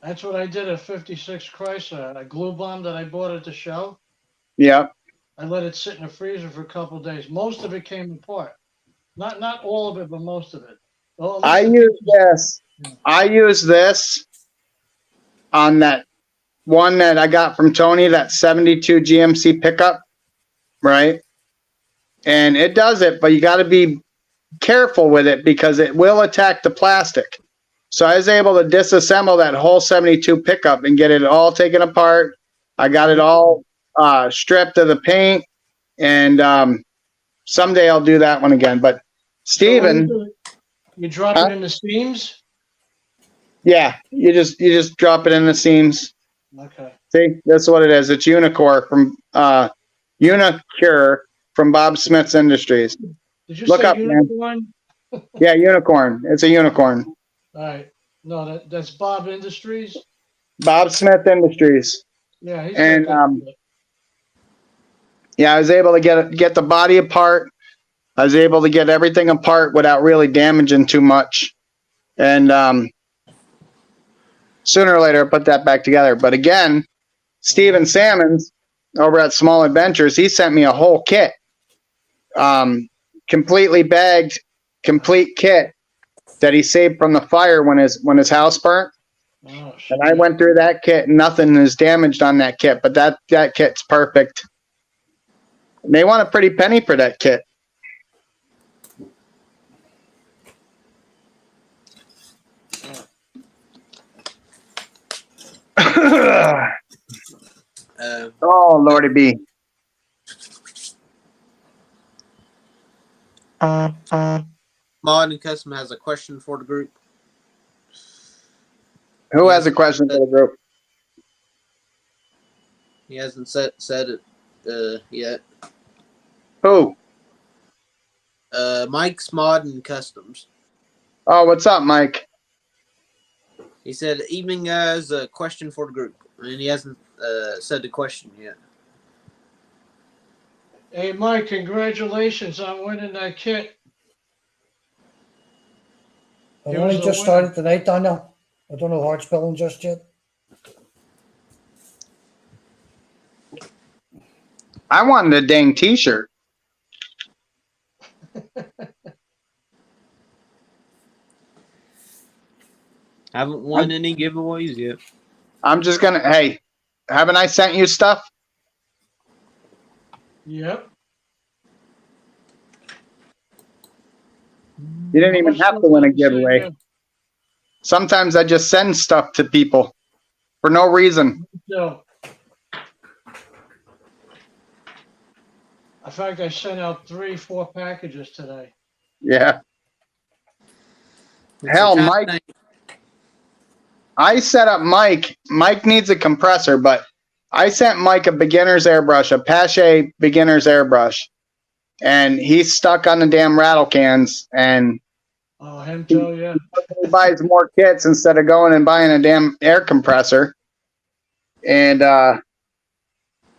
That's what I did at 56 Chrysler. A glue bomb that I bought at the show. Yep. I let it sit in the freezer for a couple of days. Most of it came apart. Not all of it, but most of it. Well, I use this on that one that I got from Tony, that 72 GMC pickup, right? And it does it, but you got to be careful with it because it will attack the plastic. So I was able to disassemble that whole 72 pickup and get it all taken apart. I got it all stripped of the paint, and someday I'll do that one again. But Steven, you drop it in the seams? Yeah, you just drop it in the seams. Okay. See, that's what it is. It's Unicure from Bob Smith's Industries. Did you Look say up, man. unicorn? Yeah, unicorn. It's a unicorn. All right. No, that's Bob Industries. Bob Smith Industries. Yeah, he's And got good shit. yeah, I was able to get the body apart. I was able to get everything apart without really damaging too much. And sooner or later, I put that back together. But again, Steven Salmons over at Small Adventures, he sent me a whole kit, completely bagged, complete kit that he saved from the fire when his house burnt. Oh, shit. And I went through that kit, and nothing is damaged on that kit. But that kit's perfect. And they want a pretty penny for that kit. Oh, Lordy B. Mod and Custom has a question for the group. Who has a question for the group? He hasn't said it yet. Who? Mike's Mod and Customs. Oh, what's up, Mike? He said, "Evening, guys. A question for the group," and he hasn't said the question yet. Hey, Mike, congratulations on winning that kit. I've It only was a just win. started tonight, Daniel. I don't know hard spelling just yet. I wanted a dang t-shirt. Haven't won any giveaways yet. I'm just gonna, hey, haven't I sent you stuff? Yep. You didn't even have to win a giveaway. Sometimes I just send stuff to people for no reason. No. In fact, I sent out 3-4 packages today. Yeah. It's Hell, a kind of Mike, thing. I set up Mike. Mike needs a compressor, but I sent Mike a beginner's airbrush, a Pache beginner's airbrush, and he's stuck on the damn rattle cans, and Oh, him too, yeah. he buys more kits instead of going and buying a damn air compressor. And I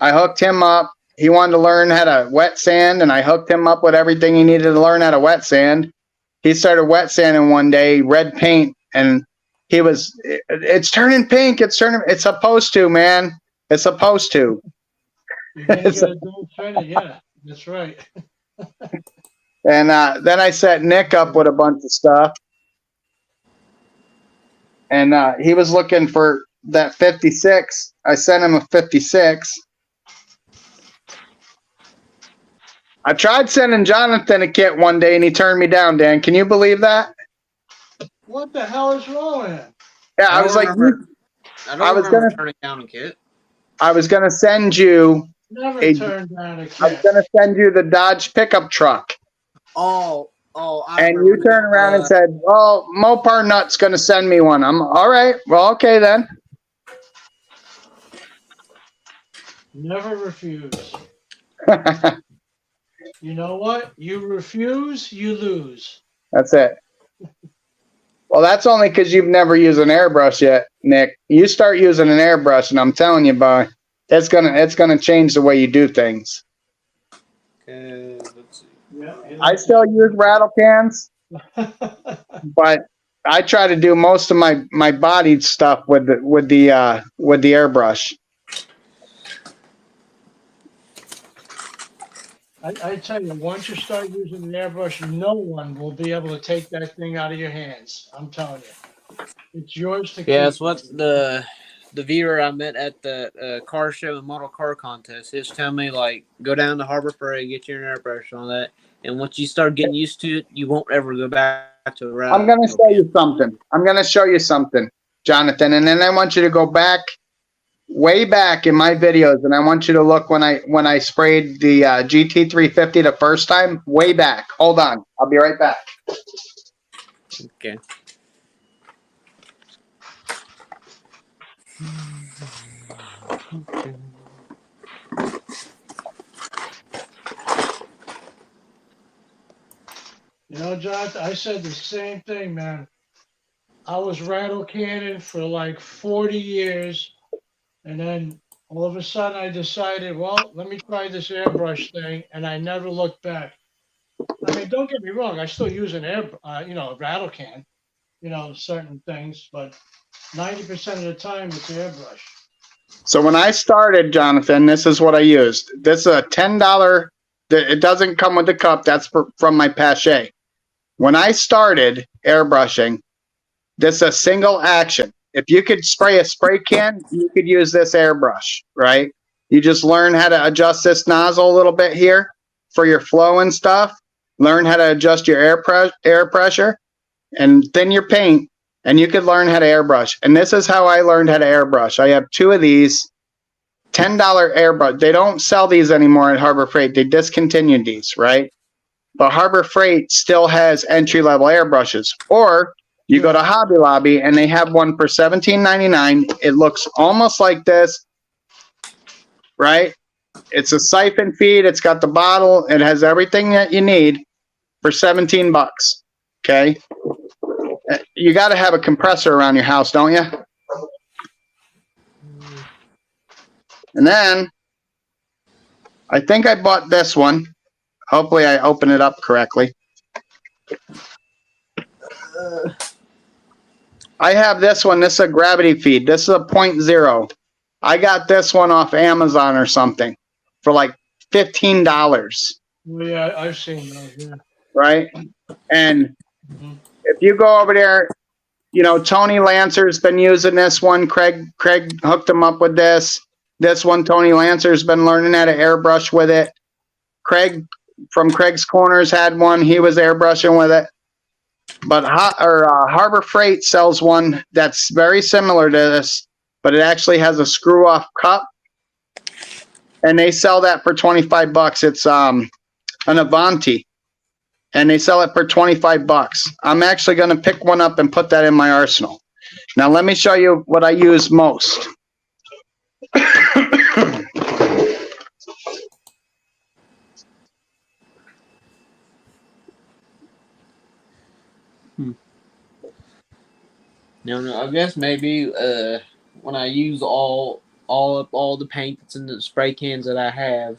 hooked him up. He wanted to learn how to wet sand, and I hooked him up with everything he needed to learn how to wet sand. He started wet sanding one day, red paint, and he was, it's turning pink. It's supposed to, man. It's supposed to. You didn't get a gold credit, yeah. That's right. And then I set Nick up with a bunch of stuff. And he was looking for that 56. I sent him a 56. I tried sending Jonathan a kit one day and he turned me down, Dan. Can you believe that? What the hell is wrong with him? Yeah, I was like, I was gonna- turning down a kit. I was going to send you, Never Hey, turned down a I was kit. going to send you the Dodge pickup truck. I And you remember turned now. around and said, well, Mopar Nut's going to send me one. I'm all right. Well, okay then. Never refuse. You know what? You refuse, you lose. That's it. Well, that's only because you've never used an airbrush yet, Nick. You start using an airbrush, and I'm telling you, boy, it's gonna change the way you do things. Okay, let's see. Yeah. I still use rattle cans, but I try to do most of my bodied stuff with the airbrush. I tell you, once you start using an airbrush, no one will be able to take that thing out of your hands. I'm telling you. It's yours to keep. Yeah, it's what the viewer I met at the car show and model car contest. He's telling me, like, go down to Harbor Freight, get your airbrush and all that. And once you start getting used to it, you won't ever go back to a route. I'm gonna show you something. I'm gonna show you something, Jonathan, and then I want you to go back, way back in my videos, and I want you to look when I sprayed the GT350 the first time. Way back. Hold on, I'll be right back. Okay. You know, John, I said the same thing, man. I was rattle cannon for like 40 years. And then all of a sudden I decided, well, let me try this airbrush thing. And I never looked back. I mean, don't get me wrong. I still use an a rattle can, certain things, but 90% of the time it's airbrush. So when I started, Jonathan, this is what I used. This is a $10. It doesn't come with the cup. That's from my Pache. When I started airbrushing, this is a single action. If you could spray a spray can, you could use this airbrush, right? You just learn how to adjust this nozzle a little bit here for your flow and stuff. Learn how to adjust your air pressure and thin your paint, and you could learn how to airbrush. And this is how I learned how to airbrush. I have two of these $10 airbrush. They don't sell these anymore at Harbor Freight. They discontinued these, right? But Harbor Freight still has entry-level airbrushes. Or You go to Hobby Lobby and they have one for $17.99. It looks almost like this, right? It's a siphon feed. It's got the bottle. It has everything that you need for 17 bucks. Okay. You got to have a compressor around your house, don't you? And then I think I bought this one. Hopefully I open it up correctly. I have this one. This is a gravity feed. This is a 0.0. I got this one off Amazon or something for like $15. Well, yeah, I've seen those. Yeah. Right? And Mhm. if you go over there, you know, Tony Lancer's been using this one. Craig hooked him up with this. This one, Tony Lancer's been learning how to airbrush with it. Craig from Craig's Corners had one. He was airbrushing with it. But Harbor Freight sells one that's very similar to this, but it actually has a screw-off cup, and they sell that for 25 bucks. It's an Avanti, and they sell it for 25 bucks. I'm actually going to pick one up and put that in my arsenal. Now let me show you what I use most. No, I guess maybe when I use all the paint that's in the spray cans that I have,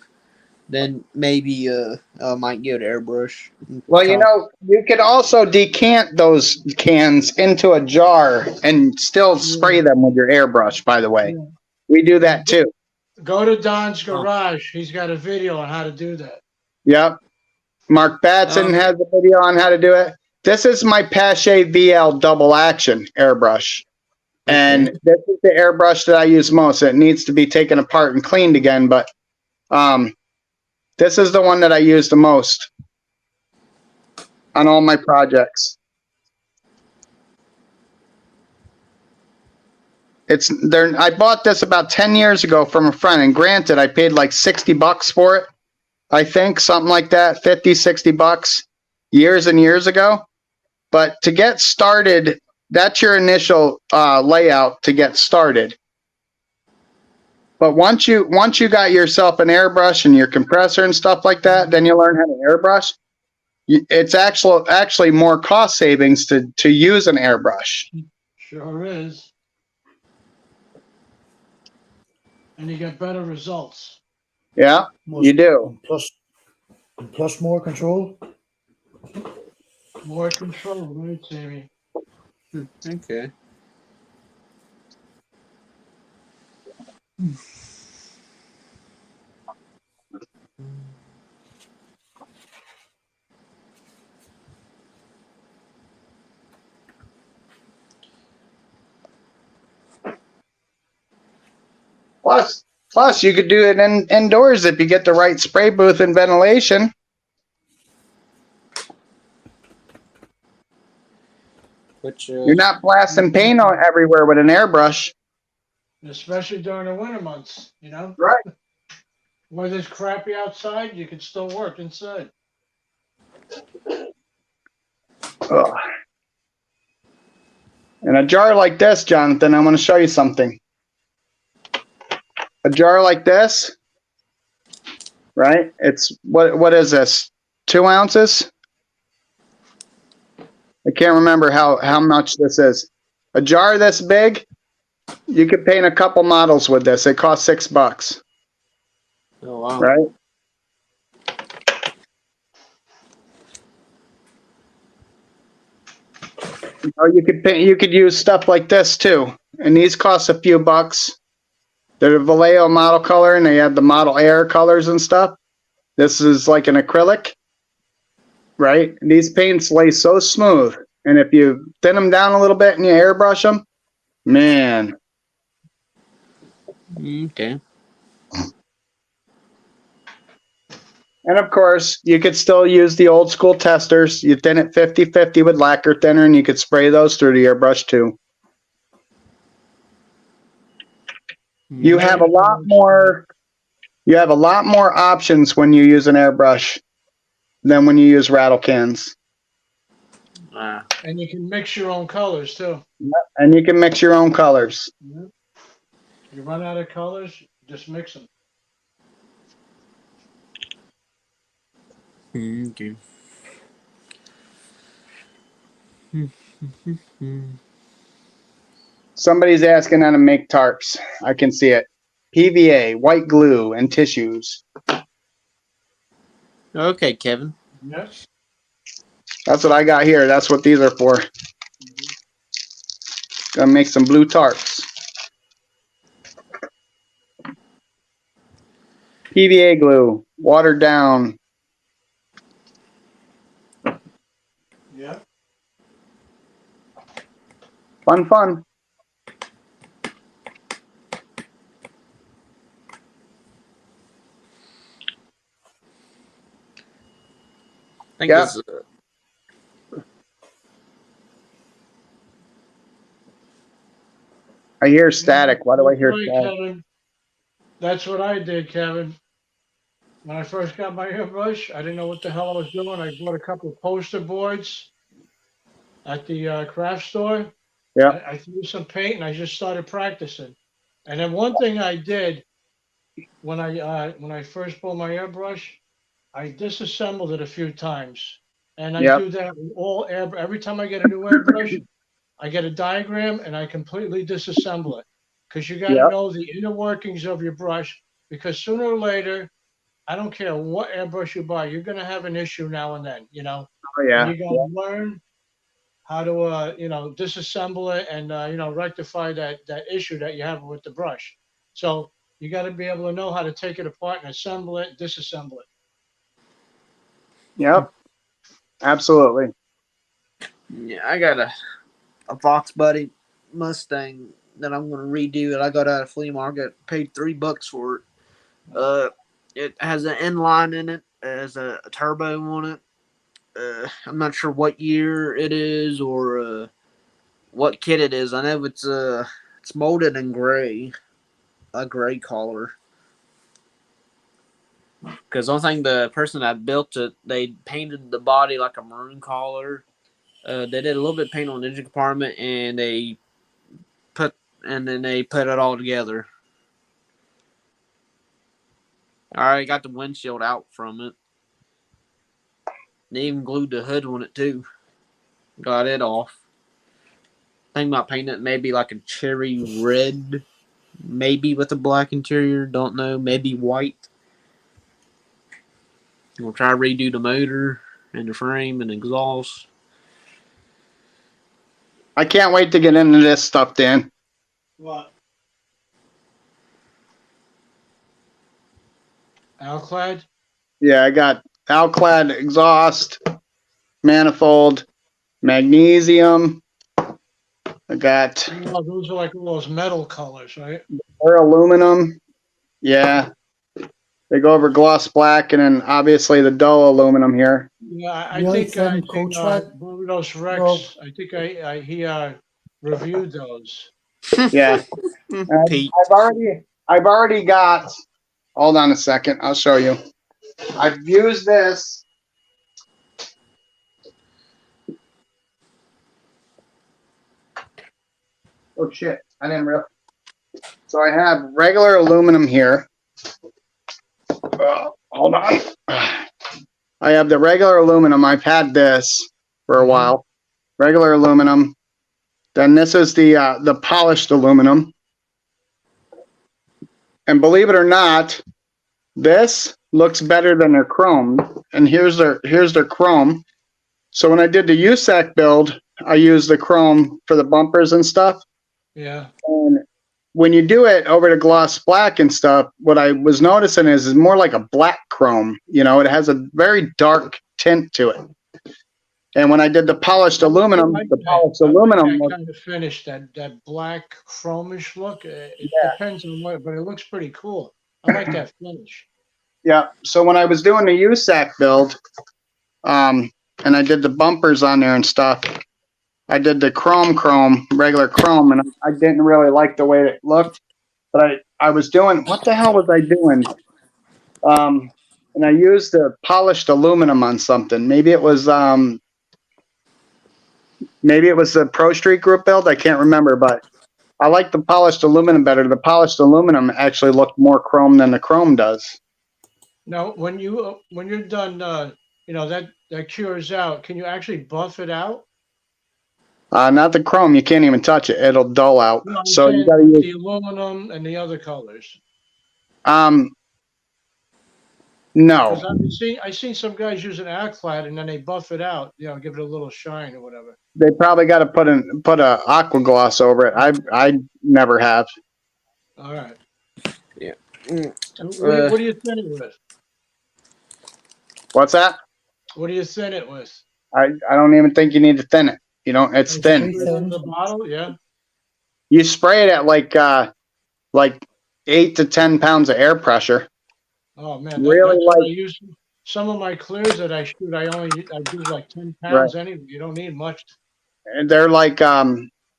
then maybe I might get an airbrush. Well, you know, you could also decant those cans into a jar and still spray them with your airbrush, by the way. We do that too. Go to Don's garage. He's got a video on how to do that. Yep. Mark Batson has a video on how to do it. This is my Pache VL double action airbrush. And this is the airbrush that I use most. It needs to be taken apart and cleaned again, but this is the one that I use the most on all my projects. I bought this about 10 years ago from a friend, and granted, I paid like 60 bucks for it. I think something like that, 50, 60 bucks years and years ago. But to get started, that's your initial layout to get started. But once you got yourself an airbrush and your compressor and stuff like that, then you learn how to airbrush. It's actually more cost savings to use an airbrush. Sure is. And you get better results. Yeah, you do. Plus more control. More control, right, Sammy? Okay. Plus, you could do it indoors if you get the right spray booth and ventilation. Which You're not blasting paint everywhere with an airbrush. Especially during the winter months, you know? Right. When it's crappy outside, you can still work inside. Ugh. In a jar like this, Jonathan, I'm going to show you something. A jar like this, right? It's what is this? 2 ounces? I can't remember how much this is. A jar this big, you could paint a couple models with this. It costs $6, Oh wow. right? Or you could use stuff like this too, and these cost a few bucks. They're the Vallejo model color, and they have the Model Air colors and stuff. This is like an acrylic, right? And these paints lay so smooth, and if you thin them down a little bit and you airbrush them, man. Okay. And of course, you could still use the old school testers. You thin it 50-50 with lacquer thinner, and you could spray those through the airbrush too. You have a lot more options when you use an airbrush than when you use rattle cans. And you can mix your own colors too. And you can mix your own colors. Yeah. You run out of colors, just mix them. Okay. Somebody's asking how to make tarps. I can see it. PVA, white glue, and tissues. Okay, Kevin. Yes. That's what I got here. That's what these are for. Gonna make some blue tarps. PVA glue, watered down. Yeah. Fun. I think Yeah. it's, I hear static. Why do I hear That's right, static? Kevin. That's what I did, Kevin. When I first got my airbrush, I didn't know what the hell I was doing. I bought a couple of poster boards at the craft store. Yeah. I threw some paint and I just started practicing. And then one thing I did when I first bought my airbrush, I disassembled it a few times. And I Yep. do that with all air. Every time I get a new airbrush, I get a diagram and I completely disassemble it. Because you got to Yep. know the inner workings of your brush. Because sooner or later, I don't care what airbrush you buy, you're going to have an issue now and then, you know. Oh yeah. And you got to learn how to, disassemble it and, rectify that issue that you have with the brush. So you got to be able to know how to take it apart and assemble it, disassemble it. Yep. Absolutely. yeah, I got a Fox Buddy Mustang that I'm gonna redo that I got at a flea market. Paid $3 for it. It has an inline in it. It has a turbo on it. I'm not sure what year it is or what kit it is. I know it's molded in gray, a gray color. Because the only thing the person that built it, they painted the body like a maroon color. They did a little bit of paint on the engine compartment, and then they put it all together. I already got the windshield out from it. They even glued the hood on it too. Got it off. Think about painting it maybe like a cherry red, maybe with a black interior. Don't know. Maybe white. We'll try to redo the motor and the frame and exhaust. I can't wait to get into this stuff, Dan. What? Alclad? Yeah, I got Alclad exhaust, manifold, magnesium. I got Oh, those are like all those metal colors, right? or aluminum. Yeah. They go over gloss black and then obviously the dull aluminum here. Yeah, I Really think thin coat sweat? Brunos Rex. Rob. I think he reviewed those. Yeah. Pete. I've already got, hold on a second, I'll show you. I've used this. Oh shit, I didn't realize. So I have regular aluminum here. Hold on. I have the regular aluminum. I've had this for a while. Regular aluminum. Then this is the polished aluminum. And believe it or not, this looks better than their chrome. And here's their chrome. So when I did the USAC build, I used the chrome for the bumpers and stuff. Yeah. And when you do it over to gloss black and stuff, what I was noticing is more like a black chrome. You know, it has a very dark tint to it. And when I did the polished aluminum, the polished aluminum that kind of finish, that black chromish look. It depends on what, but it looks pretty cool. I like that finish. Yeah. So when I was doing the USAC build, and I did the bumpers on there and stuff, I did the chrome, regular chrome, and I didn't really like the way it looked. But I was doing, what the hell was I doing? And I used the polished aluminum on something. Maybe it was maybe it was the Pro Street Group build. I can't remember, but I like the polished aluminum better. The polished aluminum actually looked more chrome than the chrome does. Now, when you're done, that cures out. Can you actually buff it out? Not the chrome. You can't even touch it. It'll dull out. No, I'm So you saying got to use. the aluminum and the other colors. No. Because I seen some guys using Aclad and then they buff it out, give it a little shine or whatever. They probably got to put a aqua gloss over it. I never have. All right. Yeah. What do you thin it with? What's that? What do you thin it with? I don't even think you need to thin it. You know, it's thin. In the bottle, yeah. You spray it at like 8 to 10 pounds of air pressure. Oh man, Really that's what like- I use. Some of my clears that I shoot, I do like 10 pounds anyway. You don't need much. And they're like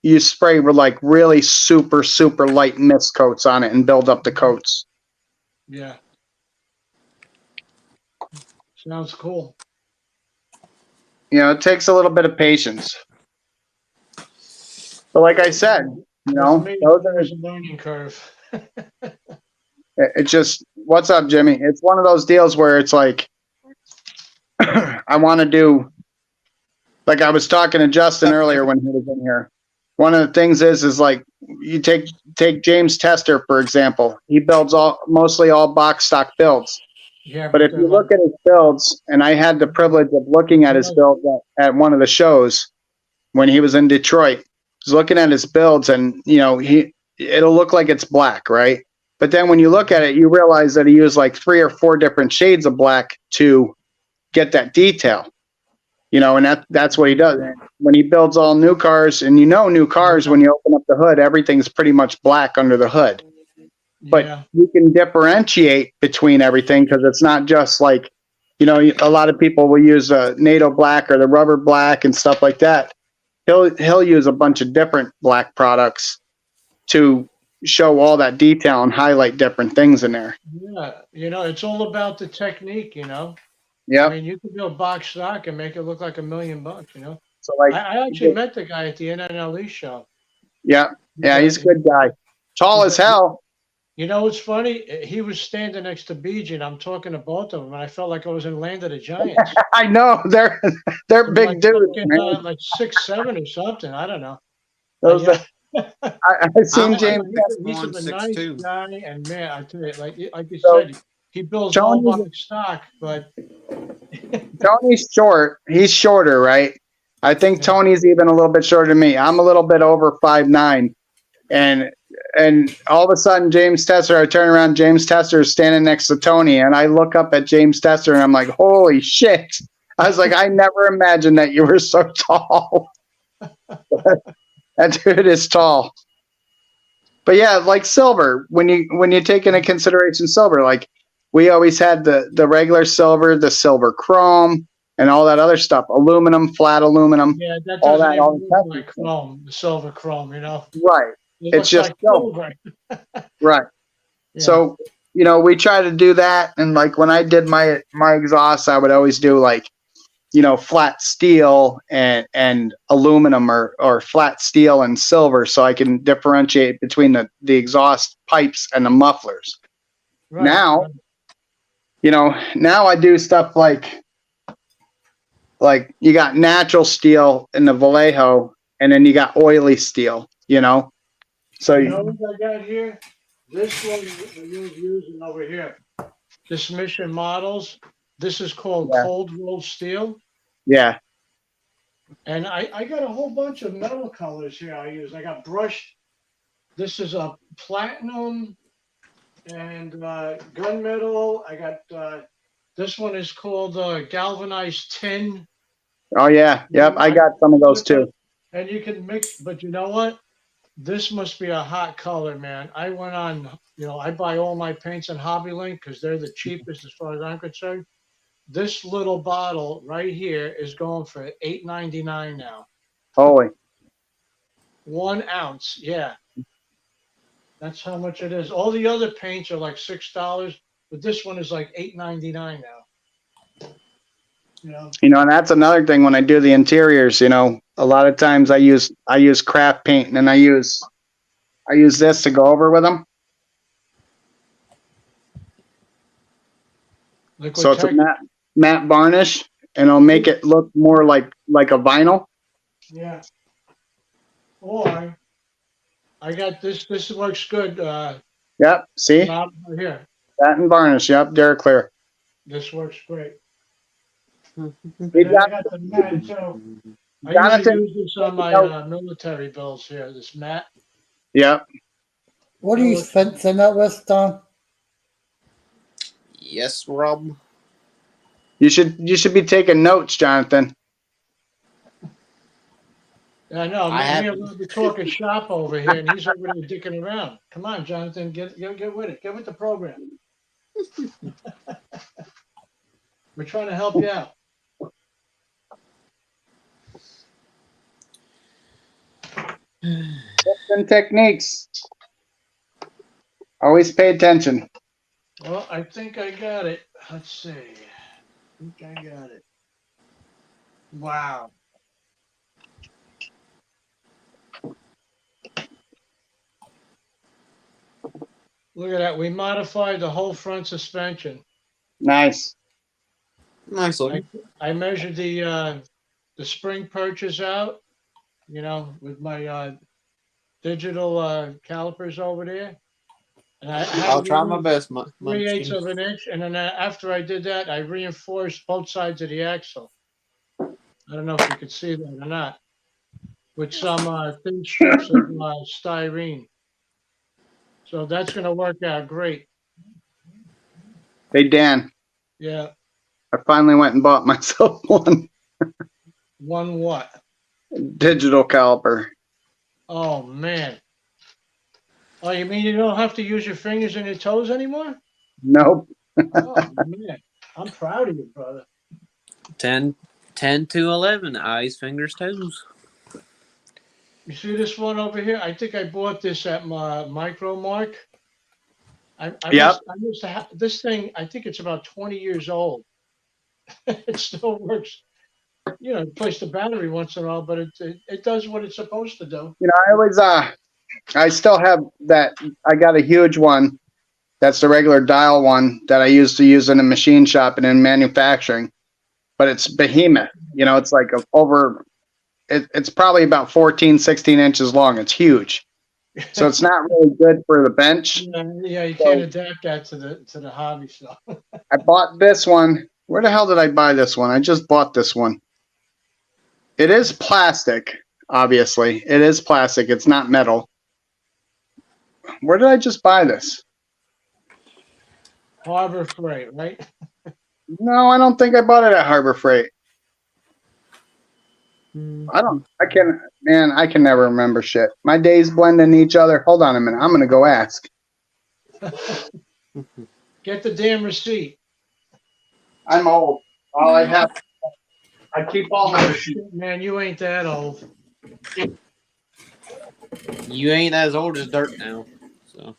you spray with like really super light mist coats on it and build up the coats. Yeah. Sounds cool. You know, it takes a little bit of patience. But like I said, you know, For me, those are, there's a learning curve. it just, what's up, Jimmy? It's one of those deals where it's like, I want to do, like I was talking to Justin earlier when he was in here. One of the things is like, you take James Tester, for example. He builds mostly all box stock builds. Yeah, But if you look at his builds, and I had the privilege of looking at his build at one of the shows when he was in Detroit, I was looking at his builds, and you know, it'll look like it's black, right? But then when you look at it, you realize that he used like 3 or 4 different shades of black to get that detail. You know, and that's what he does. When he builds all new cars, and you know, new cars, when you open up the hood, everything's pretty much black under the hood. But yeah. you can differentiate between everything because it's not just like, you know, a lot of people will use a NATO black or the rubber black and stuff like that. He'll use a bunch of different black products to show all that detail and highlight different things in there. Yeah, it's all about the technique, Yeah. I mean, you can build box stock and make it look like $1 million, So like, I actually met the guy at the NNLE show. yeah, he's a good guy. Tall as hell. You know what's funny? He was standing next to BJ, and I'm talking to both of them, and I felt like I was in Land of the Giants. I know they're big like dudes, fucking, man. like 6'7" or something. I don't know. Those I've seen I'm James. He's a nice 6'2". guy, and man, I tell you, like you So, said, he builds all Tony- box stock, but Tony's short. He's shorter, right? I think Tony's even a little bit shorter than me. I'm a little bit over 5'9", and all of a sudden, James Tester. I turn around, James Tester is standing next to Tony, and I look up at James Tester, and I'm like, "Holy shit!" I was like, "I never imagined that you were so tall." That dude is tall. But yeah, like silver. When you take into consideration silver, like we always had the regular silver, the silver chrome, and all that other stuff. Aluminum, flat aluminum. yeah, that All doesn't that, even all the look like testing. chrome, the silver chrome, Right. It It's looks just like silver. silver. Right. Yeah. So, you know, we try to do that. And like when I did my exhaust, I would always do like, you know, flat steel and aluminum or flat steel and silver. So I can differentiate between the exhaust pipes and the mufflers. Right, Now, right. you know, now I do stuff like you got natural steel in the Vallejo and then you got oily steel, you know? So You know what I got here? This one you're using over here. This Mission Models. This is called Yeah. cold rolled steel. yeah. And I got a whole bunch of metal colors here I use. I got brushed. This is a platinum and gunmetal. I got this one is called galvanized tin. Oh yeah. Yep. I got some of those too. And you can mix, but you know what? This must be a hot color, man. I went on, I buy all my paints on HobbyLink because they're the cheapest as far as I'm concerned. This little bottle right here is going for $8.99 now. Holy. 1 ounce, yeah. That's how much it is. All the other paints are like $6, but this one is like $8.99 now. You know, and that's another thing when I do the interiors, you know, a lot of times I use craft paint, and then I use this to go over with them. Liquid So it's a Tech. matte varnish, and it'll make it look more like a vinyl. Yeah. Or I got this. This works good. Yep. See Rob, right here. that and varnish. Yep. Dare clear. This works great. And Hey, then I got the mat too. I Jonathan. usually use this on my military bills here. This mat. Yep. What do you think that with, Don? Yes, Rob. You should be taking notes, Jonathan. I know. I Me have- and Rob are talking shop over here, and he's over there dicking around. Come on, Jonathan, get with it. Get with the program. We're trying to help you out. Tips and techniques. Always pay attention. Well, I think I got it. Let's see. I think I got it. Wow. Look at that. We modified the whole front suspension. Nice. Nice looking. I measured the spring perches out, with my digital calipers over there. And I had I'll try my best, 3/8 of an inch, and then after I did that, I reinforced both sides of the axle. I don't know if you could see that or not, with some thin strips of styrene. So that's going to work out great. Hey, Dan, Yeah. I finally went and bought myself one One what? digital caliper. Oh man. Oh, you mean you don't have to use your fingers and your toes anymore? Nope. Oh man, I'm proud of you, brother. 10 to 11. Eyes, fingers, toes. You see this one over here? I think I bought this at my Micro Mark. I used to have this thing. I think it's about 20 years old. It still works. Replace the battery once in a while, but it does what it's supposed to do. I still have that. I got a huge one. That's the regular dial one that I used to use in a machine shop and in manufacturing. But it's behemoth. It's like it's probably about 14, 16 inches long. It's huge. So it's not really good for the bench. Yeah, you can't adapt that to the hobby stuff. I bought this one. Where the hell did I buy this one? I just bought this one. It is plastic, obviously. It is plastic. It's not metal. Where did I just buy this? Harbor Freight, right? No, I don't think I bought it at Harbor Freight. I can never remember shit. My days blend in each other. Hold on a minute. I'm going to go ask. Get the damn receipt. I'm old. All I have, I keep all my receipts. Man, you ain't that old. You ain't as old as dirt now. So.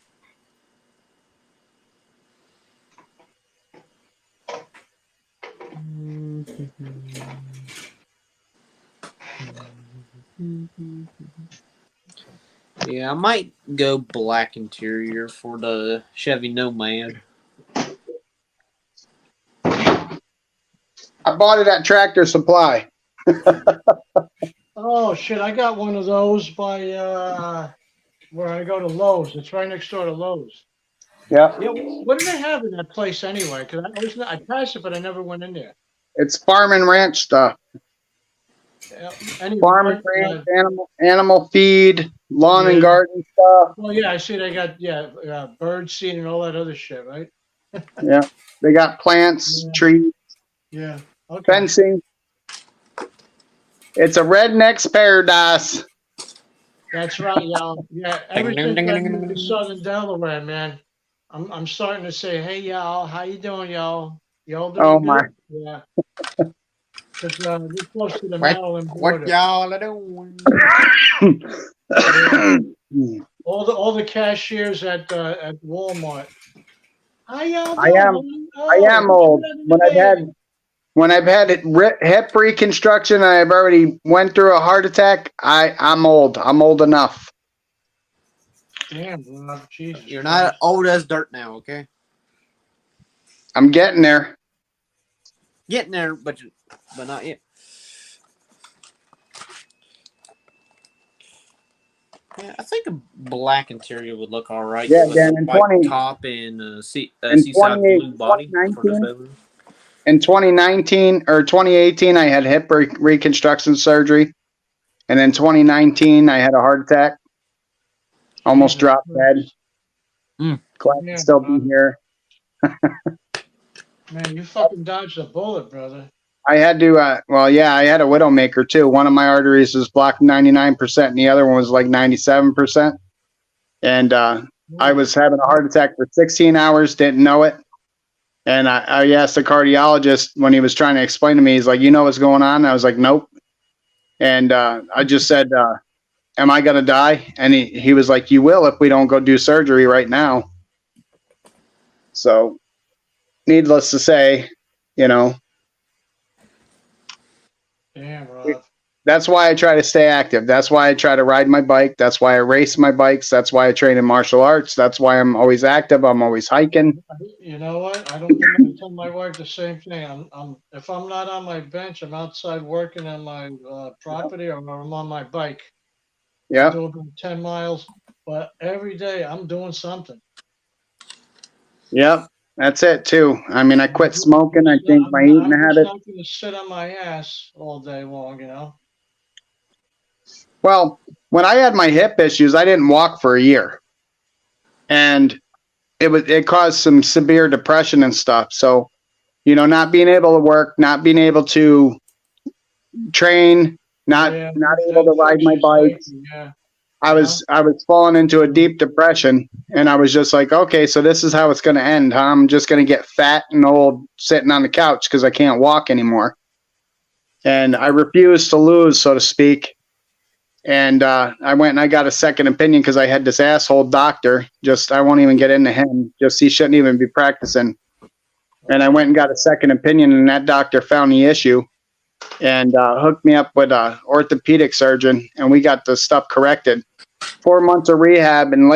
Yeah, I might go black interior for the Chevy Nomad. I bought it at Tractor Supply. Oh shit! I got one of those by where I go to Lowe's. It's right next door to Lowe's. Yeah. Yeah. What do they have in that place anyway? Because I passed it, but I never went in there. It's farm and ranch stuff. Anyway, Farm and ranch, animal feed, lawn and garden stuff. Well, yeah, I see they got bird seed and all that other shit, right? Yeah. They got plants, trees, Yeah. Okay. fencing. It's a redneck's paradise. That's right, y'all. Yeah, ever since I moved to Southern Delaware, man, I'm starting to say, hey, y'all, how you doing, y'all? Y'all doing Oh, good? my. Yeah. Because we're close to the Maryland border. What y'all are doing? All the cashiers at Walmart. Hi, y'all I doing? am old. when I've had hip reconstruction and I've already went through a heart attack, I'm old. I'm old enough. Damn, Rob, Jesus. You're not old as dirt now, okay? I'm getting there. Getting there, but not yet. Yeah, I think a black interior would look all right. Yeah, with Dan, a in white 20 top and in seaside blue body for the 2019, bedroom. in 2019 or 2018, I had hip reconstruction surgery. And in 2019, I had a heart attack. Almost Jesus dropped dead. Mm. Glad Yeah, to still be Rob. here. Man, you fucking dodged a bullet, brother. I had to, I had a widowmaker too. One of my arteries was blocked 99%, and the other one was like 97%. And I was having a heart attack for 16 hours, didn't know it. And I asked the cardiologist when he was trying to explain to me, he's like, you know what's going on? I was like, nope. And I just said, am I going to die? And he was like, you will if we don't go do surgery right now. So, needless to say, you know, Damn, Rob. that's why I try to stay active. That's why I try to ride my bike. That's why I race my bikes. That's why I train in martial arts. That's why I'm always active. I'm always hiking. You know what? I don't think I tell my wife the same thing. If I'm not on my bench, I'm outside working on my property, or I'm on my bike. I Yeah. do about 10 miles, but every day I'm doing something. Yep. That's it too. I mean, I quit smoking. I changed my eating I'm just habit. not going to sit on my ass all day long, you know? Well, when I had my hip issues, I didn't walk for a year. And it caused some severe depression and stuff. So, you know, not being able to work, not being able to train, not able to ride my bike. Yeah. I was falling into a deep depression, and I was just like, okay, so this is how it's going to end. Huh? I'm just going to get fat and old sitting on the couch because I can't walk anymore. And I refused to lose, so to speak. And I went and I got a second opinion because I had this asshole doctor. I won't even get into him. Just he shouldn't even be practicing. And I went and got a second opinion, and that doctor found the issue and hooked me up with an orthopedic surgeon, and we got the stuff corrected. 4 months of rehab, and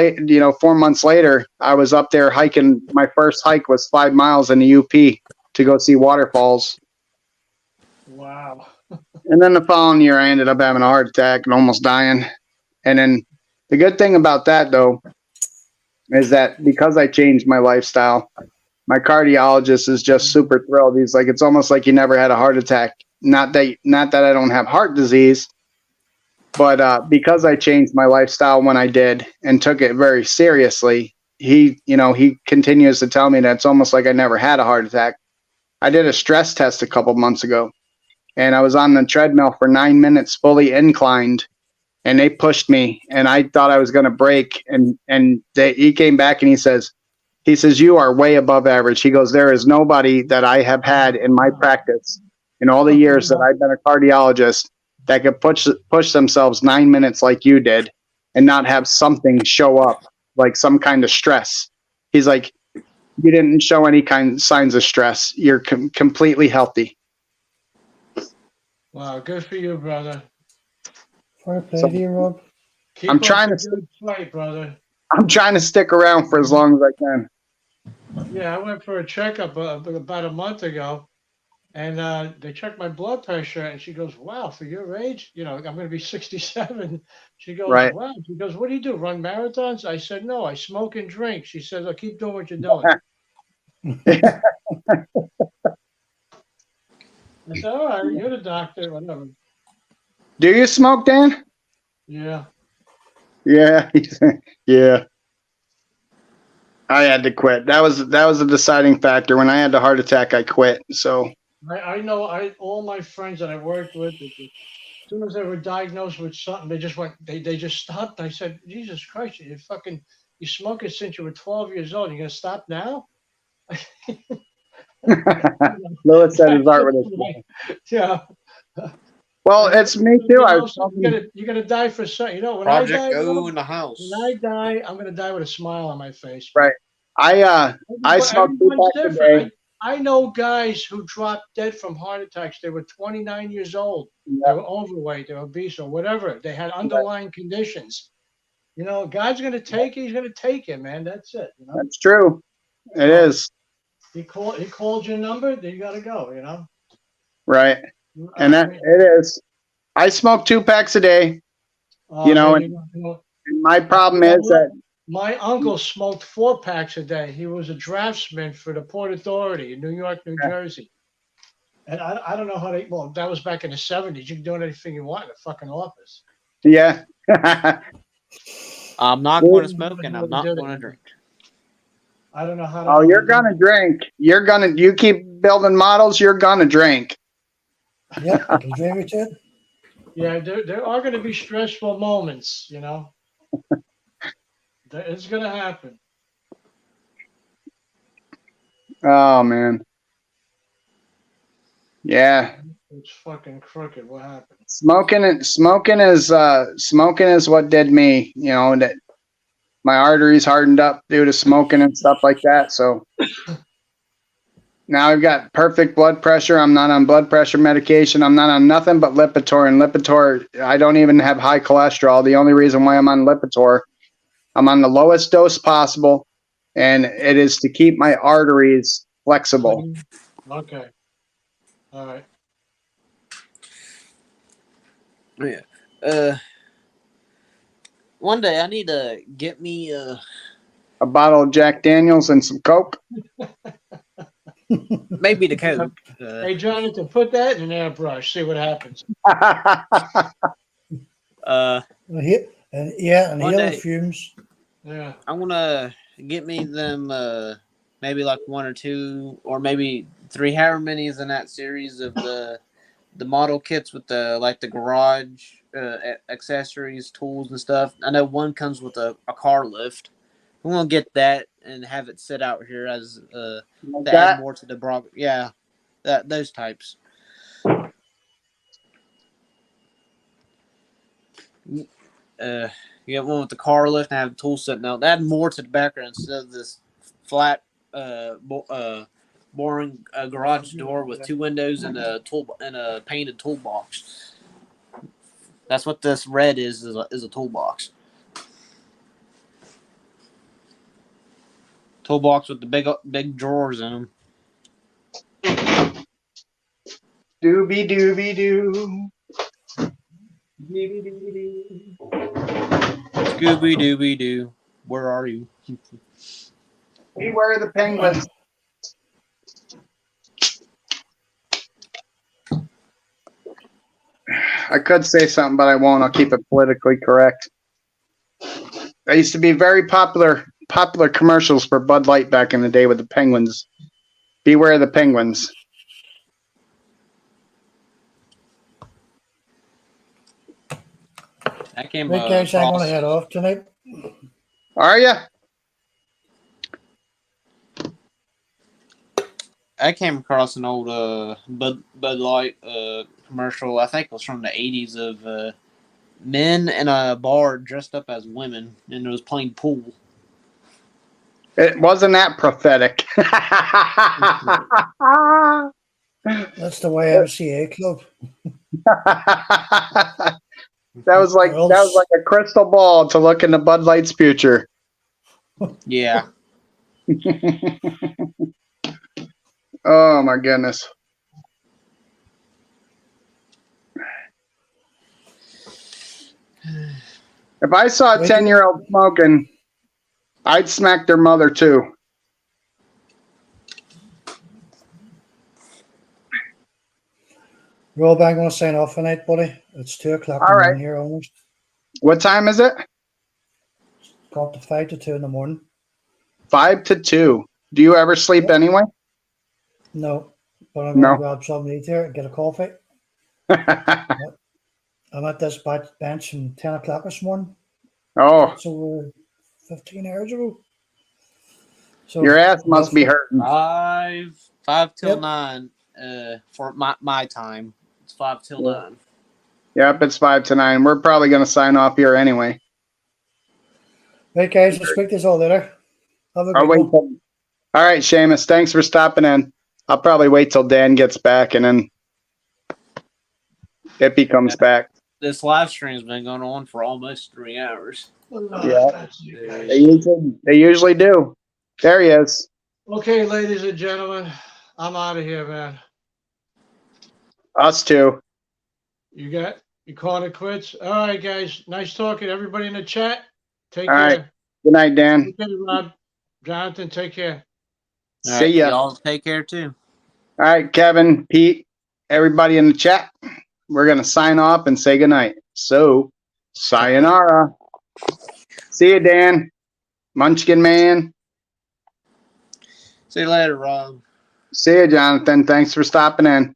4 months later, I was up there hiking. My first hike was 5 miles in the UP to go see waterfalls. Wow. And then the following year, I ended up having a heart attack and almost dying. And then the good thing about that, though, is that because I changed my lifestyle, my cardiologist is just super thrilled. He's like, it's almost like you never had a heart attack. Not that I don't have heart disease, but because I changed my lifestyle when I did and took it very seriously, he continues to tell me that it's almost like I never had a heart attack. I did a stress test a couple months ago, and I was on the treadmill for 9 minutes, fully inclined, and they pushed me, and I thought I was going to break. And he came back and he says, you are way above average. He goes, there is nobody that I have had in my practice in all the years that I've been a cardiologist that could push themselves 9 minutes like you did and not have something show up, like some kind of stress. He's like, you didn't show any signs of stress. You're completely healthy. Wow, good for you, brother. Fair play to you, Rob. Keep I'm up trying the to good fight, brother. I'm trying to stick around for as long as I can. Yeah, I went for a checkup about a month ago, and they checked my blood pressure, and she goes, wow, for your age, I'm going to be 67. She goes, Right. wow. She goes, what do you do, run marathons? I said, no, I smoke and drink. She says, oh, keep doing what you're doing. I said, all right, you're the doctor, whatever. Do you smoke, Dan? Yeah. Yeah. Yeah. I had to quit. That was a deciding factor. When I had the heart attack, I quit. So I know all my friends that I worked with, as soon as they were diagnosed with something, they just stopped. I said, Jesus Christ, you smoking since you were 12 years old. You're going to stop now? Lewis said his heart was. Yeah. Well, it's me too. You're gonna die for something. When Project I die, Go in the house. when I die, I'm gonna die with a smile on my face. Right. I smoked 2 packs a day. I know guys who dropped dead from heart attacks. They were 29 years old. They were overweight, they were obese, or whatever. They had underlying conditions. You know, God's going to take it. He's going to take it, man. That's it. You know, That's true. It is. he called your number. Then you got to go. You know, Right. And that it is. I smoke 2 packs a day. You know, and my problem is that my uncle smoked 4 packs a day. He was a draftsman for the Port Authority in New York, New Jersey. And I don't know how they, well, that was back in the 70s. You can do anything you want in a fucking office. yeah. I'm not going to smoke and I'm not going to drink. I don't know how to. Oh, you're gonna drink. You keep building models, you're gonna drink. Yep, it'll drive you to it. Yeah, there are going to be stressful moments, you know. It's going to happen. Oh man. Yeah. It's fucking crooked. What happened? Smoking is what did me, you know, that my arteries hardened up due to smoking and stuff like that. So now I've got perfect blood pressure. I'm not on blood pressure medication. I'm not on nothing but Lipitor. And Lipitor, I don't even have high cholesterol. The only reason why I'm on Lipitor, I'm on the lowest dose possible, and it is to keep my arteries flexible. Okay. All right. Yeah. One day I need to get me A bottle of Jack Daniels and some Coke. maybe the Coke. Hey, Jonathan, put that in an airbrush. See what happens. Uh, And yeah, and One healing day. fumes. Yeah. I'm gonna get me them maybe like 1 or 2 or maybe 3, however many is in that series of the model kits with the like the garage accessories, tools and stuff. I know one comes with a car lift. I'm gonna get that and have it sit out here as to add more to the Brock. Yeah, those types. You get one with the car lift and have the tool sitting out. Add more to the background instead of this flat, boring garage door with 2 windows and a painted toolbox. That's what this red is a toolbox. Toolbox with the big drawers in them. Doobie doobie doo. Scooby Dooby Doo, where are you? Beware the penguins. I could say something, but I won't. I'll keep it politically correct. There used to be very popular commercials for Bud Light back in the day with the penguins. Beware the penguins. That came Right, guys, I'm going to across. head off tonight. Are you? I came across an old Bud Light commercial. I think it was from the 80s of men in a bar dressed up as women, and it was playing pool. It wasn't that prophetic. That's the YMCA club. That was like a crystal ball to look into Bud Light's future. Yeah. Oh my goodness. If I saw a 10-year-old smoking, I'd smack their mother too. Rob, I'm going to sign off tonight, buddy. It's 2 o'clock in the All right. morning here almost. What time is it? Got to 5 to 2 in the morning. 5 to 2. Do you ever sleep Yeah. anyway? No, but I'm going to grab something to eat here and get a coffee. I'm at this bench from 10 o'clock this morning. Oh, So we're 15 hours ago. So your ass must be hurting. 5 till Yep. 9 for my time. It's 5 till Yeah. 9. Yep, it's 5 to 9. We're probably going to sign off here anyway. Right, guys, we'll speak to you all later. Have a Oh, good wait. one. All right, Seamus. Thanks for stopping in. I'll probably wait till Dan gets back and then if he comes back. This live stream's been going on for almost 3 hours. Yeah. That's you They guys. They usually do. There he is. Okay, ladies and gentlemen, I'm out of here, man. Us too. You called it quits? All right, guys. Nice talking to everybody in the chat. Take All right. care. Good night, Dan. Okay, Rob. Jonathan, take care. All See right, ya. y'all take care too. All right, Kevin, Pete, everybody in the chat. We're going to sign off and say goodnight. So, sayonara. See you, Dan. Munchkin Man. See you later, Rob. See you, Jonathan. Thanks for stopping in.